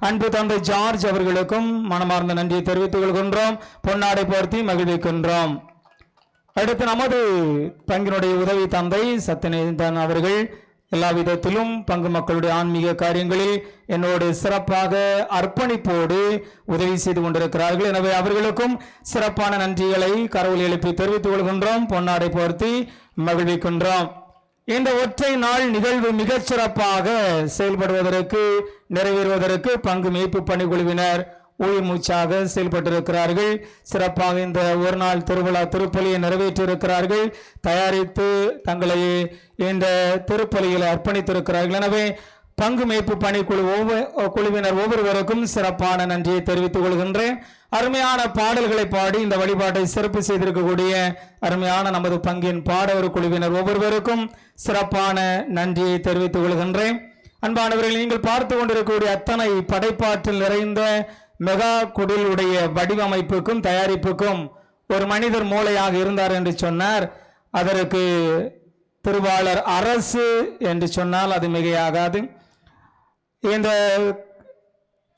[SPEAKER 15] அன்பு தந்தை ஜார்ஜ் அவர்களுக்கும் மனமார்ந்த நன்றியை தெரிவித்துக் கொள்கின்றோம். பொன்னாடை போர்த்தி மகிழ்விக்கின்றோம். அடுத்து நமது பங்கினுடைய உதவி தந்தை சத்யநேசன் அவர்கள் எல்லா விதத்திலும் பங்கு மக்களுடைய ஆன்மீக காரியங்களில் என்னோடு சிறப்பாக அர்ப்பணிப்போடு உதவி செய்து கொண்டிருக்கிறார்கள். எனவே அவர்களுக்கும் சிறப்பான நன்றிகளை கரவொலி எழுப்பி தெரிவித்துக் கொள்கின்றோம். பொன்னாடை போர்த்தி மகிழ்விக்கின்றோம். இந்த ஒற்றை நாள் நிகழ்வு மிகச் சிறப்பாக செயல்படுவதற்கு, நிறைவேறுவதற்கு பங்கு மேய்ப்பு பணிக்குழுவினர் உயிர் மூச்சாக செயல்பட்டிருக்கிறார்கள். சிறப்பாக இந்த ஒரு நாள் திருவிழா திருப்பலியை நிறைவேற்றியிருக்கிறார்கள். தயாரித்து தங்களை இந்த திருப்பலியில் அர்ப்பணித்திருக்கிறார்கள். எனவே பங்கு மேய்ப்பு பணிக்குழு குழுவினர் ஒவ்வொருவருக்கும் சிறப்பான நன்றியை தெரிவித்துக் கொள்கின்றேன். அருமையான பாடல்களை பாடி இந்த வழிபாட்டை சிறப்பு செய்திருக்கக்கூடிய அருமையான நமது பங்கின் பாடவர் குழுவினர் ஒவ்வொருவருக்கும் சிறப்பான நன்றியை தெரிவித்துக் கொள்கின்றேன். அன்பானவர்கள், நீங்கள் பார்த்து கொண்டிருக்கக்கூடிய அத்தனை படைப்பாற்றல் நிறைந்த மெகா குடிலுடைய வடிவமைப்புக்கும் தயாரிப்புக்கும் ஒரு மனிதர் மூளையாக இருந்தார் என்று சொன்னார். அதற்கு திருவாளர் அரசு என்று சொன்னால் அது மிகையாகாது. இந்த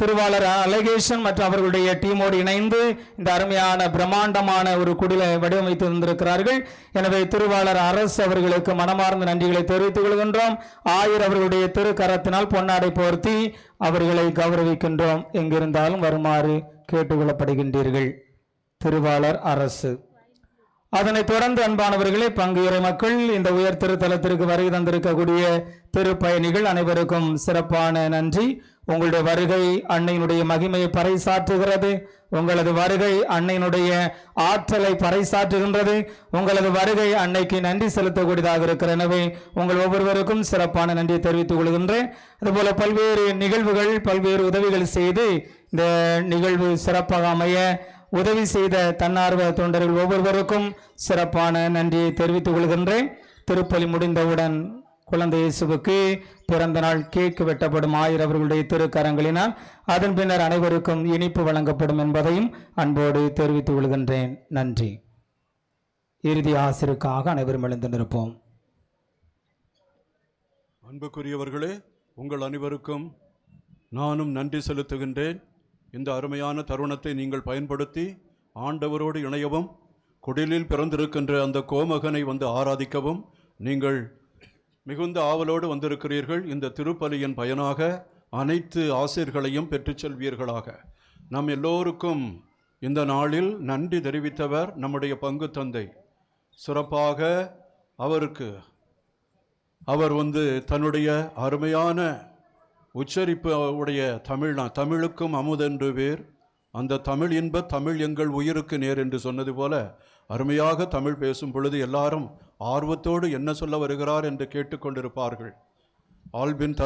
[SPEAKER 15] திருவாளர் அலகேஷன் மற்றும் அவர்களுடைய டீமோடு இணைந்து இந்த அருமையான பிரம்மாண்டமான ஒரு குடிலை வடிவமைத்து வந்திருக்கிறார்கள். எனவே திருவாளர் அரசு அவர்களுக்கு மனமார்ந்த நன்றிகளை தெரிவித்துக் கொள்கின்றோம். ஆயர் அவர்களுடைய திருக்கரத்தினால் பொன்னாடை போர்த்தி அவர்களை கௌரவிக்கின்றோம். எங்கிருந்தாலும் வருமாறு கேட்டுக்கொள்ளப்படுகின்றீர்கள். திருவாளர் அரசு. அதனைத் தொடர்ந்து அன்பானவர்களே, பங்கு இறை மக்கள், இந்த உயர் திருத்தலத்திற்கு வருகை தந்திருக்கக்கூடிய திருப்பயணிகள் அனைவருக்கும் சிறப்பான நன்றி. உங்களுடைய வருகை அன்னையினுடைய மகிமையை பறைசாற்றுகிறது. உங்களது வருகை அன்னையினுடைய ஆற்றலை பறைசாற்றுகின்றது. உங்களது வருகை அன்னைக்கு நன்றி செலுத்தக்கூடியதாக இருக்கிற. எனவே உங்கள் ஒவ்வொருவருக்கும் சிறப்பான நன்றியை தெரிவித்துக் கொள்கின்றேன். அதுபோல பல்வேறு நிகழ்வுகள், பல்வேறு உதவிகள் செய்து இந்த நிகழ்வு சிறப்பாக அமைய உதவி செய்த தன்னார்வ தொண்டர்கள் ஒவ்வொருவருக்கும் சிறப்பான நன்றியை தெரிவித்துக் கொள்கின்றேன். திருப்பலி முடிந்தவுடன் குழந்தை இயேசுவுக்கு பிறந்த நாள் கேக் வெட்டப்படும். ஆயர் அவர்களுடைய திருக்கரங்களினால் அதன் பின்னர் அனைவருக்கும் இனிப்பு வழங்கப்படும் என்பதையும் அன்போடு தெரிவித்துக் கொள்கின்றேன். நன்றி. இறுதி ஆசிரியருக்காக அனைவரும் எழுந்து நிற்போம்.
[SPEAKER 3] அன்புக்குரியவர்களே, உங்கள் அனைவருக்கும் நானும் நன்றி செலுத்துகின்றேன். இந்த அருமையான தருணத்தை நீங்கள் பயன்படுத்தி ஆண்டவரோடு இணையவும், குடிலில் பிறந்திருக்கின்ற அந்த கோமகனை வந்து ஆராதிக்கவும் நீங்கள் மிகுந்த ஆவலோடு வந்திருக்கிறீர்கள். இந்த திருப்பலியின் பயனாக அனைத்து ஆசிரியர்களையும் பெற்றுச் செல்வீர்களாக. நம் எல்லோருக்கும் இந்த நாளில் நன்றி தெரிவித்தவர் நம்முடைய பங்கு தந்தை. சிறப்பாக அவர் தன்னுடைய அருமையான உச்சரிப்பு உடைய தமிழுக்கும் அமுதென்று பேர், அந்த தமிழ் இன்ப தமிழ் எங்கள் உயிருக்கு நேர் என்று சொன்னது போல அருமையாக தமிழ் பேசும் பொழுது எல்லாரும் ஆர்வத்தோடு என்ன சொல்ல வருகிறார் என்று கேட்டுக்கொண்டிருப்பார்கள். ஆலிபன்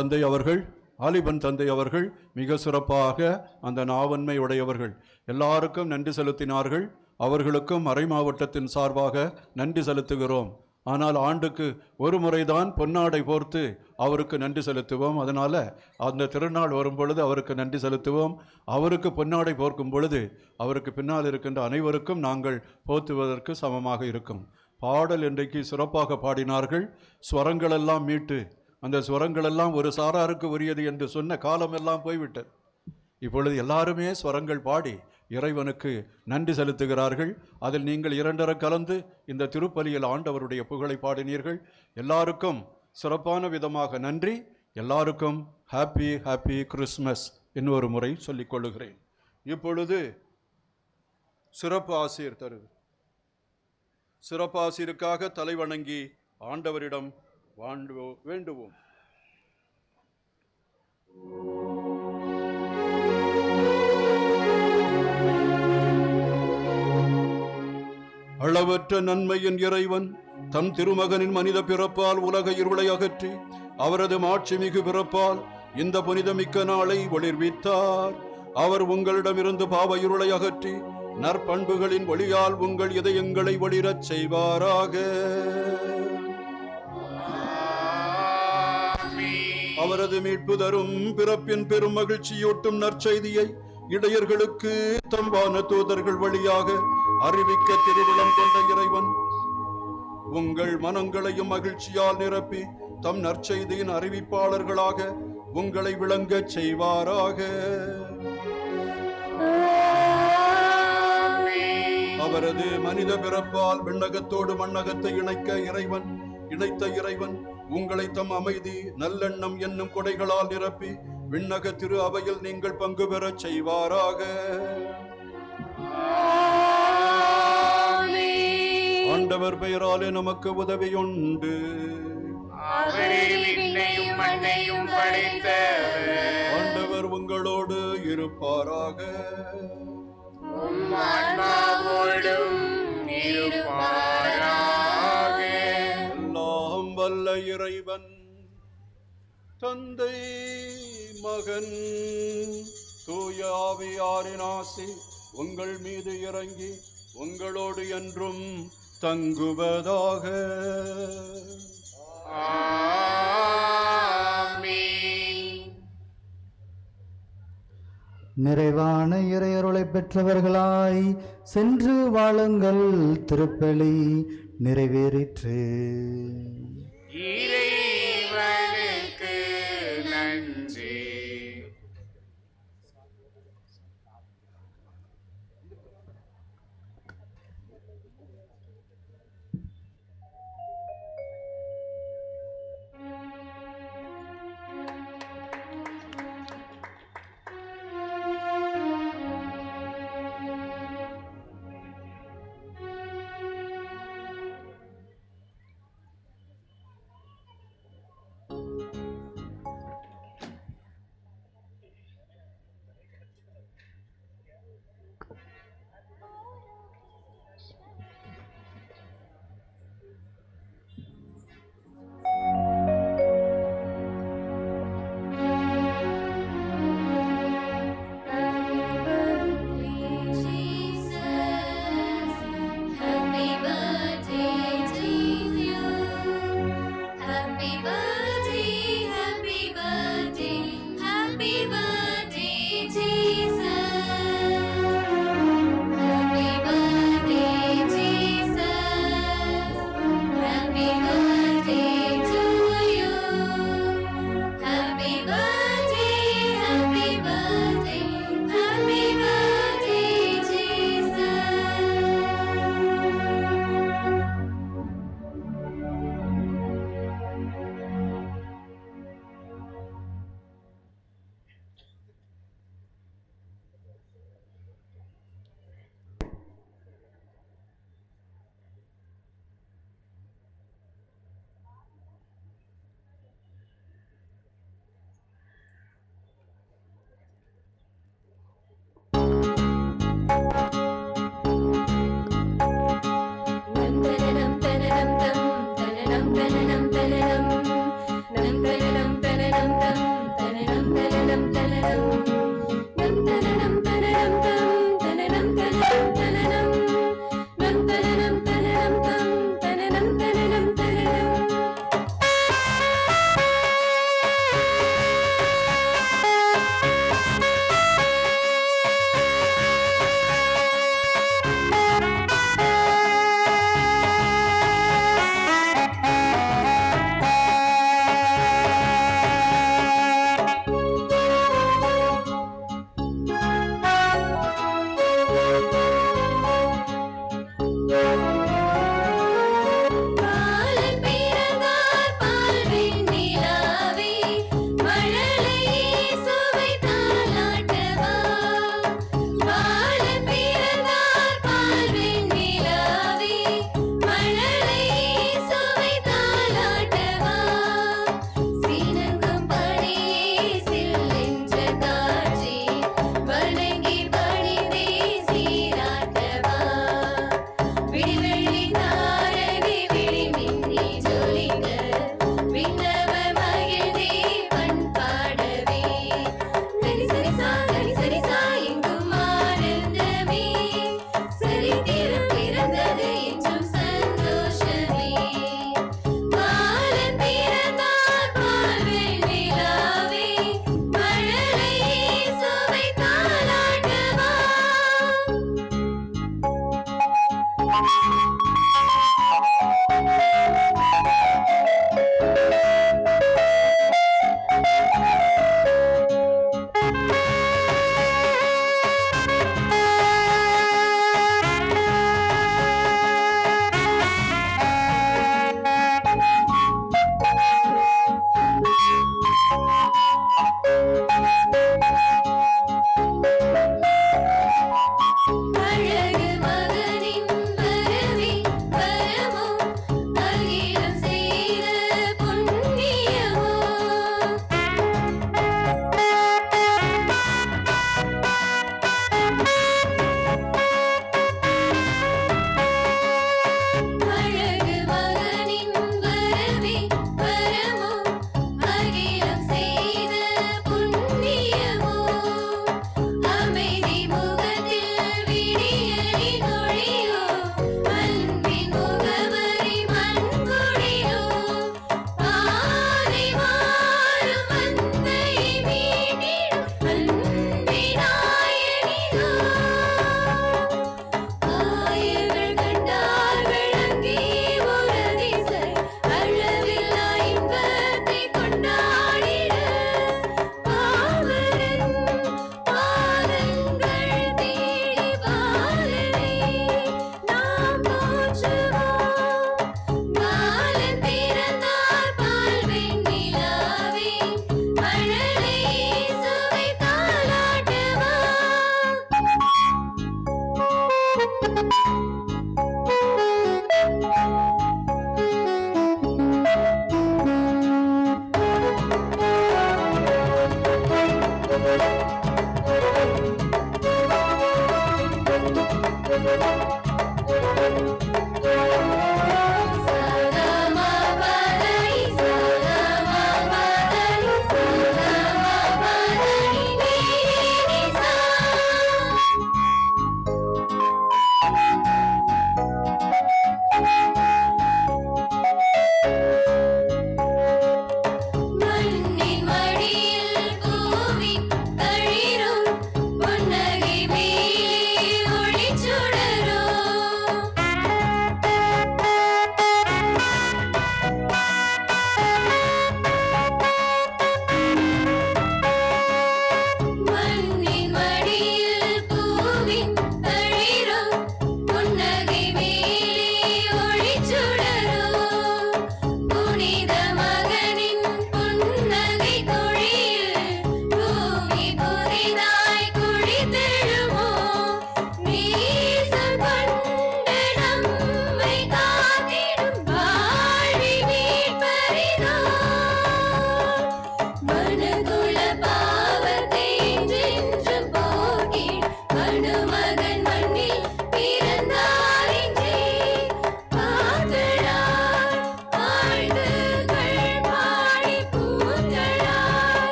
[SPEAKER 3] தந்தை அவர்கள் மிக சிறப்பாக அந்த நாவன்மை உடையவர்கள். எல்லாருக்கும் நன்றி செலுத்தினார்கள். அவர்களுக்கும் மறை மாவட்டத்தின் சார்பாக நன்றி செலுத்துகிறோம். ஆனால் ஆண்டுக்கு ஒரு முறைதான் பொன்னாடை போர்த்து அவருக்கு நன்றி செலுத்துவோம். அதனால் அந்த திருநாள் வரும் பொழுது அவருக்கு நன்றி செலுத்துவோம். அவருக்கு பொன்னாடை போர்க்கும் பொழுது அவருக்கு பின்னால் இருக்கின்ற அனைவருக்கும் நாங்கள் போற்றுவதற்கு சமமாக இருக்கும். பாடல் இன்றைக்கு சிறப்பாக பாடினார்கள். ஸ்வரங்களெல்லாம் மீட்டு, அந்த ஸ்வரங்களெல்லாம் ஒரு சாராருக்கு உரியது என்று சொன்ன காலமெல்லாம் போய்விட்டது. இப்பொழுது எல்லாருமே ஸ்வரங்கள் பாடி இறைவனுக்கு நன்றி செலுத்துகிறார்கள். அதில் நீங்கள் இரண்டர கலந்து இந்த திருப்பலியில் ஆண்டவருடைய புகழை பாடினீர்கள். எல்லாருக்கும் சிறப்பான விதமாக நன்றி. எல்லாருக்கும் ஹாப்பி கிறிஸ்மஸ் இன்னொரு முறை சொல்லிக் கொள்ளுகிறேன். இப்பொழுது சிறப்பு ஆசிரியருக்காக தலைவணங்கி ஆண்டவரிடம் வேண்டுவோம். அளவற்ற நன்மையின் இறைவன் தம் திருமகனின் மனித பிறப்பால் உலக இருளை அகற்றி அவரது மாட்சிமிகு பிறப்பால் இந்த புனிதமிக்க நாளை ஒளிர்வித்தார். அவர் உங்களிடமிருந்து பாவ இருளை அகற்றி நற்பண்புகளின் ஒளியால் உங்கள் இதயங்களை ஒளிரச் செய்வாராக. அவரது மீட்பு தரும் பிறப்பின் பெரும் மகிழ்ச்சியூட்டும் நற்செய்தியை இடையர்களுக்கு தம் வான தூதர்கள் வழியாக அறிவிக்க திருவுளம் கொண்ட இறைவன் உங்கள் மனங்களையும் மகிழ்ச்சியால் நிரப்பி தம் நற்செய்தியின் அறிவிப்பாளர்களாக உங்களை விளங்கச் செய்வாராக. அவரது மனித பிறப்பால் விண்ணகத்தோடு மண்ணகத்தை இணைத்த இறைவன் உங்களை தம் அமைதி நல்லெண்ணம் என்னும் கொடைகளால் நிரப்பி விண்ணக திரு அவையில் நீங்கள் பங்கு பெறச் செய்வாராக. ஆண்டவர் பெயராலே நமக்கு உதவியுண்டு. ஆண்டவர் உங்களோடு இருப்பாராக. எல்லாம் வல்ல இறைவன் தந்தை மகன் தூய ஆவியாரின் ஆசி உங்கள் மீது இறங்கி உங்களோடு என்றும் தங்குவதாக.
[SPEAKER 14] நிறைவான இறையருளை பெற்றவர்களாய் சென்று வாழுங்கள். திருப்பலி நிறைவேறிற்று.
[SPEAKER 1] இறைவனுக்கு நன்றி.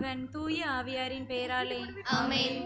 [SPEAKER 8] மகன் தூய ஆவியாரின் பெயராலே
[SPEAKER 4] ஆமென்.